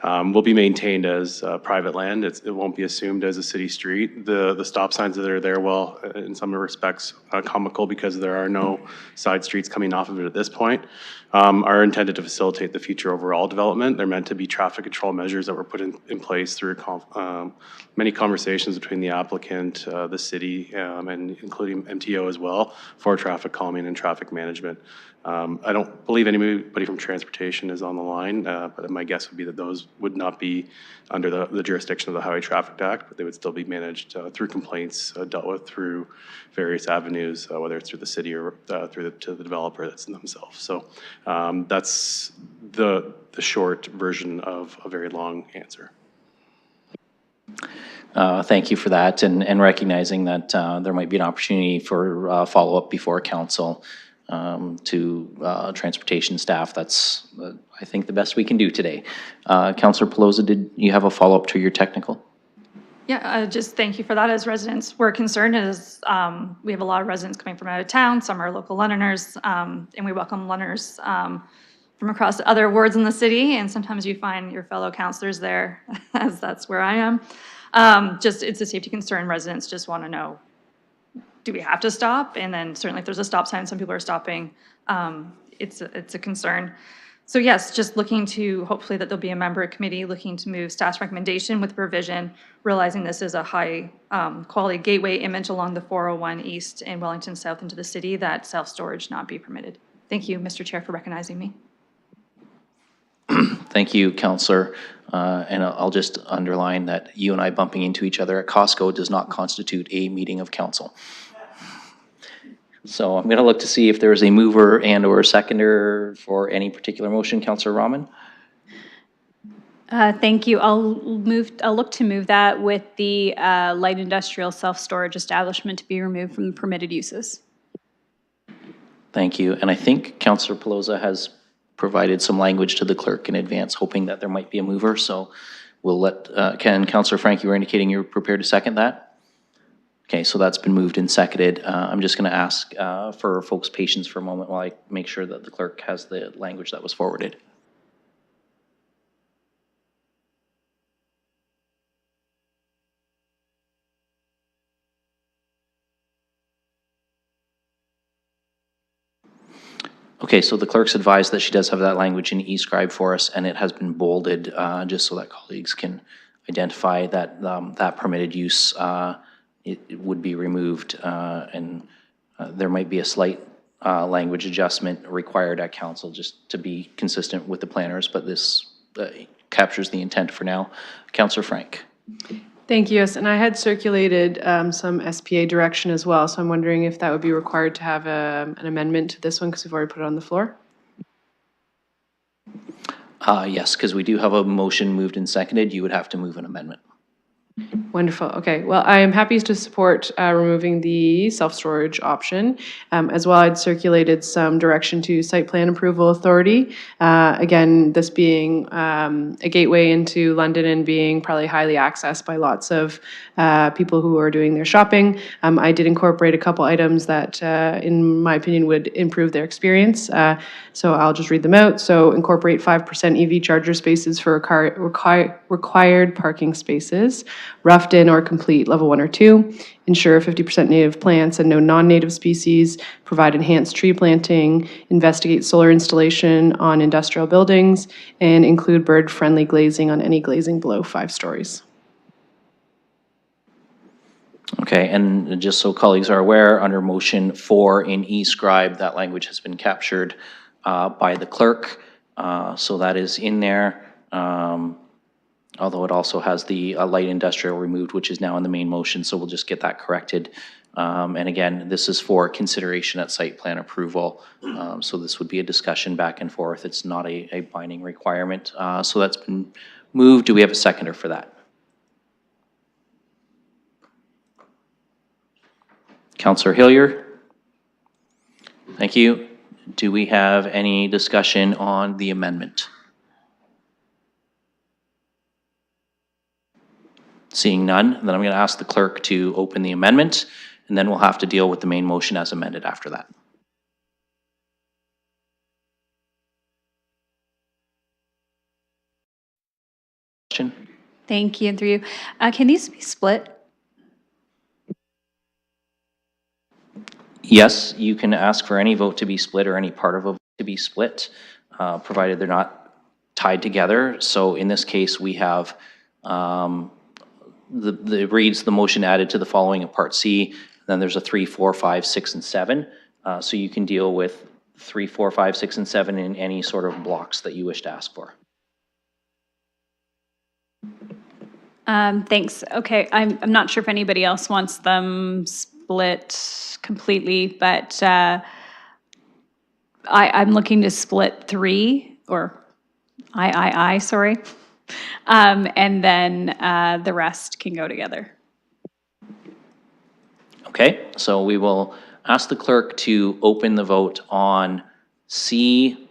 will be maintained as private land. It won't be assumed as a city street. The stop signs that are there, well, in some respects, comical because there are no side streets coming off of it at this point, are intended to facilitate the future overall development. They're meant to be traffic control measures that were put in place through many conversations between the applicant, the city, and including MTO as well, for traffic calming and traffic management. I don't believe anybody from transportation is on the line, but my guess would be that those would not be under the jurisdiction of the Highway Traffic Act, but they would still be managed through complaints dealt with through various avenues, whether it's through the city or to the developer that's in themselves. So that's the short version of a very long answer. Thank you for that, and recognizing that there might be an opportunity for follow-up before council to transportation staff. That's, I think, the best we can do today. Councillor Pelosi, did you have a follow-up to your technical? Yeah, just thank you for that. As residents, we're concerned as we have a lot of residents coming from out of town. Some are local Londoners, and we welcome Londoners from across other wards in the city. And sometimes you find your fellow councillors there, as that's where I am. Just, it's a safety concern. Residents just want to know, do we have to stop? And then certainly if there's a stop sign, some people are stopping. It's a concern. So yes, just looking to, hopefully that there'll be a member committee looking to move staff's recommendation with provision, realizing this is a high quality gateway image along the 401 East and Wellington South into the city, that self-storage not be permitted. Thank you, Mr. Chair, for recognizing me. Thank you, Councillor. And I'll just underline that you and I bumping into each other at Costco does not constitute a meeting of council. So I'm going to look to see if there is a mover and or a seconder for any particular motion. Councillor Rahman? Thank you. I'll look to move that with the light industrial self-storage establishment to be removed from the permitted uses. Thank you. And I think Councillor Pelosi has provided some language to the clerk in advance, hoping that there might be a mover. So we'll let, Councillor Frank, you were indicating you're prepared to second that? Okay, so that's been moved and seconded. I'm just going to ask for folks' patience for a moment while I make sure that the clerk has the language that was forwarded. Okay, so the clerk's advised that she does have that language in e-scribe for us, and it has been bolded just so that colleagues can identify that that permitted use it would be removed, and there might be a slight language adjustment required at council just to be consistent with the planners, but this captures the intent for now. Councillor Frank. Thank you. Yes, and I had circulated some SPA direction as well, so I'm wondering if that would be required to have an amendment to this one because we've already put it on the floor. Yes, because we do have a motion moved and seconded. You would have to move an amendment. Wonderful. Okay. Well, I am happy to support removing the self-storage option. As well, I'd circulated some direction to Site Plan Approval Authority. Again, this being a gateway into London and being probably highly accessed by lots of people who are doing their shopping. I did incorporate a couple items that, in my opinion, would improve their experience. So I'll just read them out. So incorporate 5% EV charger spaces for required parking spaces. Rough in or complete level 1 or 2, ensure 50% native plants and no non-native species, provide enhanced tree planting, investigate solar installation on industrial buildings, and include bird-friendly glazing on any glazing below 5 stories. Okay, and just so colleagues are aware, under motion 4 in e-scribe, that language has been captured by the clerk. So that is in there, although it also has the light industrial removed, which is now in the main motion, so we'll just get that corrected. And again, this is for consideration at site plan approval. So this would be a discussion back and forth. It's not a binding requirement. So that's been moved. Do we have a seconder for that? Councillor Hillier? Thank you. Do we have any discussion on the amendment? Seeing none, then I'm going to ask the clerk to open the amendment, and then we'll have to deal with the main motion as amended after that. Thank you, and through you. Can these be split? Yes, you can ask for any vote to be split or any part of a vote to be split, provided they're not tied together. So in this case, we have it reads the motion added to the following in Part C. Then there's a 3, 4, 5, 6, and 7. So you can deal with 3, 4, 5, 6, and 7 in any sort of blocks that you wish to ask for. Thanks. Okay, I'm not sure if anybody else wants them split completely, but I'm looking to split 3, or sorry. And then the rest can go together. Okay, so we will ask the clerk to open the vote on III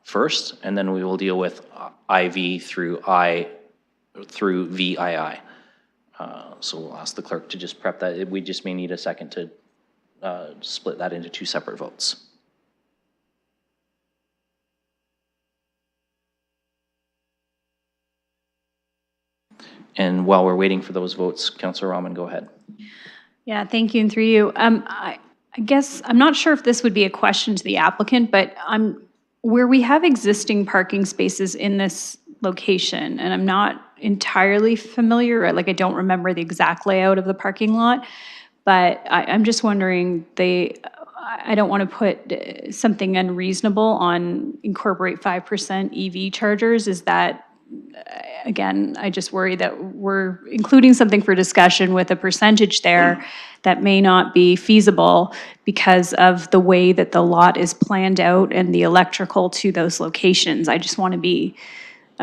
first, and then we will deal with IV through VII. So we'll ask the clerk to just prep that. We just may need a second to split that into 2 separate votes. And while we're waiting for those votes, Councillor Rahman, go ahead. Yeah, thank you, and through you. I guess I'm not sure if this would be a question to the applicant, but where we have existing parking spaces in this location, and I'm not entirely familiar, like I don't remember the exact layout of the parking lot, but I'm just wondering, I don't want to put something unreasonable on incorporate 5% EV chargers. Is that, again, I just worry that we're including something for discussion with a percentage there that may not be feasible because of the way that the lot is planned out and the electrical to those locations. I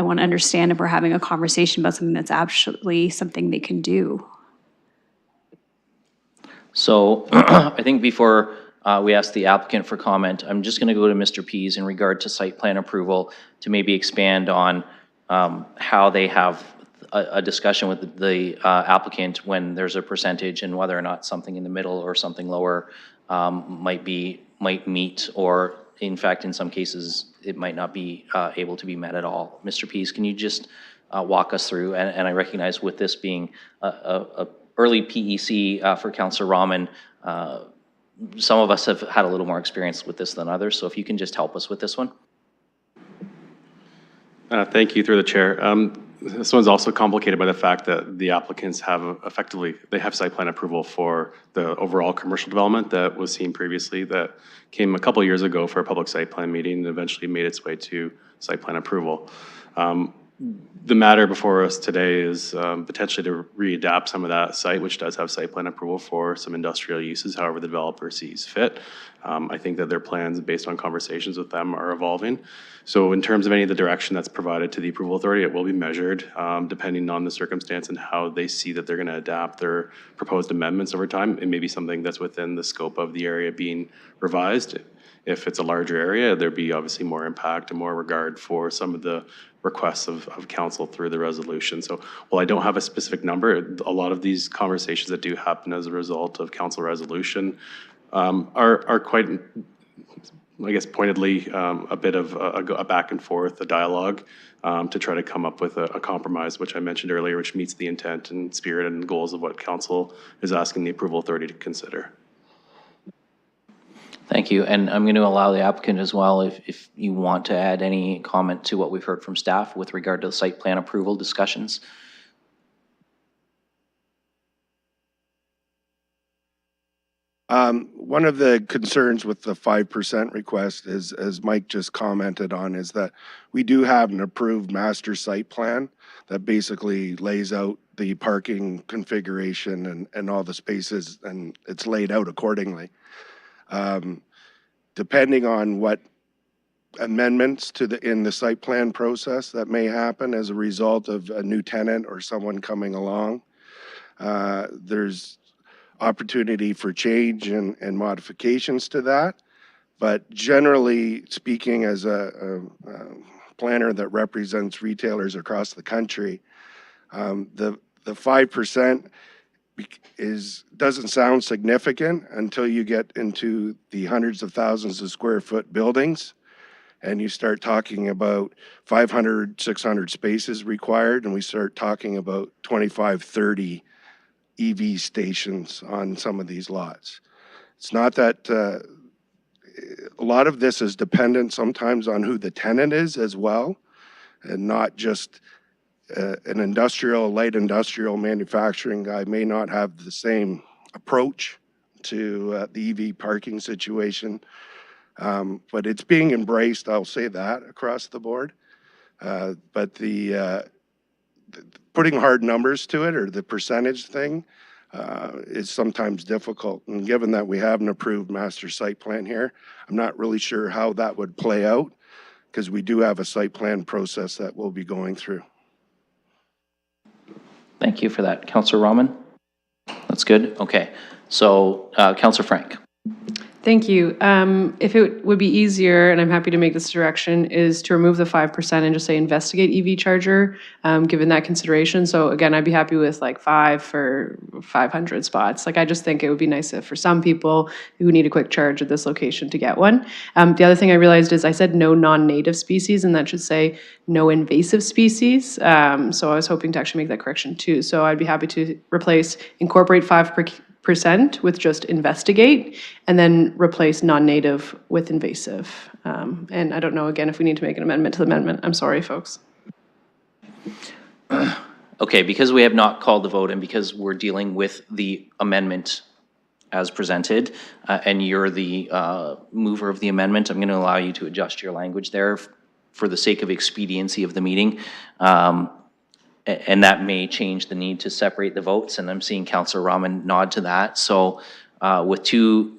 want to understand if we're having a conversation about something that's actually something they can do. So I think before we ask the applicant for comment, I'm just going to go to Mr. Pease in regard to site plan approval to maybe expand on how they have a discussion with the applicant when there's a percentage and whether or not something in the middle or something lower might meet, or in fact, in some cases, it might not be able to be met at all. Mr. Pease, can you just walk us through, and I recognize with this being a early PEC for Councillor Rahman, some of us have had a little more experience with this than others, so if you can just help us with this one. Thank you, through the chair. This one's also complicated by the fact that the applicants have they have site plan approval for the overall commercial development that was seen previously, that came a couple years ago for a public site plan meeting and eventually made its way to site plan approval. The matter before us today is potentially to readapt some of that site, which does have site plan approval for some industrial uses, however the developer sees fit. I think that their plans, based on conversations with them, are evolving. So in terms of any of the direction that's provided to the approval authority, it will be measured depending on the circumstance and how they see that they're going to adapt their proposed amendments over time. It may be something that's within the scope of the area being revised. If it's a larger area, there'd be obviously more impact and more regard for some of the requests of council through the resolution. So while I don't have a specific number, a lot of these conversations that do happen as a result of council resolution are quite I guess pointedly, a bit of a back and forth, a dialogue, to try to come up with a compromise, which I mentioned earlier, which meets the intent and spirit and goals of what council is asking the approval authority to consider. Thank you. And I'm going to allow the applicant as well, if you want to add any comment to what we've heard from staff with regard to the site plan approval discussions. One of the concerns with the 5% request is, as Mike just commented on, is that we do have an approved master site plan that basically lays out the parking configuration and all the spaces, and it's laid out accordingly. Depending on what amendments to in the site plan process that may happen as a result of a new tenant or someone coming along, there's opportunity for change and modifications to that. But generally speaking, as a planner that represents retailers across the country, the 5% doesn't sound significant until you get into the hundreds of thousands of square foot buildings and you start talking about 500, 600 spaces required, and we start talking about 25, 30 EV stations on some of these lots. It's not that a lot of this is dependent sometimes on who the tenant is as well, and not just an industrial, light industrial manufacturing guy may not have the same approach to the EV parking situation. But it's being embraced, I'll say that, across the board. But putting hard numbers to it, or the percentage thing, is sometimes difficult. And given that we have an approved master site plan here, I'm not really sure how that would play out, because we do have a site plan process that we'll be going through. Thank you for that. Councillor Rahman? That's good. Okay. So, Councillor Frank. Thank you. If it would be easier, and I'm happy to make this direction, is to remove the 5% and just say investigate EV charger, given that consideration. So again, I'd be happy with like 5 for 500 spots. Like, I just think it would be nice if for some people who need a quick charge at this location to get one. The other thing I realized is I said no non-native species, and that should say no invasive species. So I was hoping to actually make that correction too. So I'd be happy to replace incorporate 5% with just investigate, and then replace non-native with invasive. And I don't know, again, if we need to make an amendment to the amendment. I'm sorry, folks. Okay, because we have not called the vote and because we're dealing with the amendment as presented, and you're the mover of the amendment, I'm going to allow you to adjust your language there for the sake of expediency of the meeting. And that may change the need to separate the votes, and I'm seeing Councillor Rahman nod to that. So with 2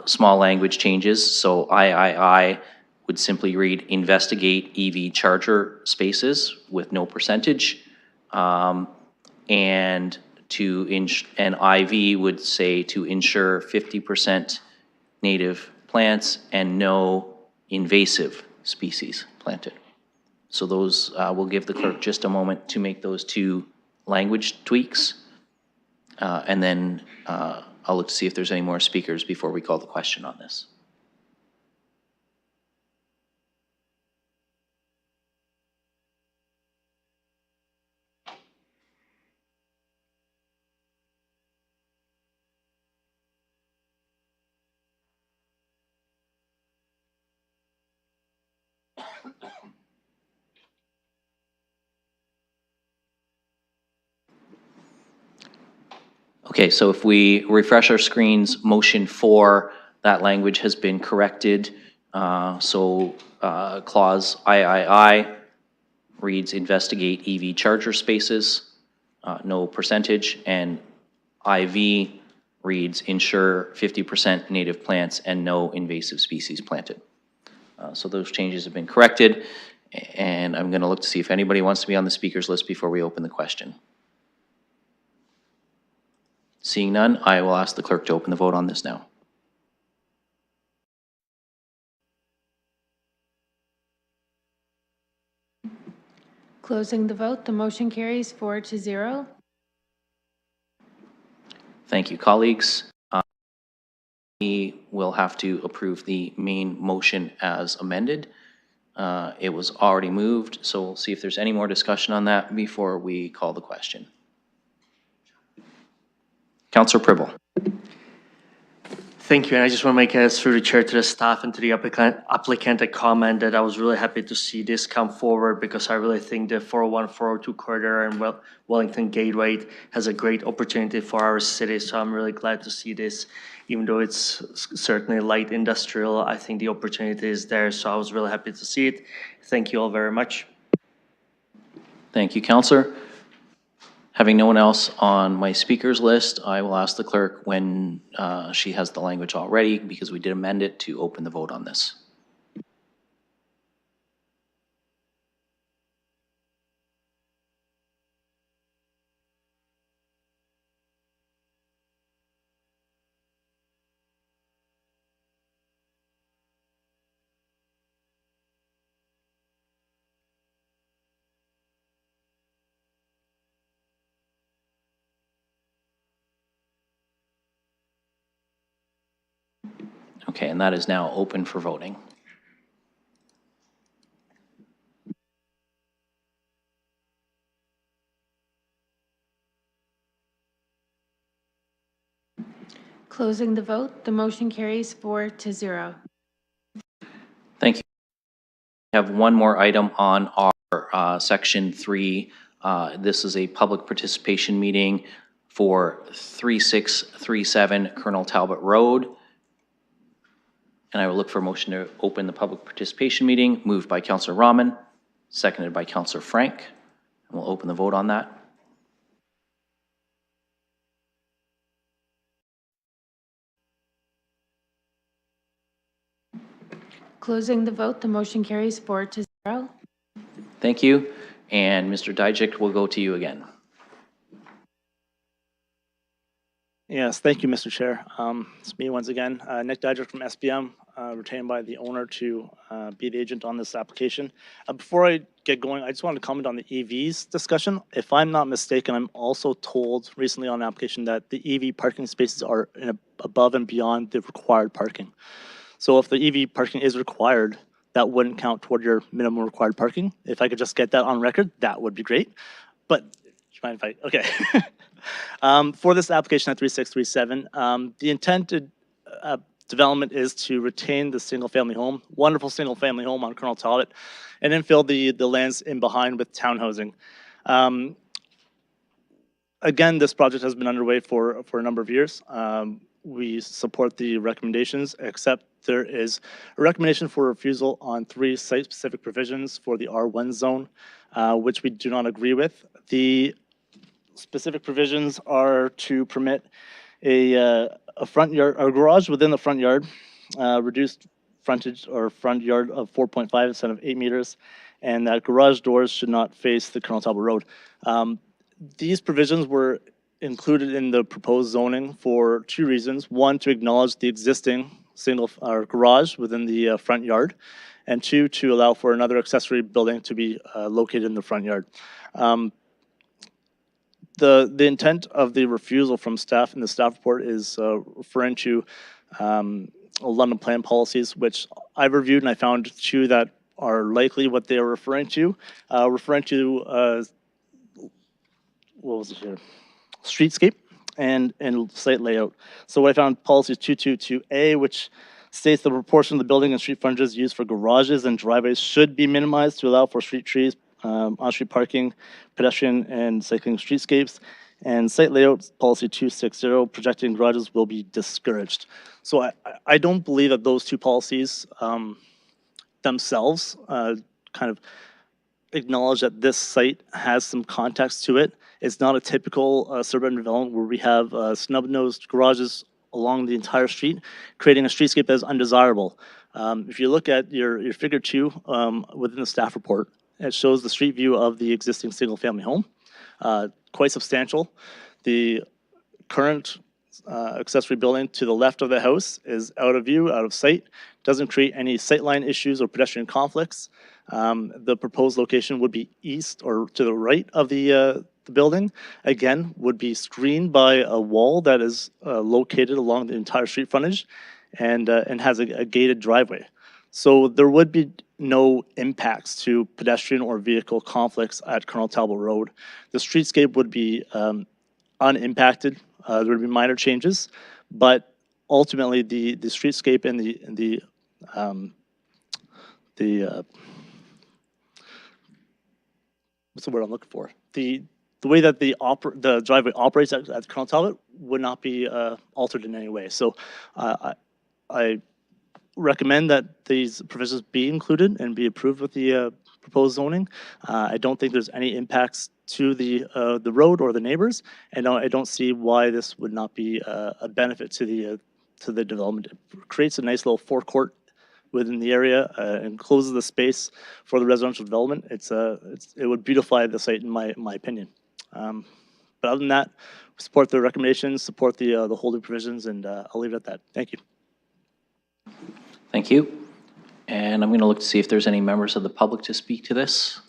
small language changes, so I would simply read investigate EV charger spaces with no percentage, and IV would say to ensure 50% native plants and no invasive species planted. So those, we'll give the clerk just a moment to make those 2 language tweaks. And then I'll look to see if there's any more speakers before we call the question on this. Okay, so if we refresh our screens, motion 4, that language has been corrected. Clause III reads investigate EV charger spaces, no percentage, and IV reads ensure 50% native plants and no invasive species planted. So those changes have been corrected, and I'm going to look to see if anybody wants to be on the speakers list before we open the question. Seeing none, I will ask the clerk to open the vote on this now. Closing the vote, the motion carries 4-0. Thank you, colleagues. We will will have to approve the main motion as amended. It was already moved, so we'll see if there's any more discussion on that before we call the question. Councillor Pribble. Thank you, and I just want to make a through the chair to the staff and to the applicant a comment that I was really happy to see this come forward, because I really think the 401, 402 corridor and Wellington Gateway has a great opportunity for our city. So I'm really glad to see this, even though it's certainly light industrial. I think the opportunity is there, so I was really happy to see it. Thank you all very much. Thank you, Councillor. Having no one else on my speakers list, I will ask the clerk when she has the language already, because we did amend it, to open the vote on this. Okay, and that is now open for voting. Closing the vote, the motion carries 4-0. Thank you. We have one more item on our section 3. This is a public participation meeting for 3637 Colonel Talbot Road. And I will look for a motion to open the public participation meeting, moved by Councillor Rahman, seconded by Councillor Frank. And we'll open the vote on that. Closing the vote, the motion carries 4-0. Thank you. And Mr. Dijik, we'll go to you again. Yes, thank you, Mr. Chair. It's me once again, Nick Dijik from SBM, retained by the owner to be the agent on this application. Before I get going, I just wanted to comment on the EVs discussion. If I'm not mistaken, I'm also told recently on the application that the EV parking spaces are above and beyond the required parking. So if the EV parking is required, that wouldn't count toward your minimum required parking. If I could just get that on record, that would be great. But, do you mind if I, okay. For this application at 3637, the intended development is to retain the single-family home, wonderful single-family home on Colonel Talbot, and then fill the lands in behind with townhousing. Again, this project has been underway for a number of years. We support the recommendations, except there is a recommendation for refusal on 3 site-specific provisions for the R1 zone, which we do not agree with. The specific provisions are to permit a front yard, or garage within the front yard, reduced frontage or front yard of 4.5 instead of 8 meters, and that garage doors should not face the Colonel Talbot Road. These provisions were included in the proposed zoning for 2 reasons. 1, to acknowledge the existing single garage within the front yard, and 2, to allow for another accessory building to be located in the front yard. The intent of the refusal from staff in the staff report is referring to London plan policies, which I've reviewed, and I found 2 that are likely what they are referring to what was it here? Streetscape and site layout. So what I found, policy 222A, which states the proportion of the building and street frontages used for garages and driveways should be minimized to allow for street trees, on-street parking, pedestrian and cycling streetscapes, and site layout policy 260, projecting garages will be discouraged. So I don't believe that those 2 policies themselves kind of acknowledge that this site has some context to it. It's not a typical suburban development where we have snub-nosed garages along the entire street, creating a streetscape that is undesirable. If you look at your figure 2 within the staff report, it shows the street view of the existing single-family home, quite substantial. The current accessory building to the left of the house is out of view, out of sight, doesn't create any sightline issues or pedestrian conflicts. The proposed location would be east or to the right of the building. Again, would be screened by a wall that is located along the entire street frontage. and has a gated driveway. So there would be no impacts to pedestrian or vehicle conflicts at Colonel Talbot Road. The streetscape would be unimpacted. There would be minor changes, but ultimately the streetscape and the what's the word I'm looking for? The way that the driveway operates at Colonel Talbot would not be altered in any way. So I recommend that these provisions be included and be approved with the proposed zoning. I don't think there's any impacts to the road or the neighbors, and I don't see why this would not be a benefit to the development. It creates a nice little forecourt within the area and closes the space for the residential development. It would beautify the site in my opinion. But other than that, support the recommendations, support the holding provisions, and I'll leave it at that. Thank you. Thank you. And I'm going to look to see if there's any members of the public to speak to this.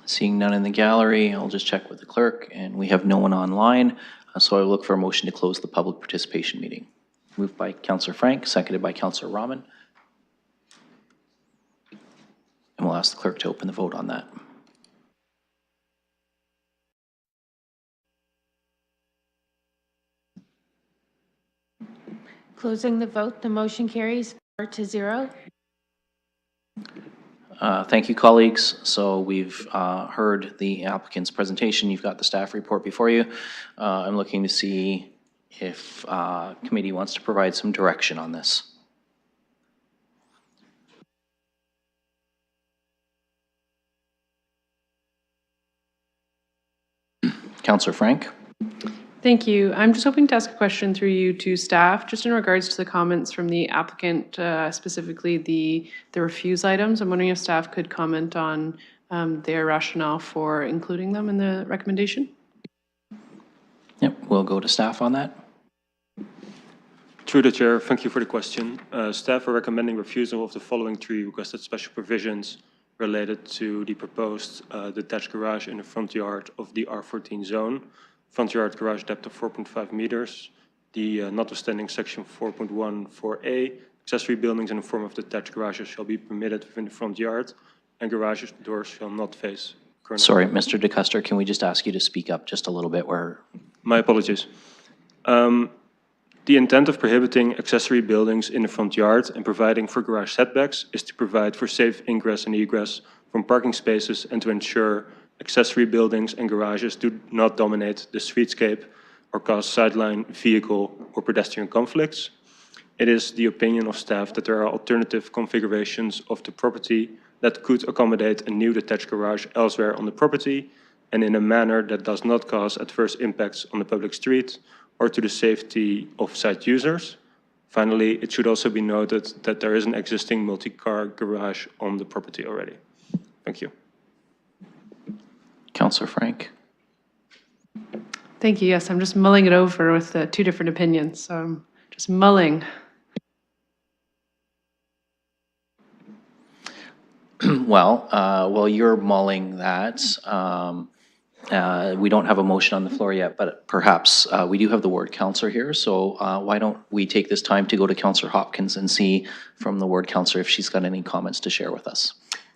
Seeing none in the gallery, I'll just check with the clerk, and we have no one online. So I will look for a motion to close the public participation meeting. Moved by Councillor Frank, seconded by Councillor Rahman. And we'll ask the clerk to open the vote on that. Closing the vote, the motion carries 4-0. Thank you, colleagues. So we've heard the applicant's presentation. You've got the staff report before you. I'm looking to see if committee wants to provide some direction on this. Councillor Frank. Thank you. I'm just hoping to ask a question through you to staff, just in regards to the comments from the applicant, specifically the refuse items. I'm wondering if staff could comment on their rationale for including them in the recommendation. Yep, we'll go to staff on that. Through the chair, thank you for the question. Staff are recommending refusal of the following 3 requested special provisions related to the proposed detached garage in the front yard of the R14 zone. Front yard garage depth of 4.5 meters. The notwithstanding section 4.14a, accessory buildings in the form of detached garages shall be permitted within the front yard, and garage doors shall not face. Sorry, Mr. DeCuster, can we just ask you to speak up just a little bit? My apologies. The intent of prohibiting accessory buildings in the front yard and providing for garage setbacks is to provide for safe ingress and egress from parking spaces and to ensure accessory buildings and garages do not dominate the streetscape or cause sideline vehicle or pedestrian conflicts. It is the opinion of staff that there are alternative configurations of the property that could accommodate a new detached garage elsewhere on the property and in a manner that does not cause adverse impacts on the public street or to the safety of site users. Finally, it should also be noted that there is an existing multi-car garage on the property already. Thank you. Councillor Frank. Thank you. Yes, I'm just mulling it over with 2 different opinions. So I'm just mulling. Well, while you're mulling that, we don't have a motion on the floor yet, but perhaps we do have the ward councillor here. So why don't we take this time to go to Councillor Hopkins and see from the ward councillor if she's got any comments to share with us.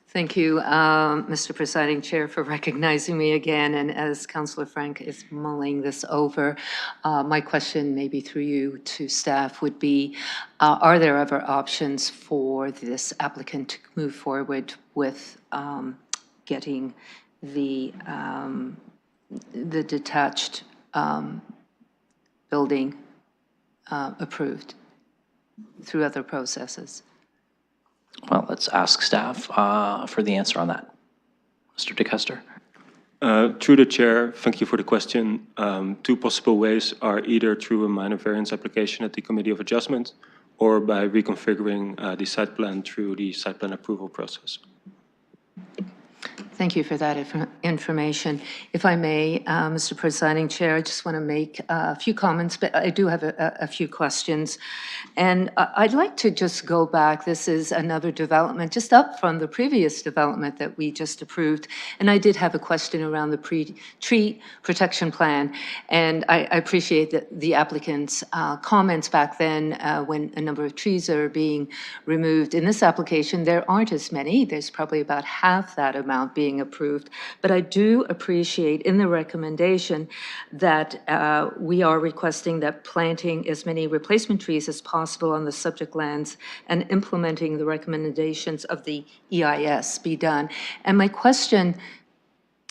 Thank you, Mr. Presiding Chair, for recognizing me again. And as Councillor Frank is mulling this over, my question, maybe through you to staff, would be, are there other options for this applicant to move forward with getting the detached building approved through other processes? Well, let's ask staff for the answer on that. Mr. DeCuster. Through the chair, thank you for the question. 2 possible ways are either through a minor variance application at the Committee of Adjustment or by reconfiguring the site plan through the site plan approval process. Thank you for that information. If I may, Mr. Presiding Chair, I just want to make a few comments, but I do have a few questions. And I'd like to just go back. This is another development, just up from the previous development that we just approved. And I did have a question around the tree protection plan. And I appreciate the applicant's comments back then when a number of trees are being removed. In this application, there aren't as many. There's probably about half that amount being approved. But I do appreciate in the recommendation that we are requesting that planting as many replacement trees as possible on the subject lands and implementing the recommendations of the EIS be done. And my question,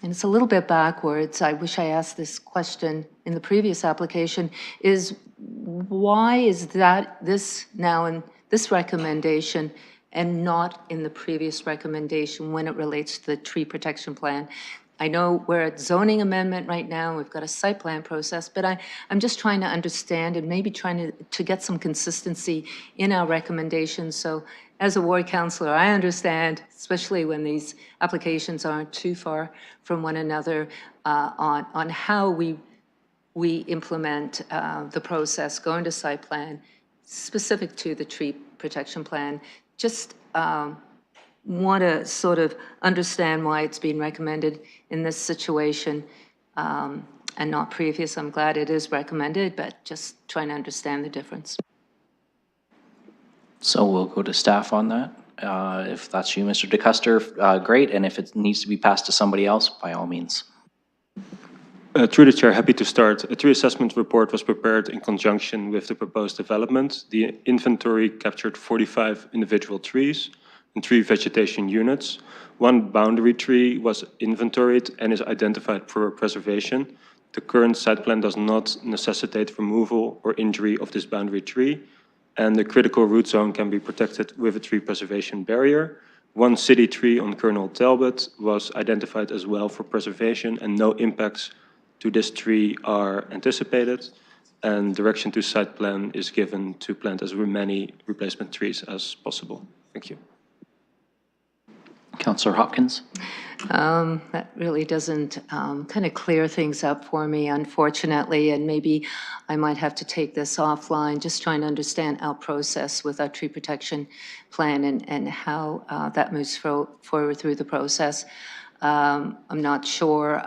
and it's a little bit backwards, I wish I asked this question in the previous application, is why is that this now in this recommendation and not in the previous recommendation when it relates to the tree protection plan? I know we're at zoning amendment right now, we've got a site plan process, but I'm just trying to understand and maybe trying to get some consistency in our recommendations. So as a ward councillor, I understand, especially when these applications aren't too far from one another, on how we implement the process, going to site plan, specific to the tree protection plan. Just want to sort of understand why it's being recommended in this situation and not previous. I'm glad it is recommended, but just trying to understand the difference. So we'll go to staff on that. If that's you, Mr. DeCuster, great. And if it needs to be passed to somebody else, by all means. Through the chair, happy to start. A tree assessment report was prepared in conjunction with the proposed development. The inventory captured 45 individual trees and 3 vegetation units. 1 boundary tree was inventoried and is identified for preservation. The current site plan does not necessitate removal or injury of this boundary tree, and the critical root zone can be protected with a tree preservation barrier. 1 city tree on Colonel Talbot was identified as well for preservation, and no impacts to this tree are anticipated, and direction to site plan is given to plant as many replacement trees as possible. Thank you. Councillor Hopkins. That really doesn't kind of clear things up for me, unfortunately, and maybe I might have to take this offline, just trying to understand our process with our tree protection plan and how that moves forward through the process. I'm not sure,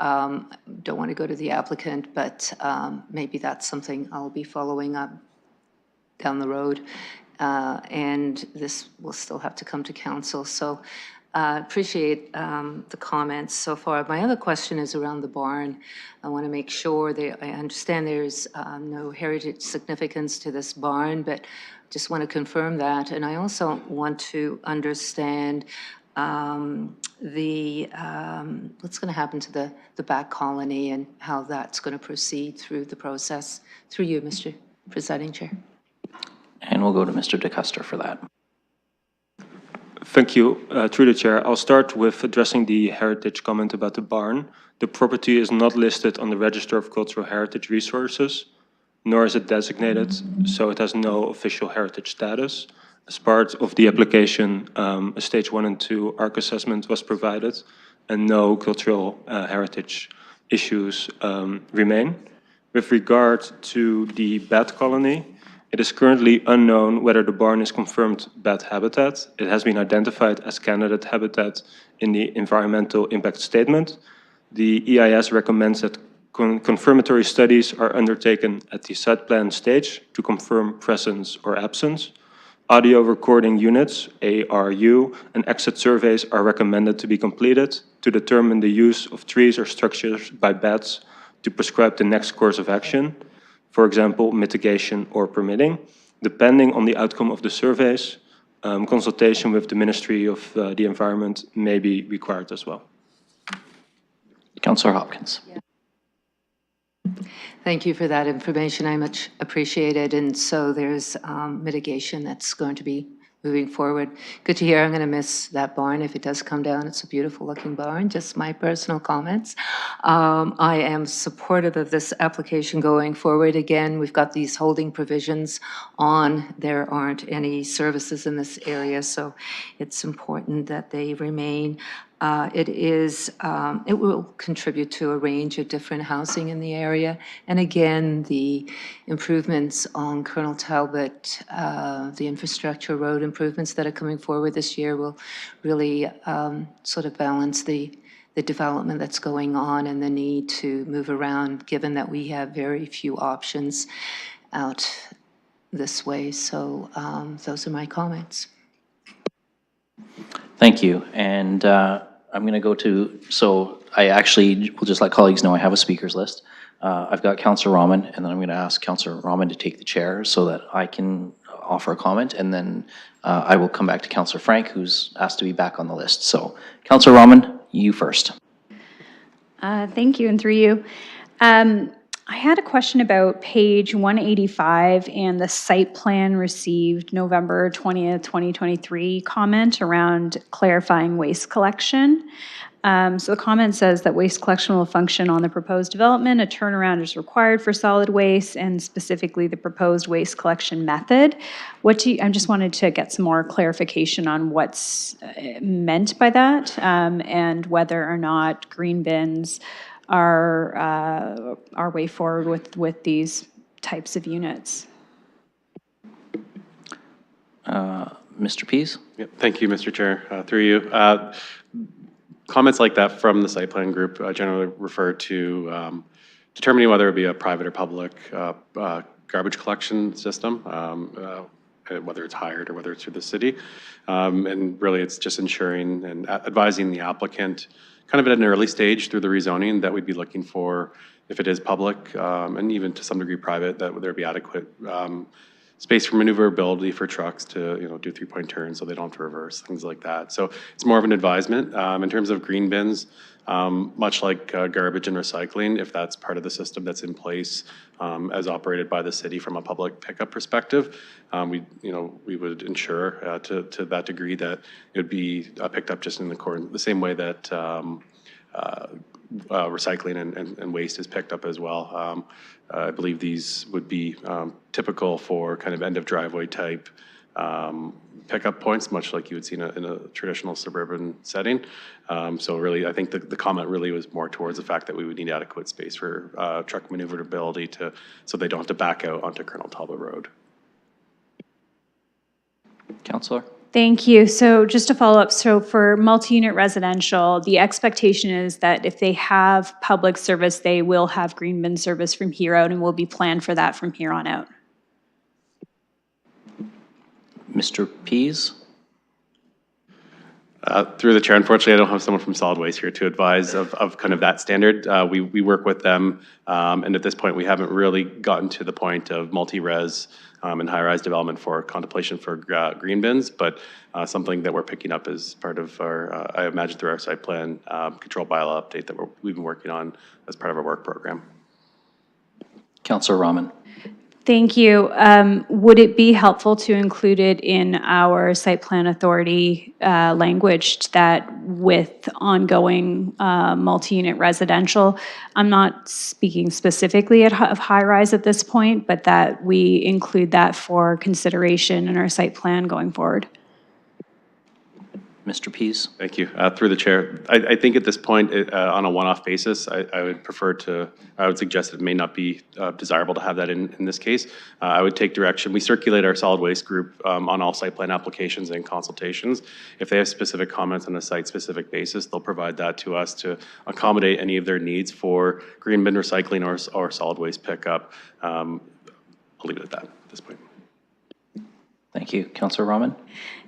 don't want to go to the applicant, but maybe that's something I'll be following up down the road. And this will still have to come to council. So appreciate the comments so far. My other question is around the barn. I want to make sure that I understand there's no heritage significance to this barn, but just want to confirm that. And I also want to understand what's going to happen to the back colony and how that's going to proceed through the process. Through you, Mr. Presiding Chair. And we'll go to Mr. DeCuster for that. Thank you. Through the chair, I'll start with addressing the heritage comment about the barn. The property is not listed on the Register of Cultural Heritage Resources, nor is it designated, so it has no official heritage status. As part of the application, a stage 1 and 2 ARC assessment was provided, and no cultural heritage issues remain. With regard to the bat colony, it is currently unknown whether the barn is confirmed bat habitat. It has been identified as candidate habitat in the environmental impact statement. The EIS recommends that confirmatory studies are undertaken at the site plan stage to confirm presence or absence. Audio recording units, ARU, and exit surveys are recommended to be completed to determine the use of trees or structures by bats to prescribe the next course of action, for example, mitigation or permitting. Depending on the outcome of the surveys, consultation with the Ministry of the Environment may be required as well. Councillor Hopkins. Yeah. Thank you for that information. I much appreciate it. And so there's mitigation that's going to be moving forward. Good to hear. I'm going to miss that barn if it does come down. It's a beautiful looking barn, just my personal comments. I am supportive of this application going forward. Again, we've got these holding provisions on. There aren't any services in this area, so it's important that they remain. It will contribute to a range of different housing in the area. And again, the improvements on Colonel Talbot, the infrastructure road improvements that are coming forward this year will really sort of balance the development that's going on and the need to move around, given that we have very few options out this way. So those are my comments. Thank you. And I'm going to go to, so I actually will just let colleagues know I have a speakers list. I've got Councillor Rahman, and then I'm going to ask Councillor Rahman to take the chair so that I can offer a comment, and then I will come back to Councillor Frank, who's asked to be back on the list. So Councillor Rahman, you first. Thank you, and through you. I had a question about page 185 and the site plan received November 20th, 2023 comment around clarifying waste collection. So the comment says that waste collection will function on the proposed development. A turnaround is required for solid waste and specifically the proposed waste collection method. I just wanted to get some more clarification on what's meant by that and whether or not green bins are our way forward with these types of units. Mr. Pease? Yep. Thank you, Mr. Chair. Through you. Comments like that from the site plan group generally refer to determining whether it be a private or public garbage collection system, whether it's hired or whether it's through the city. And really it's just ensuring and advising the applicant kind of at an early stage through the rezoning that we'd be looking for, if it is public and even to some degree private, that there be adequate space for maneuverability for trucks to do 3-point turns so they don't have to reverse, things like that. So it's more of an advisement. In terms of green bins, much like garbage and recycling, if that's part of the system that's in place as operated by the city from a public pickup perspective, we would ensure to that degree that it would be picked up just in the same way that recycling and waste is picked up as well. I believe these would be typical for kind of end of driveway type pickup points, much like you would see in a traditional suburban setting. So really, I think the comment really was more towards the fact that we would need adequate space for truck maneuverability so they don't have to back out onto Colonel Talbot Road. Councillor? Thank you. So just to follow up, so for multi-unit residential, the expectation is that if they have public service, they will have green bin service from here out and will be planned for that from here on out. Mr. Pease? Through the chair, unfortunately, I don't have someone from solid waste here to advise of kind of that standard. We work with them, and at this point, we haven't really gotten to the point of multi-res and high-rise development for contemplation for green bins, but something that we're picking up as part of our, I imagine through our site plan control bylaw update that we've been working on as part of our work program. Councillor Rahman? Thank you. Would it be helpful to include it in our site plan authority language that with ongoing multi-unit residential, I'm not speaking specifically of high-rise at this point, but that we include that for consideration in our site plan going forward? Mr. Pease? Thank you. Through the chair, I think at this point, on a one-off basis, I would suggest it may not be desirable to have that in this case. I would take direction. We circulate our solid waste group on all site plan applications and consultations. If they have specific comments on a site-specific basis, they'll provide that to us to accommodate any of their needs for green bin recycling or solid waste pickup. I'll leave it at that at this point. Thank you. Councillor Rahman?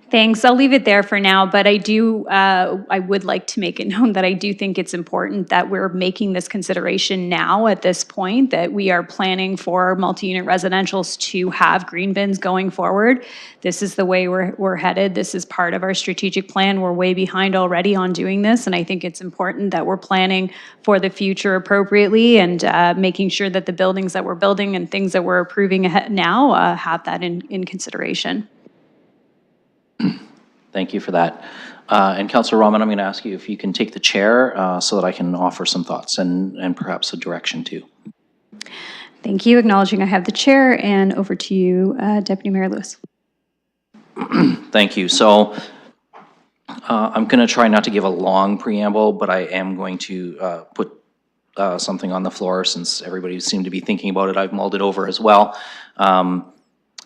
Thanks. I'll leave it there for now, but I would like to make it known that I do think it's important that we're making this consideration now at this point, that we are planning for multi-unit residentials to have green bins going forward. This is the way we're headed. This is part of our strategic plan. We're way behind already on doing this, and I think it's important that we're planning for the future appropriately and making sure that the buildings that we're building and things that we're approving now have that in consideration. Thank you for that. And Councillor Rahman, I'm going to ask you if you can take the chair so that I can offer some thoughts and perhaps a direction too. Thank you. Acknowledging I have the chair, and over to you, Deputy Mayor Lewis. Thank you. So I'm going to try not to give a long preamble, but I am going to put something on the floor since everybody seemed to be thinking about it. I've mulled it over as well.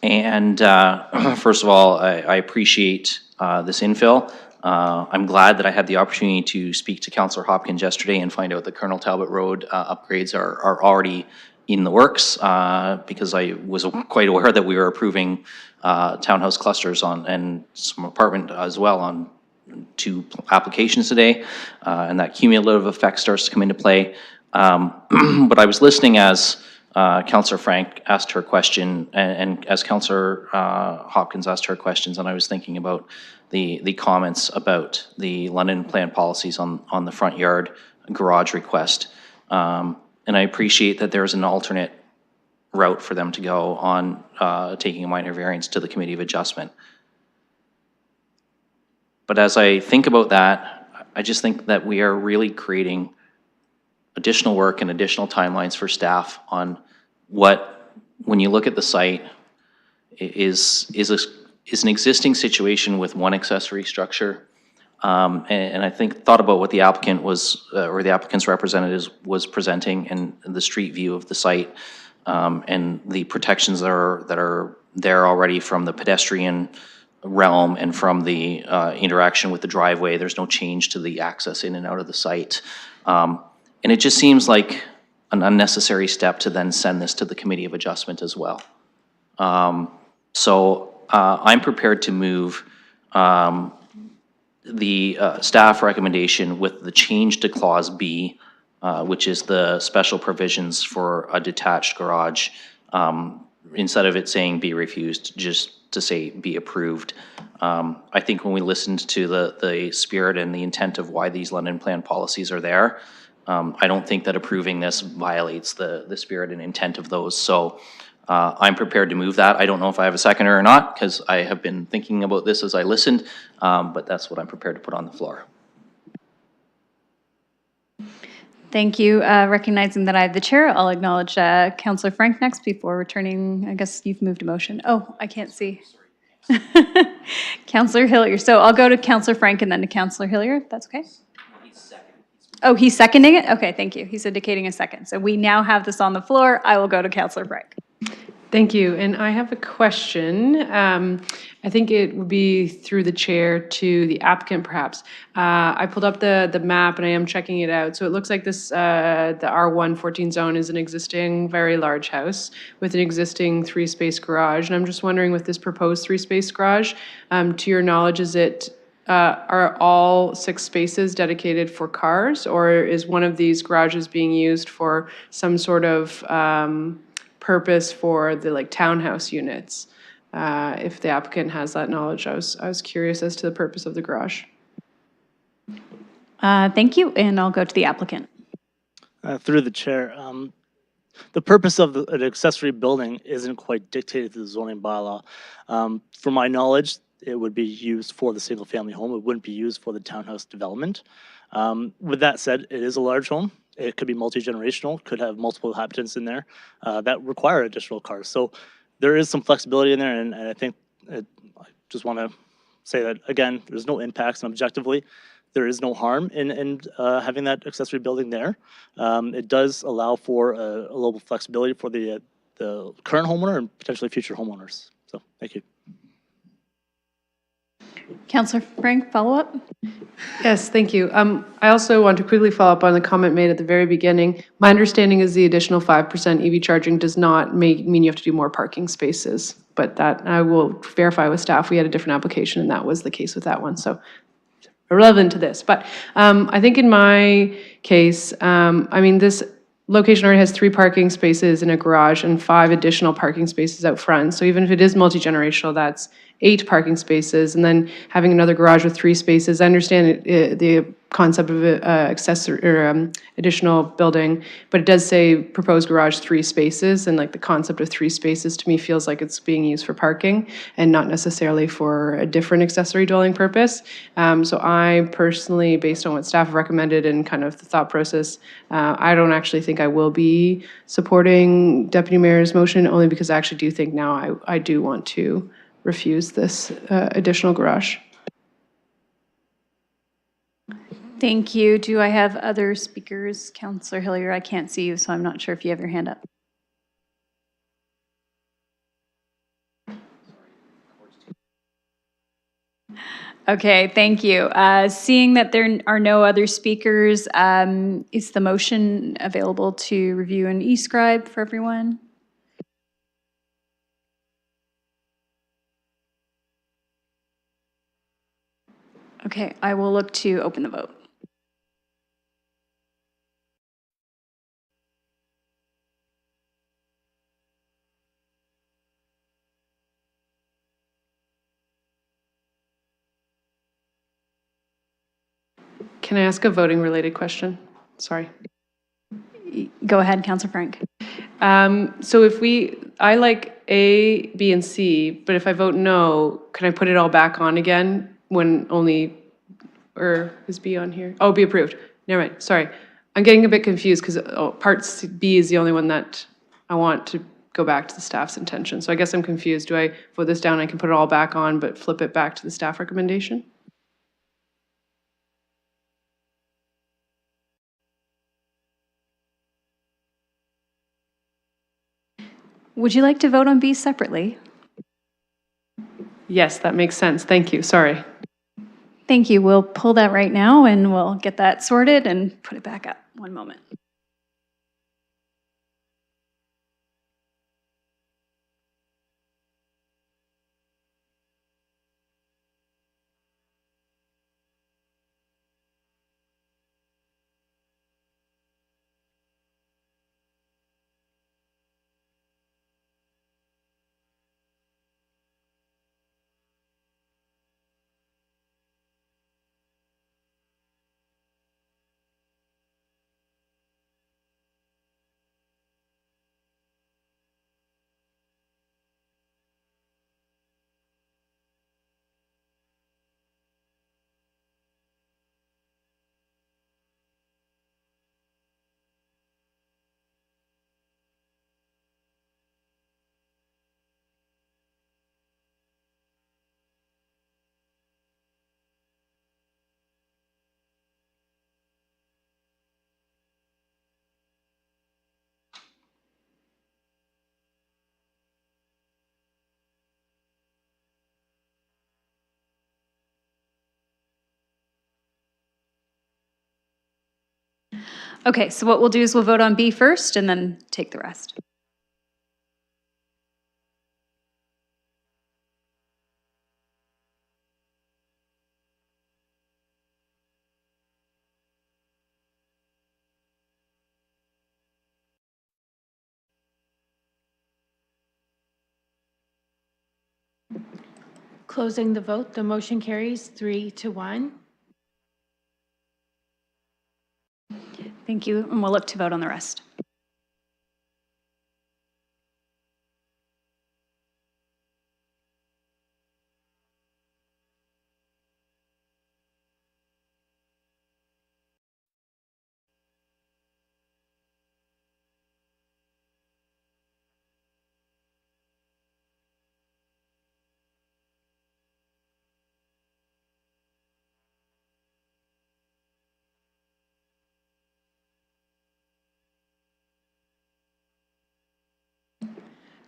First of all, I appreciate this infill. I'm glad that I had the opportunity to speak to Councillor Hopkins yesterday and find out that Colonel Talbot Road upgrades are already in the works, because I was quite aware that we were approving townhouse clusters and some apartment as well on 2 applications today, and that cumulative effect starts to come into play. But I was listening as Councillor Frank asked her question, and as Councillor Hopkins asked her questions, and I was thinking about the comments about the London plan policies on the front yard garage request. And I appreciate that there's an alternate route for them to go on taking a minor variance to the Committee of Adjustment. But as I think about that, I just think that we are really creating additional work and additional timelines for staff on what, when you look at the site, is an existing situation with one accessory structure. And I thought about what the applicant was, or the applicant's representative was presenting, and the street view of the site, and the protections that are there already from the pedestrian realm and from the interaction with the driveway. There's no change to the access in and out of the site. And it just seems like an unnecessary step to then send this to the Committee of Adjustment as well. So I'm prepared to move the staff recommendation with the change to Clause B, which is the special provisions for a detached garage. Instead of it saying be refused, just to say be approved. I think when we listened to the spirit and the intent of why these London plan policies are there, I don't think that approving this violates the spirit and intent of those. So I'm prepared to move that. I don't know if I have a seconder or not, because I have been thinking about this as I listened, but that's what I'm prepared to put on the floor. Thank you. Recognizing that I have the chair, I'll acknowledge Councillor Frank next before returning. I guess you've moved a motion. Oh, I can't see. Councillor Hillier. So I'll go to Councillor Frank and then to Councillor Hillier, if that's okay. Oh, he's seconding it? Okay, thank you. He's indicating a second. So we now have this on the floor. I will go to Councillor Frank. Thank you. And I have a question. I think it would be through the chair to the applicant, perhaps. I pulled up the map and I am checking it out. So it looks like this, the R114 zone is an existing very large house with an existing 3-space garage. And I'm just wondering, with this proposed 3-space garage, to your knowledge, are all 6 spaces dedicated for cars, or is one of these garages being used for some sort of purpose for the townhouse units? If the applicant has that knowledge, I was curious as to the purpose of the garage. Thank you, and I'll go to the applicant. Through the chair, the purpose of an accessory building isn't quite dictated through the zoning bylaw. From my knowledge, it would be used for the single-family home. It wouldn't be used for the townhouse development. With that said, it is a large home. It could be multi-generational, could have multiple inhabitants in there that require additional cars. So there is some flexibility in there, and I think I just want to say that, again, there's no impacts, and objectively, there is no harm in having that accessory building there. It does allow for a little flexibility for the current homeowner and potentially future homeowners. So thank you. Councillor Frank, follow up? Yes, thank you. I also want to quickly follow up on the comment made at the very beginning. My understanding is the additional 5% EV charging does not mean you have to do more parking spaces, but that I will verify with staff. We had a different application and that was the case with that one, so irrelevant to this. But I think in my case, this location already has 3 parking spaces in a garage and 5 additional parking spaces out front. So even if it is multi-generational, that's 8 parking spaces, and then having another garage with 3 spaces. I understand the concept of accessory or additional building, but it does say proposed garage 3 spaces, and the concept of 3 spaces to me feels like it's being used for parking and not necessarily for a different accessory dwelling purpose. So I personally, based on what staff have recommended and kind of the thought process, I don't actually think I will be supporting Deputy Mayor's motion, only because I actually do think now I do want to refuse this additional garage. Thank you. Do I have other speakers? Councillor Hillier, I can't see you, so I'm not sure if you have your hand up. Okay, thank you. Seeing that there are no other speakers, is the motion available to review and e-scribe for everyone? Okay, I will look to open the vote. Can I ask a voting related question? Sorry. Go ahead, Councillor Frank. So if I like A, B, and C, but if I vote no, can I put it all back on again when only, or is B on here? Oh, be approved. Never mind, sorry. I'm getting a bit confused because part B is the only one that I want to go back to the staff's intention. So I guess I'm confused. Do I vote this down? I can put it all back on, but flip it back to the staff recommendation? Would you like to vote on B separately? Yes, that makes sense. Thank you. Sorry. Thank you. We'll pull that right now and we'll get that sorted and put it back up. One moment. Okay, so what we'll do is we'll vote on B first and then take the rest. Closing the vote, the motion carries 3-1. Thank you, and we'll look to vote on the rest.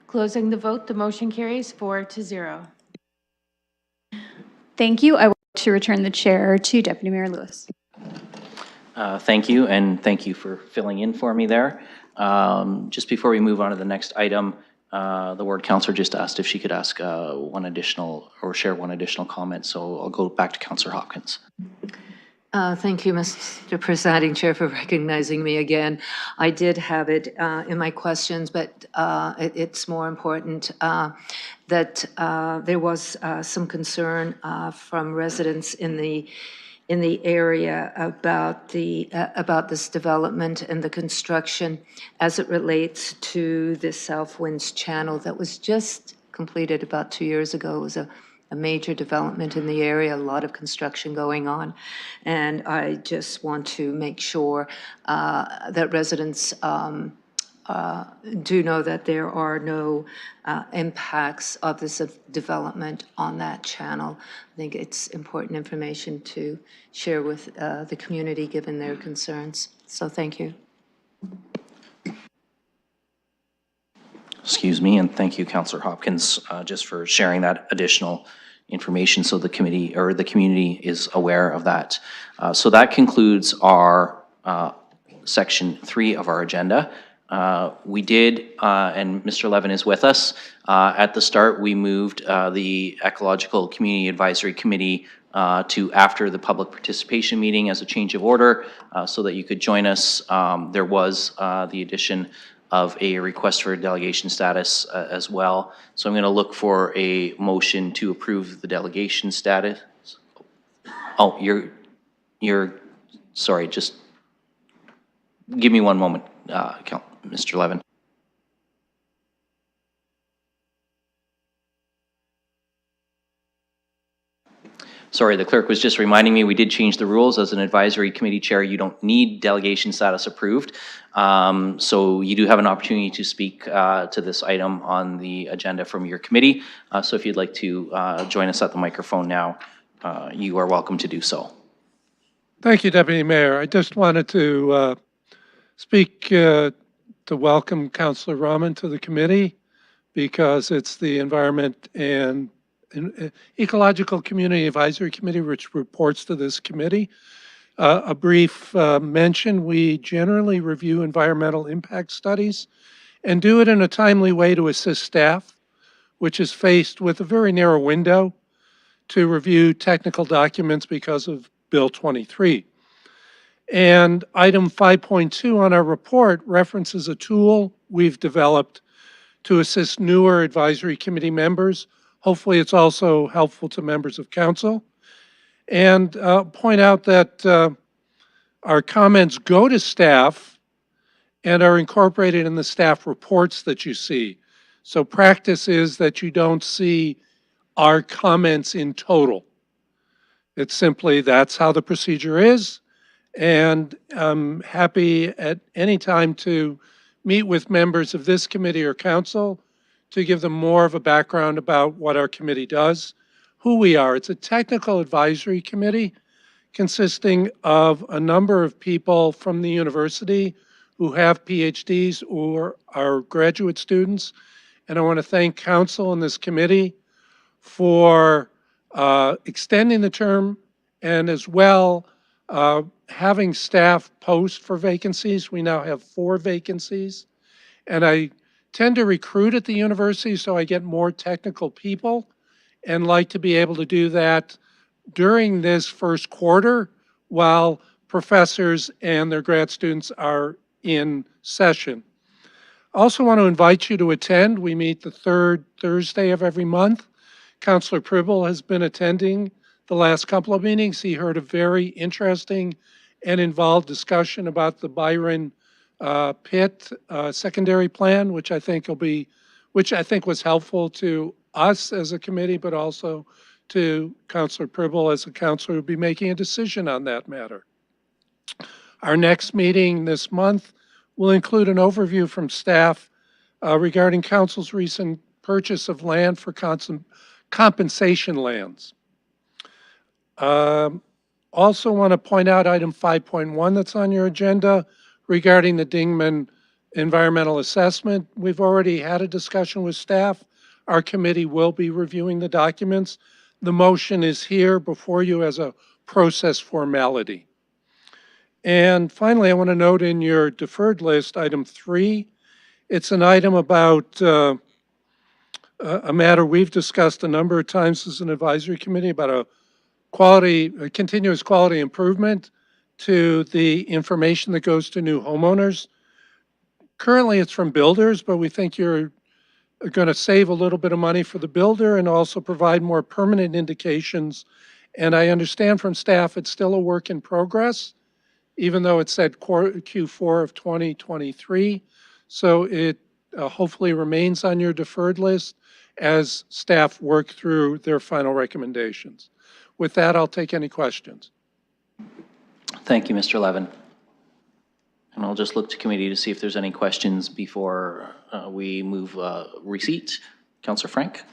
Closing the vote, the motion carries 4-0. Thank you. I will to return the chair to Deputy Mayor Lewis. Thank you, and thank you for filling in for me there. Just before we move on to the next item, the ward councillor just asked if she could ask one additional or share one additional comment, so I'll go back to Councillor Hopkins. Thank you, Mr. Presiding Chair, for recognizing me again. I did have it in my questions, but it's more important that there was some concern from residents in the area about this development and the construction as it relates to the South Winds Channel that was just completed about 2 years ago. It was a major development in the area, a lot of construction going on. And I just want to make sure that residents do know that there are no impacts of this development on that channel. I think it's important information to share with the community given their concerns. So thank you. Excuse me, and thank you, Councillor Hopkins, just for sharing that additional information so the committee or the community is aware of that. So that concludes our section 3 of our agenda. We did, and Mr. Levin is with us, at the start we moved the Ecological Community Advisory Committee to after the public participation meeting as a change of order so that you could join us. There was the addition of a request for delegation status as well. So I'm going to look for a motion to approve the delegation status. Oh, you're sorry, just give me one moment, Mr. Levin. Sorry, the clerk was just reminding me we did change the rules. As an advisory committee chair, you don't need delegation status approved. So you do have an opportunity to speak to this item on the agenda from your committee. So if you'd like to join us at the microphone now, you are welcome to do so. Thank you, Deputy Mayor. I just wanted to speak to welcome Councillor Rahman to the committee because it's the Environment and Ecological Community Advisory Committee, which reports to this committee. A brief mention, we generally review environmental impact studies and do it in a timely way to assist staff, which is faced with a very narrow window to review technical documents because of Bill 23. And item 5.2 on our report references a tool we've developed to assist newer advisory committee members. Hopefully it's also helpful to members of council. And point out that our comments go to staff and are incorporated in the staff reports that you see. So practice is that you don't see our comments in total. It's simply that's how the procedure is. And I'm happy at any time to meet with members of this committee or council to give them more of a background about what our committee does, who we are. It's a technical advisory committee consisting of a number of people from the university who have PhDs or are graduate students. And I want to thank council and this committee for extending the term and as well having staff post for vacancies. We now have 4 vacancies. And I tend to recruit at the university so I get more technical people and like to be able to do that during this first quarter while professors and their grad students are in session. I also want to invite you to attend. We meet the 3rd Thursday of every month. Councillor Pribble has been attending the last couple of meetings. He heard a very interesting and involved discussion about the Byron pit secondary plan, which I think was helpful to us as a committee, but also to Councillor Pribble as a councillor who will be making a decision on that matter. Our next meeting this month will include an overview from staff regarding council's recent purchase of land for compensation lands. Also want to point out item 5.1 that's on your agenda regarding the Dingman environmental assessment. We've already had a discussion with staff. Our committee will be reviewing the documents. The motion is here before you as a process formality. And finally, I want to note in your deferred list, item 3, it's an item about a matter we've discussed a number of times as an advisory committee about a continuous quality improvement to the information that goes to new homeowners. Currently, it's from builders, but we think you're going to save a little bit of money for the builder and also provide more permanent indications. And I understand from staff it's still a work in progress, even though it said Q4 of 2023. So it hopefully remains on your deferred list as staff work through their final recommendations. With that, I'll take any questions. Thank you, Mr. Levin. And I'll I'll just look to committee to see if there's any questions before we move receipt. Councillor Frank?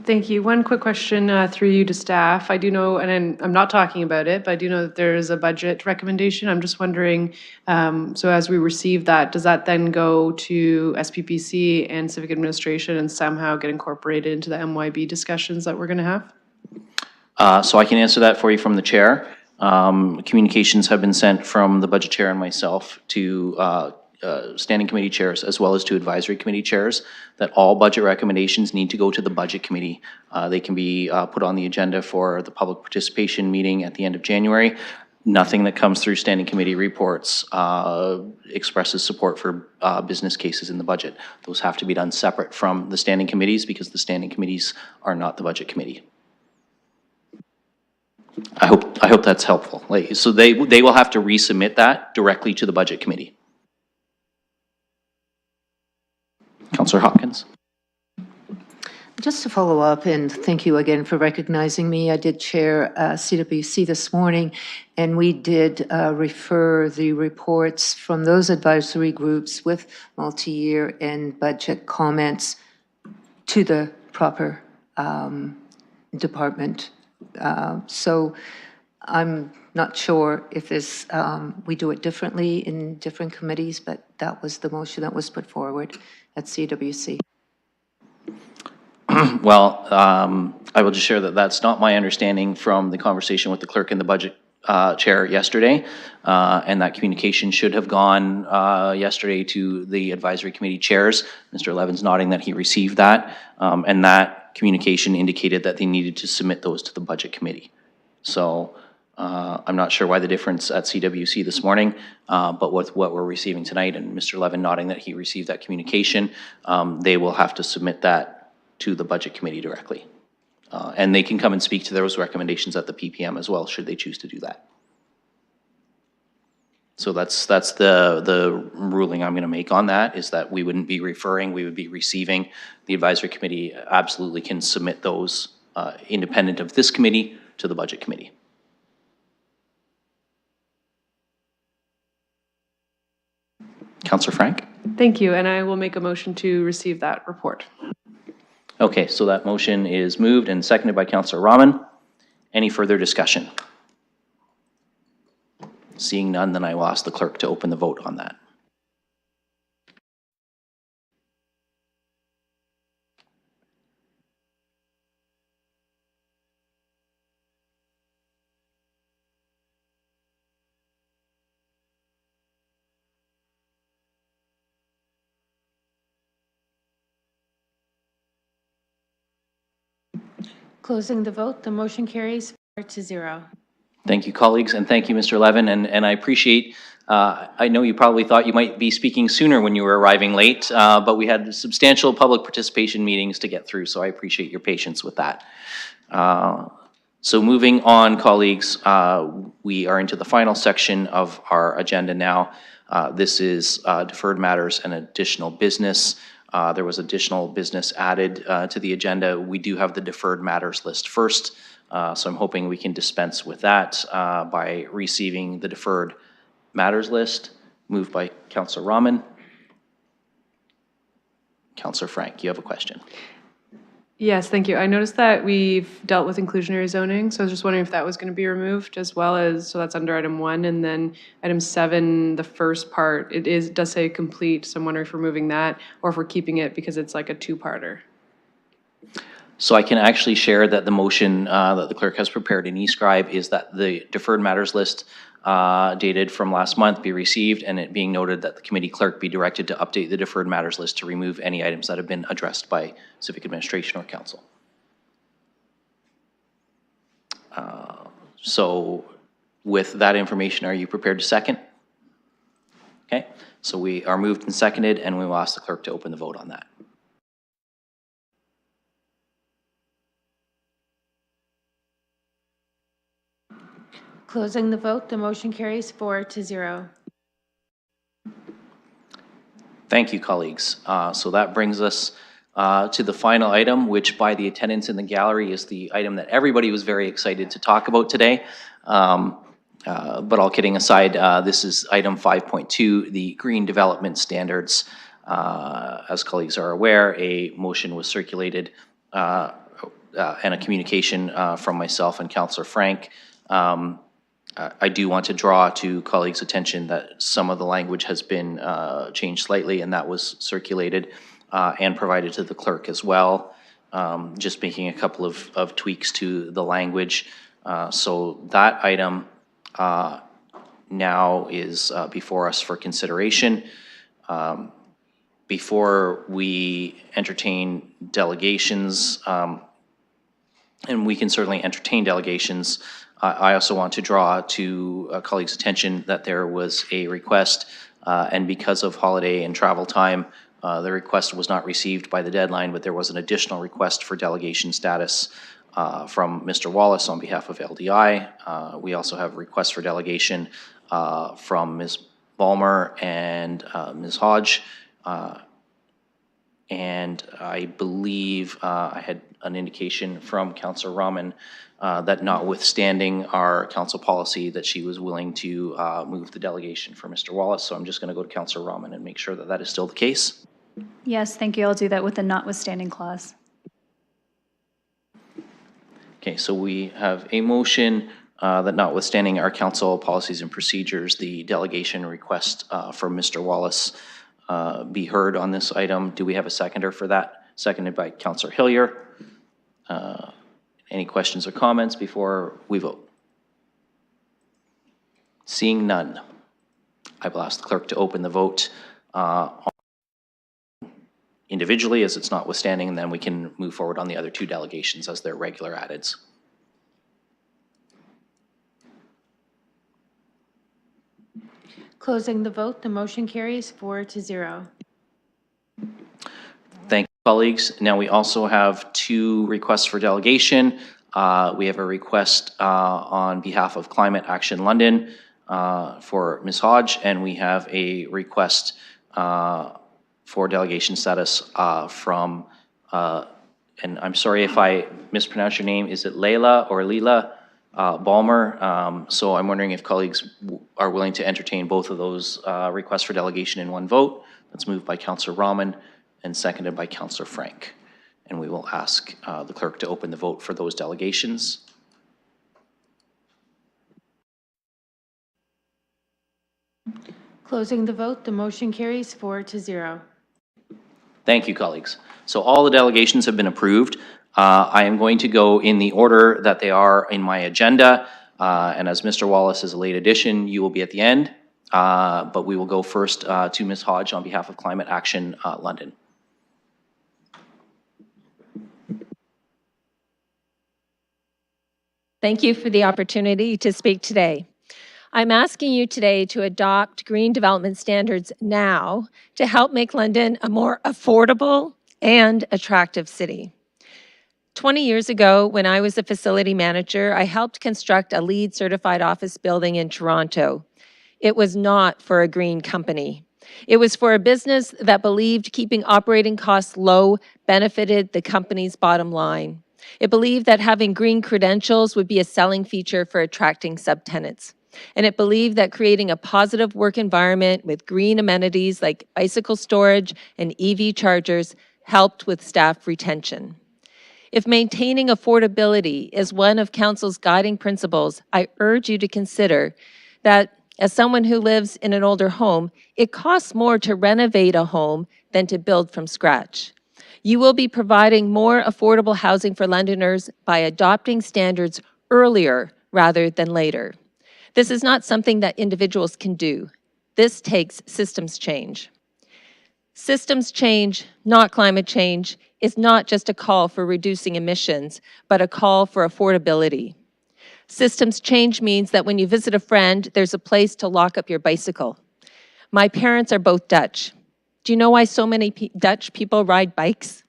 Thank you. One quick question through you to staff. I do know, and I'm not talking about it, but I do know that there is a budget recommendation. I'm just wondering, so as we receive that, does that then go to SPPC and Civic Administration and somehow get incorporated into the MYB discussions that we're going to have? So I can answer that for you from the chair. Communications have been sent from the budget chair and myself to standing committee chairs as well as to advisory committee chairs that all budget recommendations need to go to the budget committee. They can be put on the agenda for the public participation meeting at the end of January. Nothing that comes through standing committee reports expresses support for business cases in the budget. Those have to be done separate from the standing committees because the standing committees are not the budget committee. I hope that's helpful. So they will have to resubmit that directly to the budget committee. Councillor Hopkins. Just to follow up, and thank you again for recognizing me. I did chair CWC this morning, and we did refer the reports from those advisory groups with multi-year and budget comments to the proper department. So I'm not sure if this, we do it differently in different committees, but that was the motion that was put forward at CWC. Well, I will just share that that's not my understanding from the conversation with the clerk and the budget chair yesterday, and that communication should have gone yesterday to the advisory committee chairs. Mr. Levin's nodding that he received that, and that communication indicated that they needed to submit those to the budget committee. So I'm not sure why the difference at CWC this morning, but with what we're receiving tonight and Mr. Levin nodding that he received that communication, they will have to submit that to the budget committee directly. And they can come and speak to those recommendations at the PPM as well, should they choose to do that. So that's the ruling I'm going to make on that, is that we wouldn't be referring, we would be receiving. The advisory committee absolutely can submit those independent of this committee to the budget committee. Councillor Frank? Thank you, and I will make a motion to receive that report. Okay, so that motion is moved and seconded by Councillor Rahman. Any further discussion? Seeing none, then I will ask the clerk to open the vote on that. Closing the vote, the motion carries 4-0. Thank you, colleagues, and thank you, Mr. Levin. And I appreciate, I know you probably thought you might be speaking sooner when you were arriving late, but we had substantial public participation meetings to get through, so I appreciate your patience with that. So moving on, colleagues, we are into the final section of our agenda now. This is deferred matters and additional business. There was additional business added to the agenda. We do have the deferred matters list first. So I'm hoping we can dispense with that by receiving the deferred matters list. Moved by Councillor Rahman. Councillor Frank, you have a question. Yes, thank you. I noticed that we've dealt with inclusionary zoning, so I was just wondering if that was going to be removed as well as, so that's under item 1, and then item 7, the first part, it does say complete, so I'm wondering if we're moving that or if we're keeping it because it's like a two-parter. So I can actually share that the motion that the clerk has prepared in eScribe is that the deferred matters list dated from last month be received, and it being noted that the committee clerk be directed to update the deferred matters list to remove any items that have been addressed by Civic Administration or Council. So with that information, are you prepared to second? Okay, so we are moved and seconded, and we will ask the clerk to open the vote on that. Closing the vote, the motion carries 4-0. Thank you, colleagues. So that brings us to the final item, which by the attendance in the gallery is the item that everybody was very excited to talk about today. But all kidding aside, this is item 5.2, the green development standards. As colleagues are aware, a motion was circulated and a communication from myself and Councillor Frank. I do want to draw to colleagues' attention that some of the language has been changed slightly, and that was circulated and provided to the clerk as well. Just making a couple of tweaks to the language. So that item now is before us for consideration. Before we entertain delegations, and we can certainly entertain delegations, I also want to draw to colleagues' attention that there was a request, and because of holiday and travel time, the request was not received by the deadline, but there was an additional request for delegation status from Mr. Wallace on behalf of LDI. We also have requests for delegation from Ms. Balmer and Ms. Hodge. And I believe I had an indication from Councillor Rahman that notwithstanding our council policy that she was willing to move the delegation for Mr. Wallace. So I'm just going to go to Councillor Rahman and make sure that that is still the case. Yes, thank you. I'll do that with the notwithstanding clause. Okay, so we have a motion that notwithstanding our council policies and procedures, the delegation request from Mr. Wallace be heard on this item. Do we have a seconder for that? Seconded by Councillor Hillier. Any questions or comments before we vote? Seeing none, I will ask the clerk to open the vote individually as it's notwithstanding, and then we can move forward on the other two delegations as their regular addeds. Closing the vote, the motion carries 4-0. Thank you, colleagues. Now we also have two requests for delegation. We have a request on behalf of Climate Action London for Ms. Hodge, and we have a request for delegation status from, and I'm sorry if I mispronounce your name, is it Layla or Leela Balmer? So I'm wondering if colleagues are willing to entertain both of those requests for delegation in one vote. That's moved by Councillor Rahman and seconded by Councillor Frank. And we will ask the clerk to open the vote for those delegations. Closing the vote, the motion carries 4-0. Thank you, colleagues. So all the delegations have been approved. I am going to go in the order that they are in my agenda. And as Mr. Wallace is a late addition, you will be at the end. But we will go first to Ms. Hodge on behalf of Climate Action London. Thank you for the opportunity to speak today. I'm asking you today to adopt green development standards now to help make London a more affordable and attractive city. 20 years ago, when I was a facility manager, I helped construct a LEED certified office building in Toronto. It was not for a green company. It was for a business that believed keeping operating costs low benefited the company's bottom line. It believed that having green credentials would be a selling feature for attracting subtenants. And it believed that creating a positive work environment with green amenities like bicycle storage and EV chargers helped with staff retention. If maintaining affordability is one of Council's guiding principles, I urge you to consider that as someone who lives in an older home, it costs more to renovate a home than to build from scratch. You will be providing more affordable housing for Londoners by adopting standards earlier rather than later. This is not something that individuals can do. This takes systems change. Systems change, not climate change, is not just a call for reducing emissions, but a call for affordability. Systems change means that when you visit a friend, there's a place to lock up your bicycle. My parents are both Dutch. Do you know why so many Dutch people ride bikes?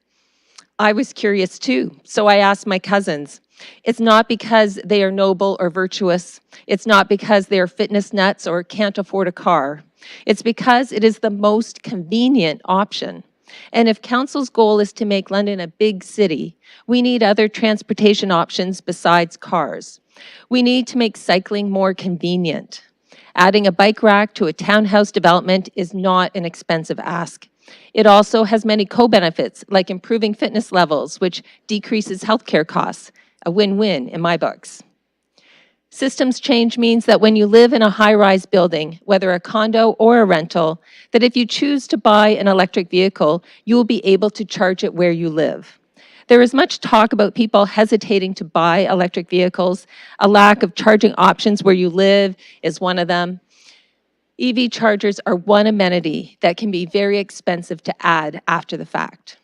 I was curious too, so I asked my cousins. It's not because they are noble or virtuous. It's not because they are fitness nuts or can't afford a car. It's because it is the most convenient option. And if council's goal is to make London a big city, we need other transportation options besides cars. We need to make cycling more convenient. Adding a bike rack to a townhouse development is not an expensive ask. It also has many co-benefits, like improving fitness levels, which decreases healthcare costs, a win-win in my books. Systems change means that when you live in a high-rise building, whether a condo or a rental, that if you choose to buy an electric vehicle, you will be able to charge it where you live. There is much talk about people hesitating to buy electric vehicles. A lack of charging options where you live is one of them. EV chargers are one amenity that can be very expensive to add after the fact.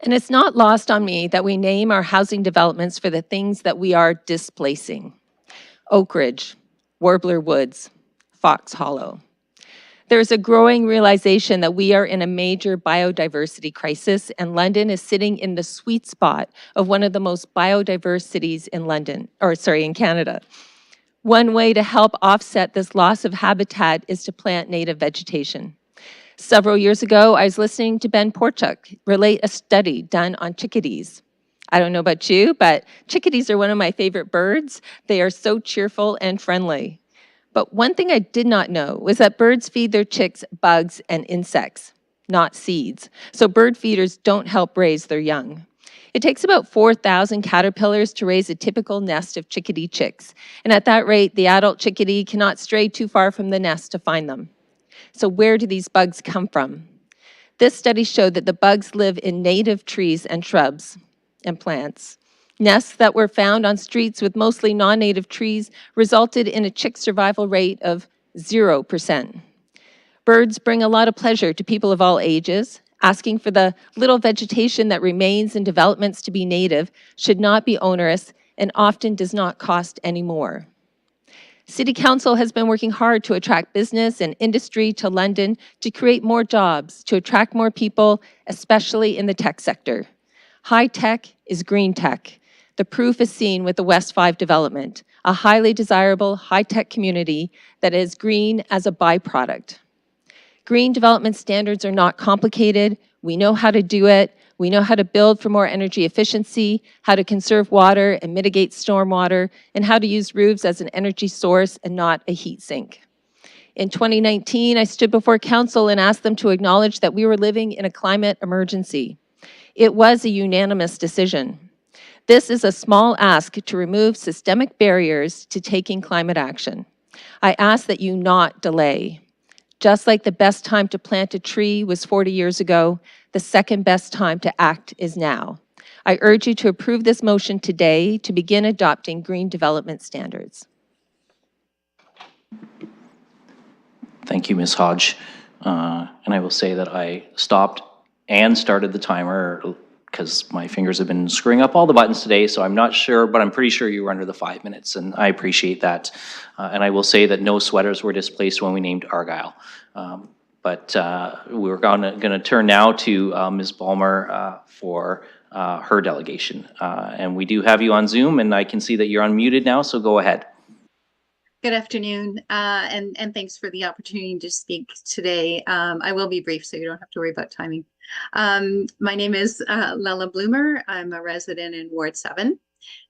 And it's not lost on me that we name our housing developments for the things that we are displacing. Oak Ridge, Warbler Woods, Fox Hollow. There's a growing realization that we are in a major biodiversity crisis, and London is sitting in the sweet spot of one of the most biodiverse cities in in Canada. One way to help offset this loss of habitat is to plant native vegetation. Several years ago, I was listening to Ben Porchuk relate a study done on chickadees. I don't know about you, but chickadees are one of my favorite birds. They are so cheerful and friendly. But one thing I did not know was that birds feed their chicks bugs and insects, not seeds. So bird feeders don't help raise their young. It takes about 4,000 caterpillars to raise a typical nest of chickadee chicks. And at that rate, the adult chickadee cannot stray too far from the nest to find them. So where do these bugs come from? This study showed that the bugs live in native trees and shrubs and plants. Nests that were found on streets with mostly non-native trees resulted in a chick survival rate of 0%. Birds bring a lot of pleasure to people of all ages. Asking for the little vegetation that remains in developments to be native should not be onerous and often does not cost any more. City Council has been working hard to attract business and industry to London to create more jobs, to attract more people, especially in the tech sector. High tech is green tech. The proof is seen with the West 5 development, a highly desirable high-tech community that is green as a byproduct. Green development standards are not complicated. We know how to do it. We know how to build for more energy efficiency, how to conserve water and mitigate stormwater, and how to use roofs as an energy source and not a heat sink. In 2019, I stood before council and asked them to acknowledge that we were living in a climate emergency. It was a unanimous decision. This is a small ask to remove systemic barriers to taking climate action. I ask that you not delay. Just like the best time to plant a tree was 40 years ago, the second best time to act is now. I urge you to approve this motion today to begin adopting green development standards. Thank you, Ms. Hodge. And I will say that I stopped and started the timer because my fingers have been screwing up all the buttons today, so I'm not sure, but I'm pretty sure you were under the 5 minutes, and I appreciate that. And I will say that no sweaters were displaced when we named Argyle. But we're gonna turn now to Ms. Ballmer for her delegation. And we do have you on Zoom, and I can see that you're unmuted now, so go ahead. Good afternoon, and thanks for the opportunity to speak today. I will be brief, so you don't have to worry about timing. My name is Lella Bloomer. I'm a resident in Ward 7.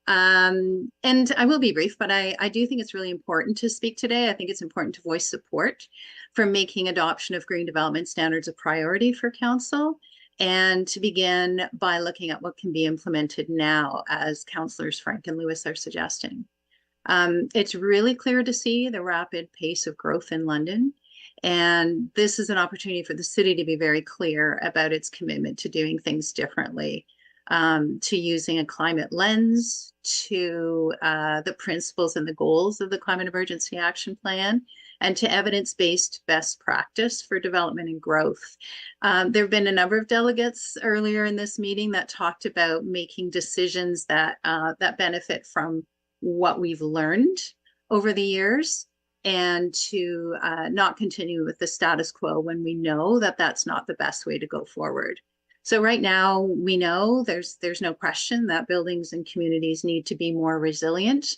And I will be brief, but I do think it's really important to speak today. I think it's important to voice support for making adoption of green development standards a priority for council, and to begin by looking at what can be implemented now, as councillors Frank and Lewis are suggesting. It's really clear to see the rapid pace of growth in London, and this is an opportunity for the city to be very clear about its commitment to doing things differently, to using a climate lens, to the principles and the goals of the Climate Emergency Action Plan, and to evidence-based best practice for development and growth. There have been a number of delegates earlier in this meeting that talked about making decisions that benefit from what we've learned over the years, and to not continue with the status quo when we know that that's not the best way to go forward. So right now, we know there's no question that buildings and communities need to be more resilient.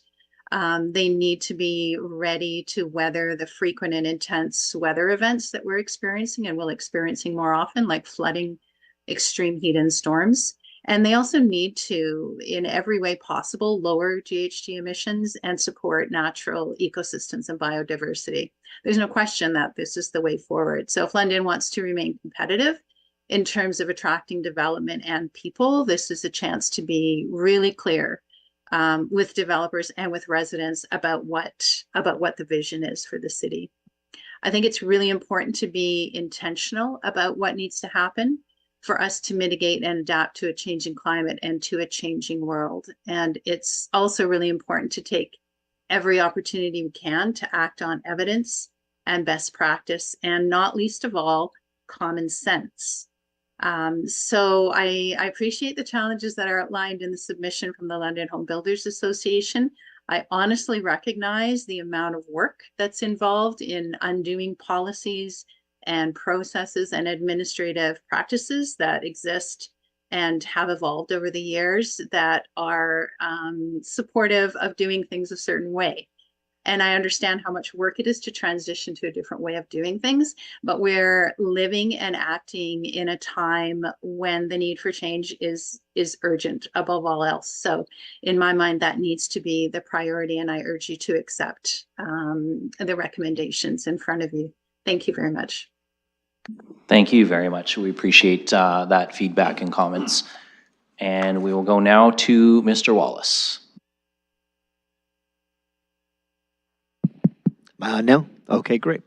They need to be ready to weather the frequent and intense weather events that we're experiencing and will experiencing more often, like flooding, extreme heat and storms. And they also need to, in every way possible, lower GHG emissions and support natural ecosystems and biodiversity. There's no question that this is the way forward. So if London wants to remain competitive in terms of attracting development and people, this is a chance to be really clear with developers and with residents about what the vision is for the city. I think it's really important to be intentional about what needs to happen for us to mitigate and adapt to a changing climate and to a changing world. And it's also really important to take every opportunity we can to act on evidence and best practice, and not least of all, common sense. So I appreciate the challenges that are outlined in the submission from the London Home Builders Association. I honestly recognize the amount of work that's involved in undoing policies and processes and administrative practices that exist and have evolved over the years that are supportive of doing things a certain way. And I understand how much work it is to transition to a different way of doing things, but we're living and acting in a time when the need for change is urgent above all else. So in my mind, that needs to be the priority, and I urge you to accept the recommendations in front of you. Thank you very much. Thank you very much. We appreciate that feedback and comments. And we will go now to Mr. Wallace. No? Okay, great.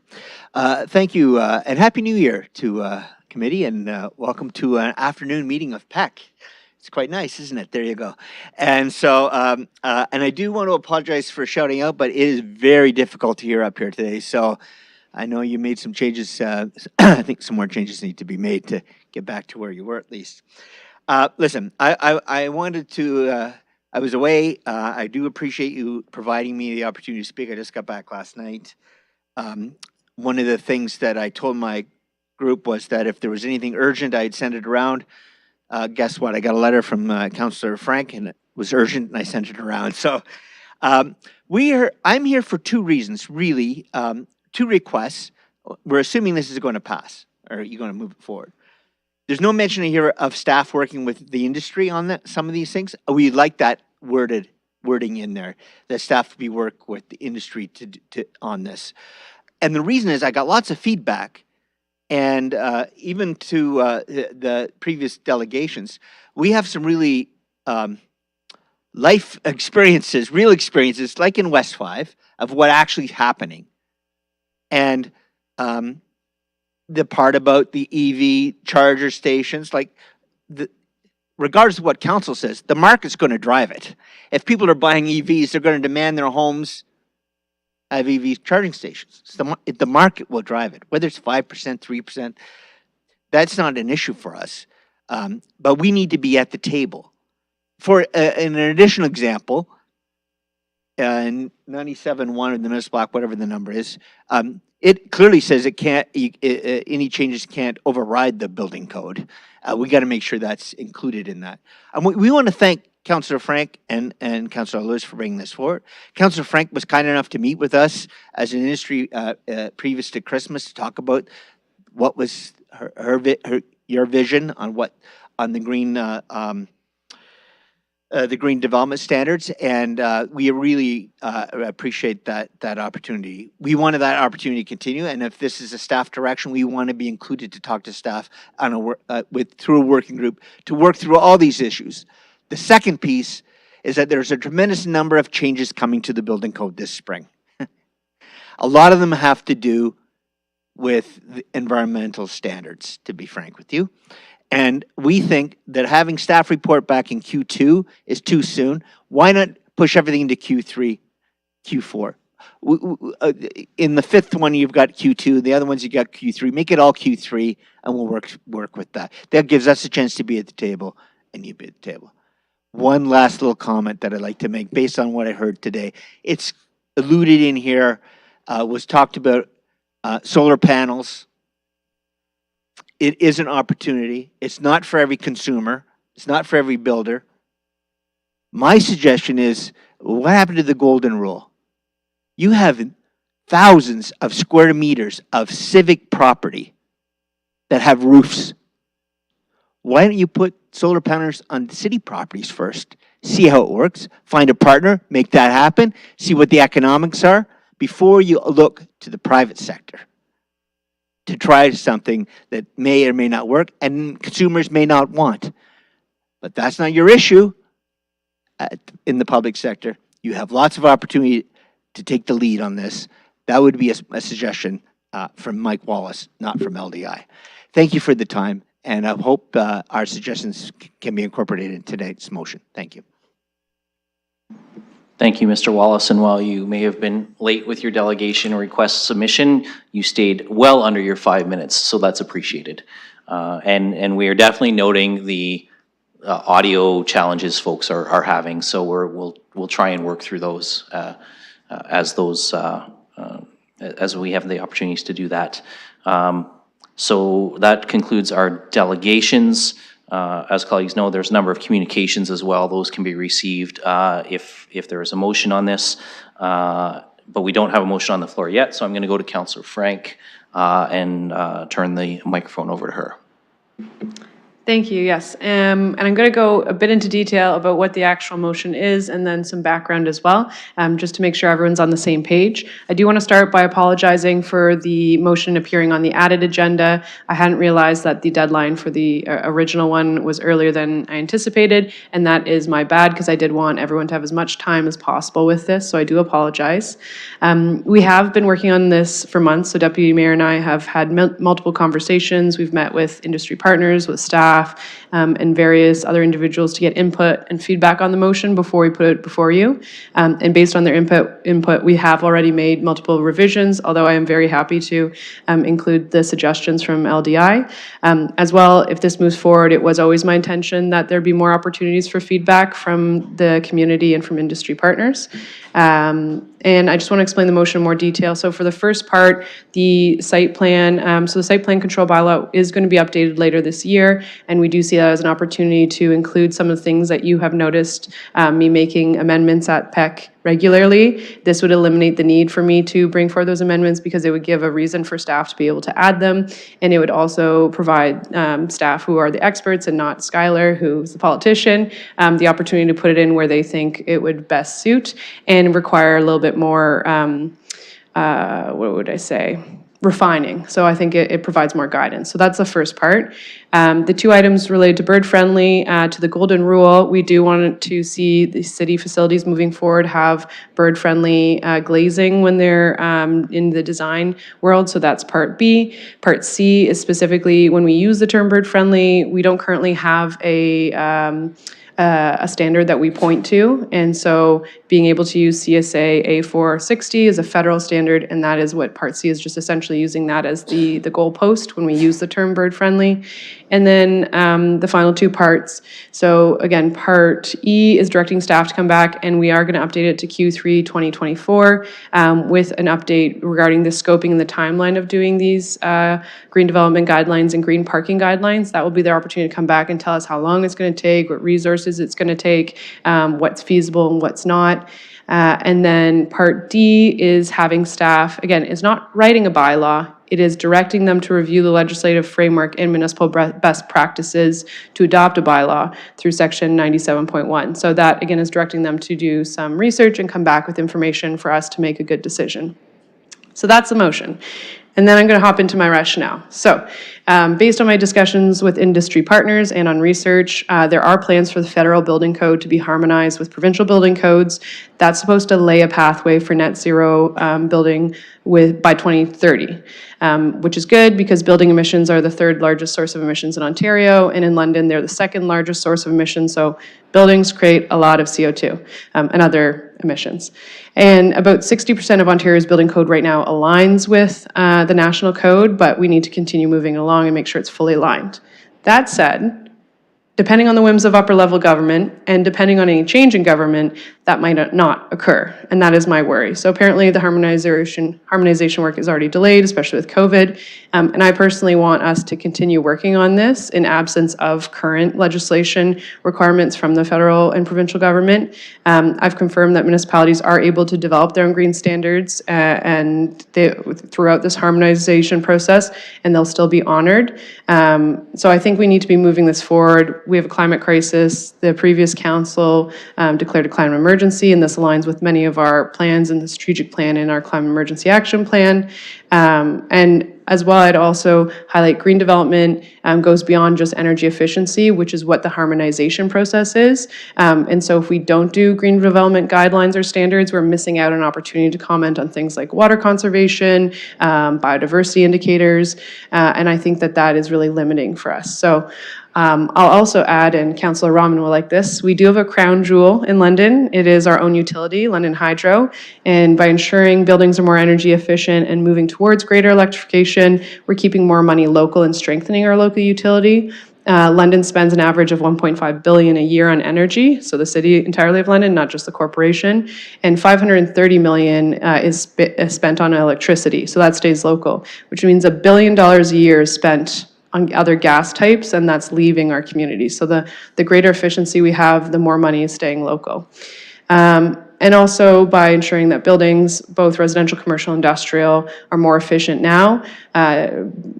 Thank you, and Happy New Year to committee, and welcome to an afternoon meeting of PEC. It's quite nice, isn't it? There you go. And so, and I do want to apologize for shouting out, but it is very difficult to hear up here today. So I know you made some changes. I think some more changes need to be made to get back to where you were at least. Listen, I wanted to... I was away. I do appreciate you providing me the opportunity to speak. I just got back last night. One of the things that I told my group was that if there was anything urgent, I'd send it around. Guess what? I got a letter from Councillor Frank, and it was urgent, and I sent it around. So I'm here for two reasons, really. Two requests. We're assuming this is going to pass, or you're going to move it forward. There's no mention here of staff working with the industry on some of these things. We'd like that wording in there, that staff to be work with the industry on this. And the reason is I got lots of feedback, and even to the previous delegations, we have some really life experiences, real experiences, like in West 5, of what actually happening. And the part about the EV charger stations, like regardless of what council says, the market's going to drive it. If people are buying EVs, they're going to demand their homes have EV charging stations. So the market will drive it, whether it's 5%, 3%. That's not an issue for us, but we need to be at the table. For an additional example, in 97.1 of the municipal block, whatever the number is, it clearly says it can't. Any changes can't override the building code. We got to make sure that's included in that. And we want to thank Councillor Frank and Councillor Lewis for bringing this forward. Councillor Frank was kind enough to meet with us as an industry previous to Christmas to talk about what was your vision on the green development standards, and we really appreciate that opportunity. We wanted that opportunity to continue, and if this is a staff direction, we want to be included to talk to staff on through a working group to work through all these issues. The second piece is that there's a tremendous number of changes coming to the building code this spring. A lot of them have to do with the environmental standards, to be frank with you. And we think that having staff report back in Q2 is too soon. Why not push everything into Q3, Q4? In the fifth one, you've got Q2. The other ones, you got Q3. Make it all Q3, and we'll work with that. That gives us a chance to be at the table, and you be at the table. One last little comment that I'd like to make based on what I heard today. It's alluded in here, was talked about solar panels. It is an opportunity. It's not for every consumer. It's not for every builder. My suggestion is What happened to the golden rule? You have thousands of square meters of civic property that have roofs. Why don't you put solar panels on city properties first? See how it works, find a partner, make that happen, see what the economics are before you look to the private sector to try something that may or may not work and consumers may not want. But that's not your issue in the public sector. You have lots of opportunity to take the lead on this. That would be a suggestion from Mike Wallace, not from LDI. Thank you for the time, and I hope our suggestions can be incorporated in today's motion. Thank you. Thank you, Mr. Wallace. And while you may have been late with your delegation request submission, you stayed well under your 5 minutes, so that's appreciated. And we are definitely noting the audio challenges folks are having, so we'll try and work through those as we have the opportunities to do that. So that concludes our delegations. As colleagues know, there's a number of communications as well. Those can be received if there is a motion on this. But we don't have a motion on the floor yet, so I'm going to go to Councillor Frank and turn the microphone over to her. Thank you, yes. And I'm going to go a bit into detail about what the actual motion is and then some background as well, just to make sure everyone's on the same page. I do want to start by apologizing for the motion appearing on the added agenda. I hadn't realized that the deadline for the original one was earlier than I anticipated, and that is my bad because I did want everyone to have as much time as possible with this, so I do apologize. We have been working on this for months, so Deputy Mayor and I have had multiple conversations. We've met with industry partners, with staff, and various other individuals to get input and feedback on the motion before we put it before you. And based on their input, we have already made multiple revisions, although I am very happy to include the suggestions from LDI. As well, if this moves forward, it was always my intention that there be more opportunities for feedback from the community and from industry partners. And I just want to explain the motion in more detail. So for the first part, the site plan, so the site plan control bylaw is going to be updated later this year, and we do see that as an opportunity to include some of the things that you have noticed me making amendments at PEC regularly. This would eliminate the need for me to bring forward those amendments because it would give a reason for staff to be able to add them, and it would also provide staff who are the experts and not Skylar, who's the politician, the opportunity to put it in where they think it would best suit and require a little bit more, what would I say, refining. So I think it provides more guidance. So that's the first part. The two items related to bird friendly, to the golden rule, we do want to see the city facilities moving forward have bird friendly glazing when they're in the design world. So that's part B. Part C is specifically when we use the term bird friendly, we don't currently have a standard that we point to, and so being able to use CSA A460 is a federal standard, and that is what Part C is, just essentially using that as the goalpost when we use the term bird friendly. And then the final two parts, so again, Part E is directing staff to come back, and we are going to update it to Q3 2024 with an update regarding the scoping and the timeline of doing these green development guidelines and green parking guidelines. That will be their opportunity to come back and tell us how long it's going to take, what resources it's going to take, what's feasible and what's not. And then Part D is having staff, again, it's not writing a bylaw, it is directing them to review the legislative framework and municipal best practices to adopt a bylaw through section 97.1. So that, again, is directing them to do some research and come back with information for us to make a good decision. So that's the motion. And then I'm going to hop into my rationale. So based on my discussions with industry partners and on research, there are plans for the federal building code to be harmonized with provincial building codes. That's supposed to lay a pathway for net zero building by 2030, which is good because building emissions are the third largest source of emissions in Ontario, and in London they're the second largest source of emissions. So buildings create a lot of CO2 and other emissions. And about 60% of Ontario's building code right now aligns with the national code, but we need to continue moving along and make sure it's fully aligned. That said, depending on the whims of upper-level government and depending on any change in government, that might not occur, and that is my worry. So apparently the harmonization work is already delayed, especially with COVID, and I personally want us to continue working on this in absence of current legislation requirements from the federal and provincial government. I've confirmed that municipalities are able to develop their own green standards throughout this harmonization process, and they'll still be honored. So I think we need to be moving this forward. We have a climate crisis. The previous council declared a climate emergency, and this aligns with many of our plans in the strategic plan and our climate emergency action plan. And as well, I'd also highlight green development goes beyond just energy efficiency, which is what the harmonization process is. And so if we don't do green development guidelines or standards, we're missing out on an opportunity to comment on things like water conservation, biodiversity indicators, and I think that that is really limiting for us. So I'll also add, and Councillor Rahman will like this, we do have a crown jewel in London. It is our own utility, London Hydro, and by ensuring buildings are more energy efficient and moving towards greater electrification, we're keeping more money local and strengthening our local utility. London spends an average of $1.5 billion a year on energy, so the city entirely of London, not just the corporation, and $530 million is spent on electricity, so that stays local, which means $1 billion a year is spent on other gas types, and that's leaving our community. So the greater efficiency we have, the more money is staying local. And also by ensuring that buildings, both residential, commercial, industrial, are more efficient now,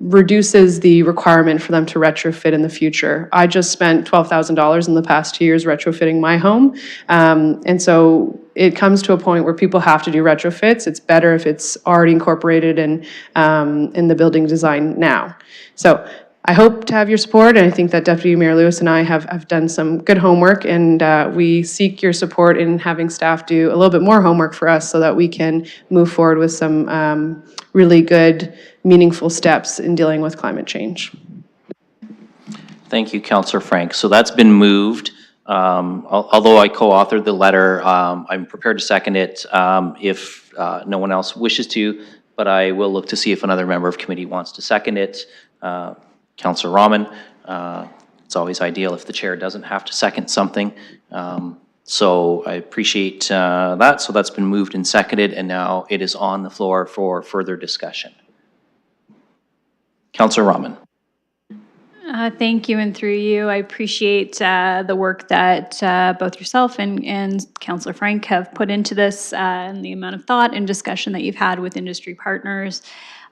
reduces the requirement for them to retrofit in the future. I just spent $12,000 in the past 2 years retrofitting my home. And so it comes to a point where people have to do retrofits. It's better if it's already incorporated in the building design now. So I hope to have your support, and I think that Deputy Mayor Lewis and I have done some good homework, and we seek your support in having staff do a little bit more homework for us so that we can move forward with some really good, meaningful steps in dealing with climate change. Thank you, Councillor Frank. So that's been moved. Although I co-authored the letter, I'm prepared to second it if no one else wishes to, but I will look to see if another member of committee wants to second it. Councillor Rahman, it's always ideal if the chair doesn't have to second something. So I appreciate that. So that's been moved and seconded, and now it is on the floor for further discussion. Councillor Rahman. Thank you, and through you, I appreciate the work that both yourself and Councillor Frank have put into this, and the amount of thought and discussion that you've had with industry partners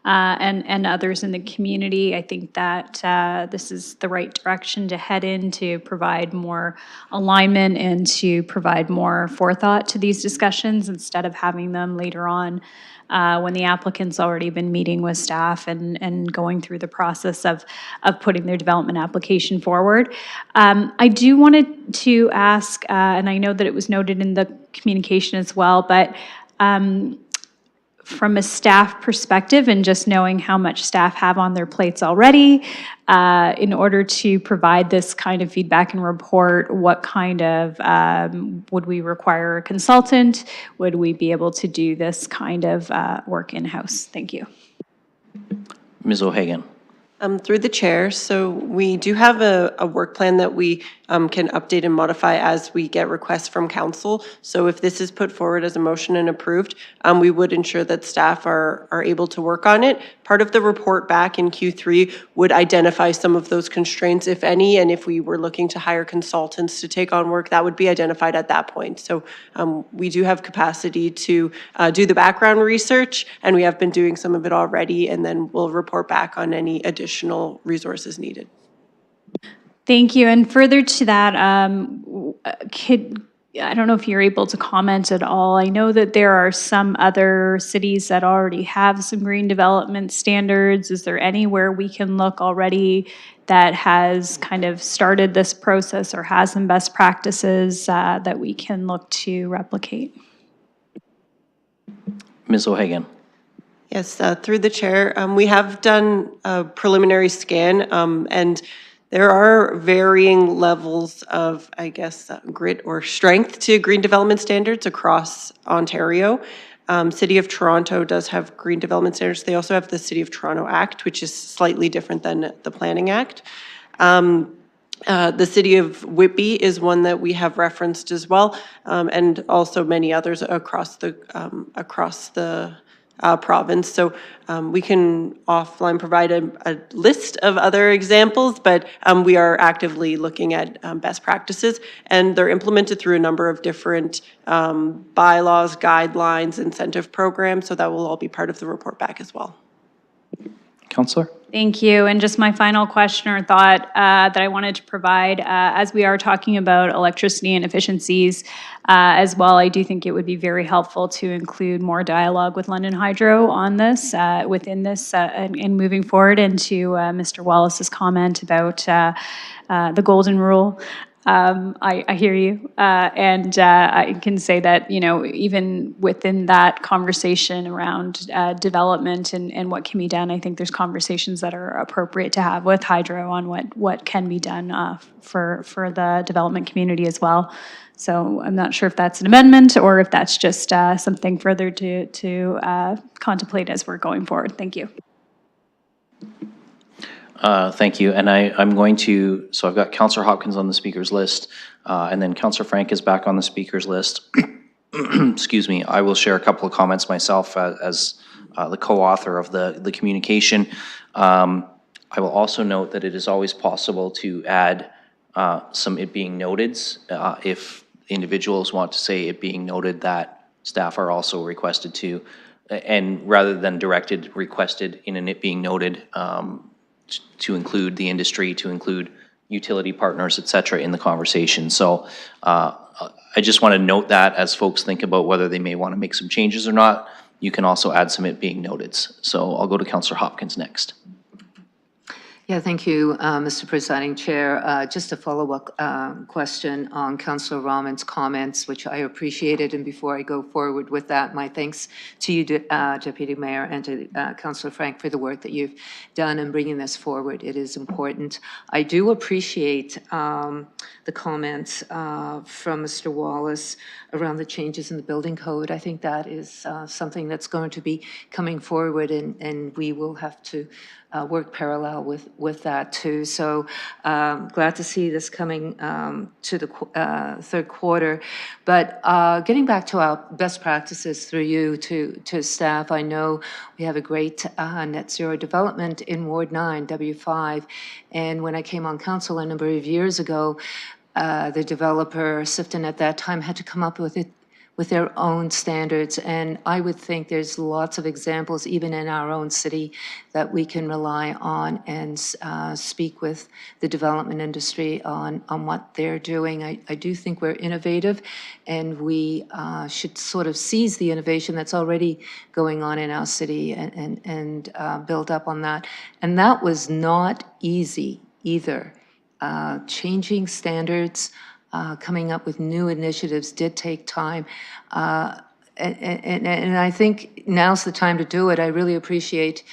and others in the community. I think that this is the right direction to head in to provide more alignment and to provide more forethought to these discussions instead of having them later on when the applicant's already been meeting with staff and going through the process of putting their development application forward. I do wanted to ask, and I know that it was noted in the communication as well, but from a staff perspective and just knowing how much staff have on their plates already, in order to provide this kind of feedback and report, what kind of, would we require a consultant? Would we be able to do this kind of work in-house? Thank you. Ms. O'Hagan. Through the chair, so we do have a work plan that we can update and modify as we get requests from council. So if this is put forward as a motion and approved, we would ensure that staff are able to work on it. Part of the report back in Q3 would identify some of those constraints, if any, and if we were looking to hire consultants to take on work, that would be identified at that point. So we do have capacity to do the background research, and we have been doing some of it already, and then we'll report back on any additional resources needed. Thank you. And further to that, I don't know if you're able to comment at all. I know that there are some other cities that already have some green development standards. Is there anywhere we can look already that has kind of started this process or has some best practices that we can look to replicate? Ms. O'Hagan. Yes, through the chair, we have done a preliminary scan, and there are varying levels of, I guess, grit or strength to green development standards across Ontario. City of Toronto does have green development standards. They also have the City of Toronto Act, which is slightly different than the Planning Act. The city of Whitby is one that we have referenced as well, and also many others across the province. So we can offline provide a list of other examples, but we are actively looking at best practices, and they're implemented through a number of different bylaws, guidelines, incentive programs. So that will all be part of the report back as well. Councillor? Thank you. And just my final question or thought that I wanted to provide, as we are talking about electricity and efficiencies as well, I do think it would be very helpful to include more dialogue with London Hydro on this, within this, and moving forward, into Mr. Wallace's comment about the golden rule. I hear you, and I can say that, you know, even within that conversation around development and what can be done, I think there's conversations that are appropriate to have with Hydro on what can be done for the development community as well. So I'm not sure if that's an amendment or if that's just something further to contemplate as we're going forward. Thank you. Thank you. And I'm going to, so I've got Councillor Hopkins on the speaker's list, and then Councillor Frank is back on the speaker's list. Excuse me. I will share a couple of comments myself as the co-author of the communication. I will also note that it is always possible to add some it being noted if individuals want to say it being noted that staff are also requested to, and rather than directed, requested in an it being noted, to include the industry, to include utility partners, et cetera, in the conversation. So I just want to note that as folks think about whether they may want to make some changes or not, you can also add some it being noted. So I'll go to Councillor Hopkins next. Yeah, thank you, Mr. Presiding Chair. Just a follow-up question on Councillor Rahman's comments, which I appreciated. And before I go forward with that, my thanks to you, Deputy Mayor, and to Councillor Frank for the work that you've done in bringing this forward. It is important. I do appreciate the comments from Mr. Wallace around the changes in the building code. I think that is something that's going to be coming forward, and we will have to work parallel with that too. So glad to see this coming to the third quarter. But getting back to our best practices through you to staff, I know we have a great net zero development in Ward 9, W5. And when I came on council a number of years ago, the developer, Sifton at that time, had to come up with their own standards. And I would think there's lots of examples, even in our own city, that we can rely on and speak with the development industry on what they're doing. I do think we're innovative, and we should sort of seize the innovation that's already going on in our city and build up on that. And that was not easy either. Changing standards, coming up with new initiatives did take time. And I think now's the time to do it. I really appreciate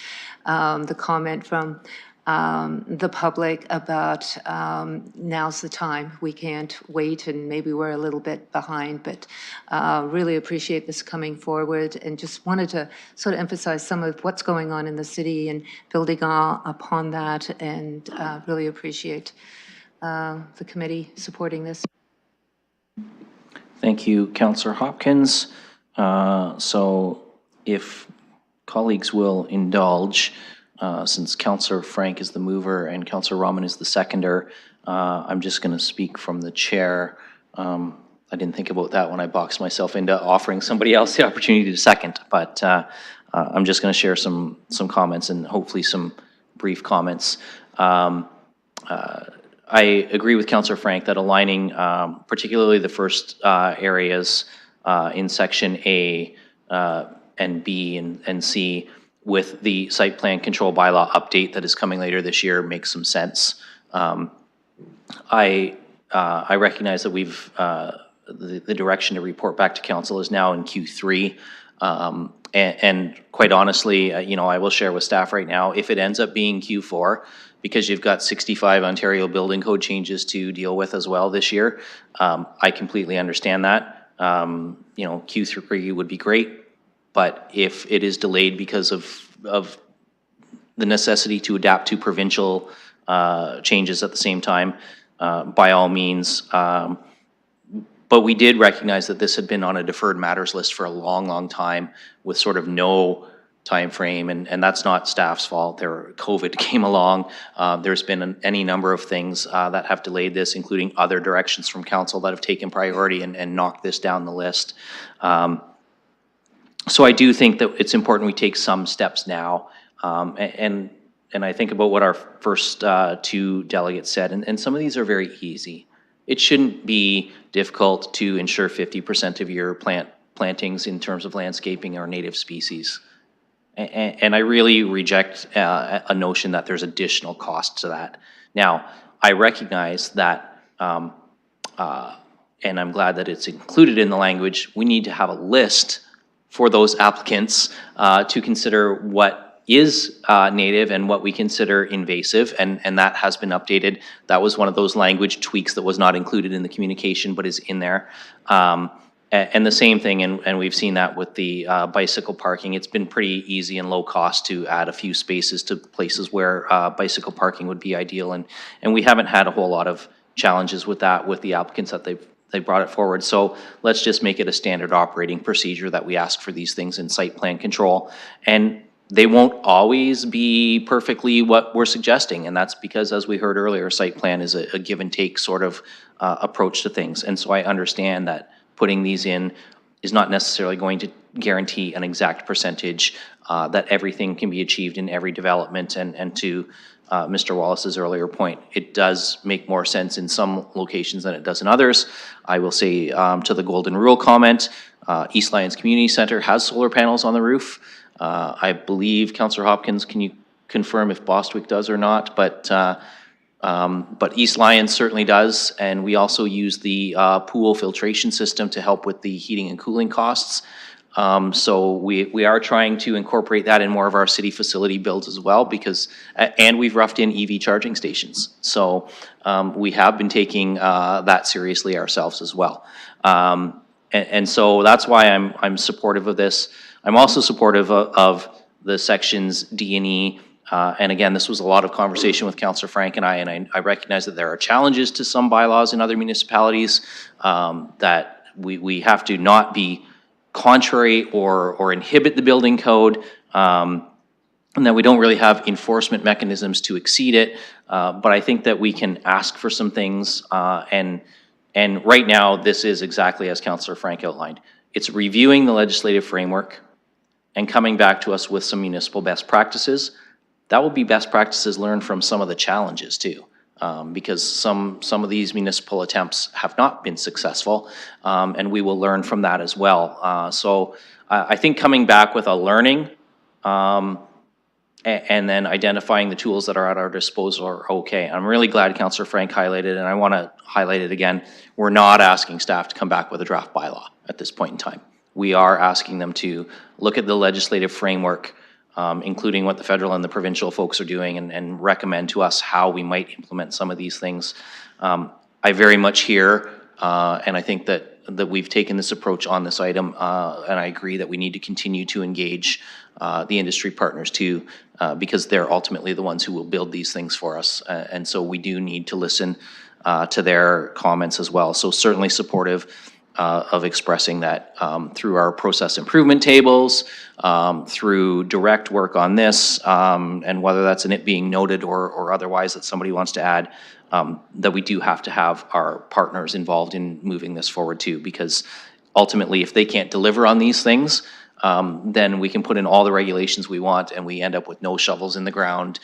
the comment from the public about now's the time. We can't wait, and maybe we're a little bit behind, but really appreciate this coming forward, and just wanted to sort of emphasize some of what's going on in the city and building upon that, and really appreciate the committee supporting this. Thank you, Councillor Hopkins. So if colleagues will indulge, since Councillor Frank is the mover and Councillor Rahman is the seconder, I'm just going to speak from the chair. I didn't think about that when I boxed myself into offering somebody else the opportunity to second, but I'm just going to share some comments and hopefully some brief comments. I agree with Councillor Frank that aligning particularly the first areas in Section A and B and C with the site plan control bylaw update that is coming later this year makes some sense. I recognize that we've the direction to report back to council is now in Q3. And quite honestly, you know, I will share with staff right now, if it ends up being Q4, because you've got 65 Ontario building code changes to deal with as well this year, I completely understand that. You know, Q3 would be great, but if it is delayed because of the necessity to adapt to provincial changes at the same time, by all means. But we did recognize that this had been on a deferred matters list for a long, long time with sort of no time frame, and that's not staff's fault. COVID came along. There's been any number of things that have delayed this, including other directions from council that have taken priority and knocked this down the list. So I do think that it's important we take some steps now, and I think about what our first two delegates said, and some of these are very easy. It shouldn't be difficult to ensure 50% of your plantings in terms of landscaping are native species. And I really reject a notion that there's additional cost to that. Now, I recognize that, and I'm glad that it's included in the language, we need to have a list for those applicants to consider what is native and what we consider invasive, and that has been updated. That was one of those language tweaks that was not included in the communication but is in there. And the same thing, and we've seen that with the bicycle parking. It's been pretty easy and low cost to add a few spaces to places where bicycle parking would be ideal, and we haven't had a whole lot of challenges with that with the applicants that they brought it forward. So let's just make it a standard operating procedure that we ask for these things in site plan control. And they won't always be perfectly what we're suggesting, and that's because, as we heard earlier, site plan is a give and take sort of approach to things. And so I understand that putting these in is not necessarily going to guarantee an exact percentage that everything can be achieved in every development. And to Mr. Wallace's earlier point, it does make more sense in some locations than it does in others. I will say to the Golden Rule comment, East Lyons Community Center has solar panels on the roof. I believe, Councillor Hopkins, can you confirm if Bostwick does or not? But East Lyons certainly does, and we also use the pool filtration system to help with the heating and cooling costs. So we are trying to incorporate that in more of our city facility builds as well, because, and we've roughed in EV charging stations. So we have been taking that seriously ourselves as well. And so that's why I'm supportive of this. I'm also supportive of the sections D and E. And again, this was a lot of conversation with Councillor Frank and I recognize that there are challenges to some bylaws in other municipalities, that we have to not be contrary or inhibit the building code, and that we don't really have enforcement mechanisms to exceed it. But I think that we can ask for some things, and right now this is exactly as Councillor Frank outlined. It's reviewing the legislative framework and coming back to us with some municipal best practices. That will be best practices learned from some of the challenges too, because some of these municipal attempts have not been successful, and we will learn from that as well. So I think coming back with a learning and then identifying the tools that are at our disposal are okay. I'm really glad Councillor Frank highlighted, and I want to highlight it again, we're not asking staff to come back with a draft bylaw at this point in time. We are asking them to look at the legislative framework, including what the federal and the provincial folks are doing, and recommend to us how we might implement some of these things. I very much hear, and I think that we've taken this approach on this item, and I agree that we need to continue to engage the industry partners too, because they're ultimately the ones who will build these things for us. And so we do need to listen to their comments as well. So certainly supportive of expressing that through our process improvement tables, through direct work on this, and whether that's in it being noted or otherwise that somebody wants to add, that we do have to have our partners involved in moving this forward too, because ultimately if they can't deliver on these things, then we can put in all the regulations we want and we end up with no shovels in the ground,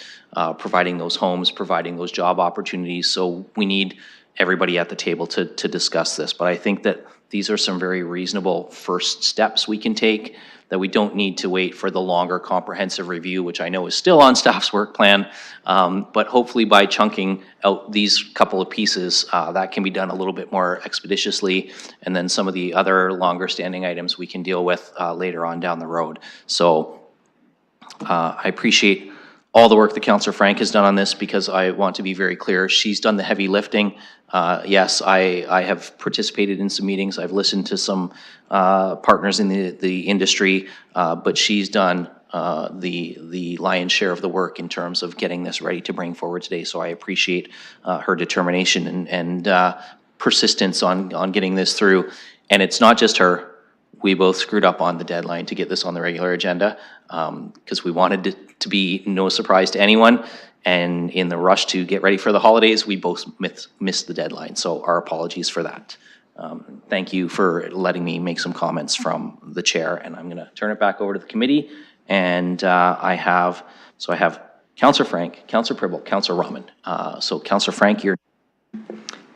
providing those homes, providing those job opportunities. So we need everybody at the table to discuss this. But I think that these are some very reasonable first steps we can take, that we don't need to wait for the longer comprehensive review, which I know is still on staff's work plan. But hopefully by chunking out these couple of pieces, that can be done a little bit more expeditiously. And then some of the other longer standing items we can deal with later on down the road. So I appreciate all the work that Councillor Frank has done on this, because I want to be very clear, she's done the heavy lifting. Yes, I have participated in some meetings. I've listened to some partners in the industry, but she's done the lion's share of the work in terms of getting this ready to bring forward today. So I appreciate her determination and persistence on getting this through. And it's not just her. We both screwed up on the deadline to get this on the regular agenda because we wanted it to be no surprise to anyone. And in the rush to get ready for the holidays, we both missed the deadline. So our apologies for that. Thank you for letting me make some comments from the chair. And I'm going to turn it back over to the committee. And I have Councillor Frank, Councillor Pribble, Councillor Rahman. So Councillor Frank, you're.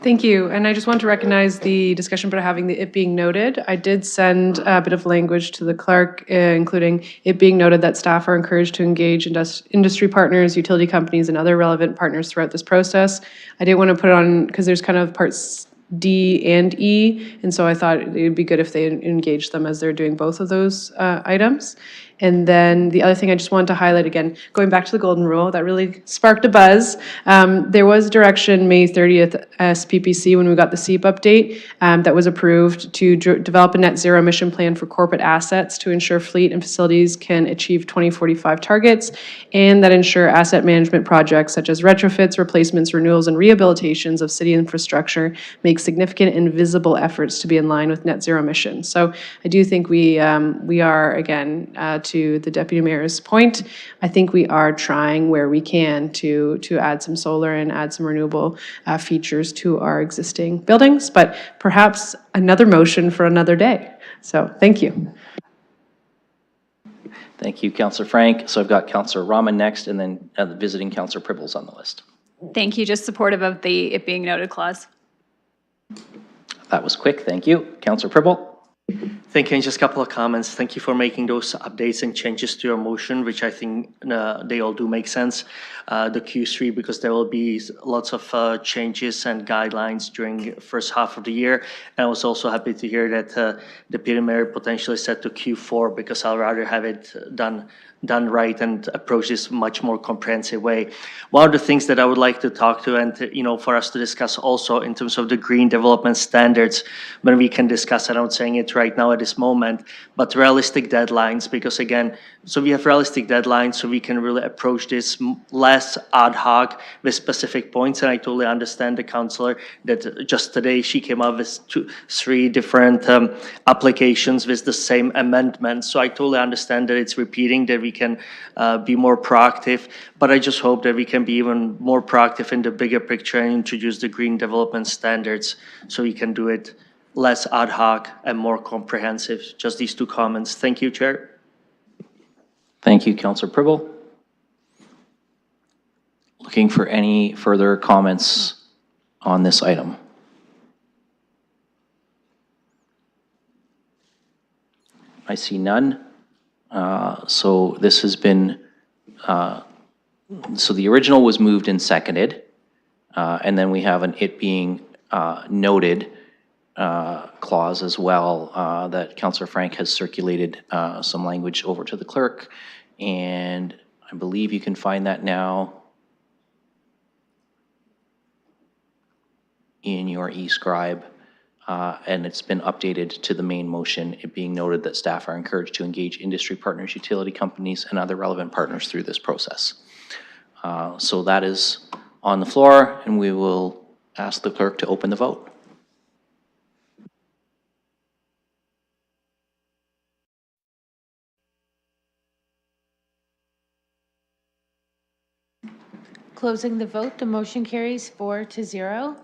Thank you. And I just want to recognize the discussion about having it being noted. I did send a bit of language to the clerk, including it being noted that staff are encouraged to engage industry partners, utility companies, and other relevant partners throughout this process. I didn't want to put it on because there's kind of parts D and E, and so I thought it would be good if they engage them as they're doing both of those items. And then the other thing I just wanted to highlight again, going back to the golden rule, that really sparked a buzz. There was direction May 30th SPPC when we got the SEEP update that was approved to develop a net zero emission plan for corporate assets to ensure fleet and facilities can achieve 2045 targets, and that ensure asset management projects such as retrofits, replacements, renewals, and rehabilitations of city infrastructure make significant and visible efforts to be in line with net zero emissions. So I do think we are, again, to the Deputy Mayor's point, I think we are trying where we can to add some solar and add some renewable features to our existing buildings, but perhaps another motion for another day. So thank you. Thank you, Councillor Frank. So I've got Councillor Rahman next, and then the visiting Councillor Pribble's on the list. Thank you. Just supportive of the it being noted clause. That was quick. Thank you. Councillor Pribble. Thank you, and just a couple of comments. Thank you for making those updates and changes to your motion, which I think they all do make sense. The Q3, because there will be lots of changes and guidelines during the first half of the year. And I was also happy to hear that the Deputy Mayor potentially set to Q4, because I'll rather have it done right and approach this much more comprehensive way. One of the things that I would like to talk to and for us to discuss also in terms of the green development standards, when we can discuss, I'm not saying it right now at this moment, but realistic deadlines, because again, so we have realistic deadlines so we can really approach this less ad hoc with specific points. And I totally understand the councillor that just today she came up with 3 different applications with the same amendments. So I totally understand that it's repeating, that we can be more proactive, but I just hope that we can be even more proactive in the bigger picture and introduce the green development standards so we can do it less ad hoc and more comprehensive. Just these 2 comments. Thank you, Chair. Thank you, Councillor Pribble. Looking for any further comments on this item? I see none. So this has been, so the original was moved and seconded, and then we have an it being noted clause as well that Councillor Frank has circulated some language over to the clerk, and I believe you can find that now in your e-scribe. And it's been updated to the main motion, it being noted that staff are encouraged to engage industry partners, utility companies, and other relevant partners through this process. So that is on the floor, and we will ask the clerk to open the vote. Closing the vote, the motion carries 4-0.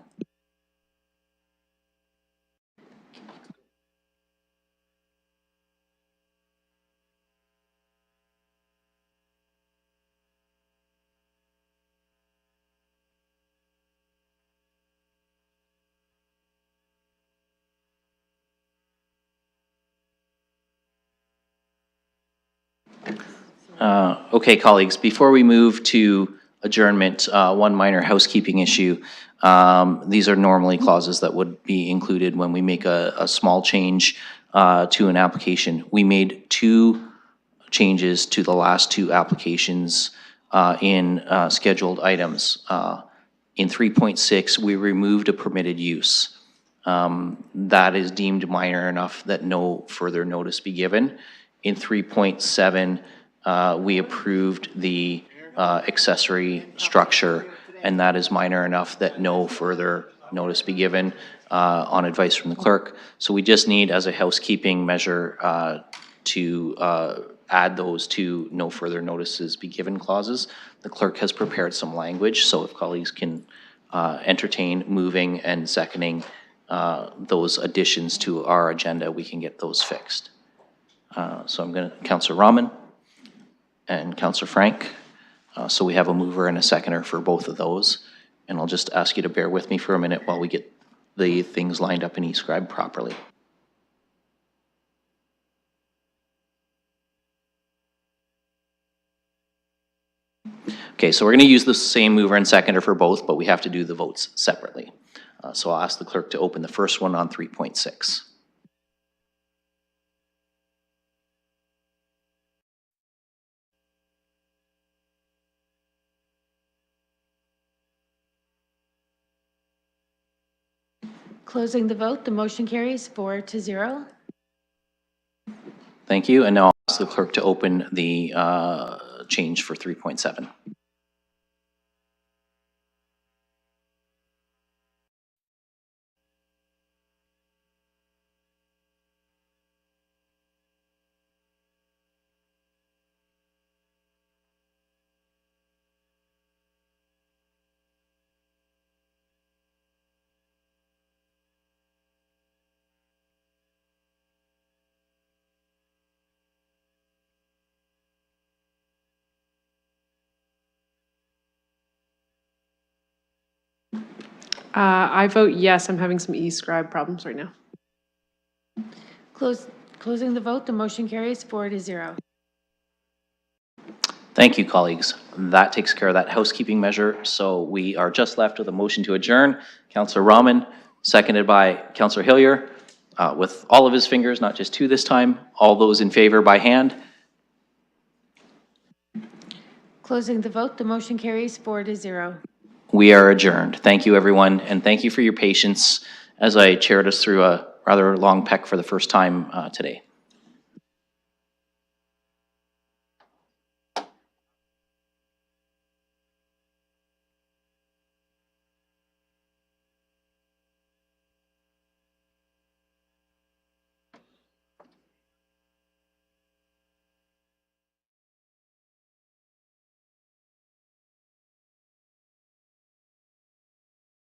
Okay, colleagues, before we move to adjournment, one minor housekeeping issue. These are normally clauses that would be included when we make a small change to an application. We made 2 changes to the last 2 applications in scheduled items. In 3.6, we removed a permitted use. That is deemed minor enough that no further notice be given. In 3.7, we approved the accessory structure, and that is minor enough that no further notice be given on advice from the clerk. So we just need, as a housekeeping measure, to add those to no further notices be given clauses. The clerk has prepared some language, so if colleagues can entertain moving and seconding those additions to our agenda, we can get those fixed. So I'm going to, Councillor Rahman and Councillor Frank. So we have a mover and a seconder for both of those. And I'll just ask you to bear with me for a minute while we get the things lined up in eScribe properly. Okay, so we're going to use the same mover and seconder for both, but we have to do the votes separately. So I'll ask the clerk to open the first one on 3.6. Closing the vote, the motion carries 4-0. Thank you. And now I'll ask the clerk to open the change for 3.7. I vote yes. I'm having some eScribe problems right now. Closing the vote, the motion carries 4-0. Thank you, colleagues. That takes care of that housekeeping measure. So we are just left with a motion to adjourn. Councillor Rahman, seconded by Councillor Hillier, with all of his fingers, not just two this time. All those in favor by hand. Closing the vote, the motion carries 4-0. We are adjourned. Thank you, everyone, and thank you for your patience as I chaired us through a rather long PEC for the first time today.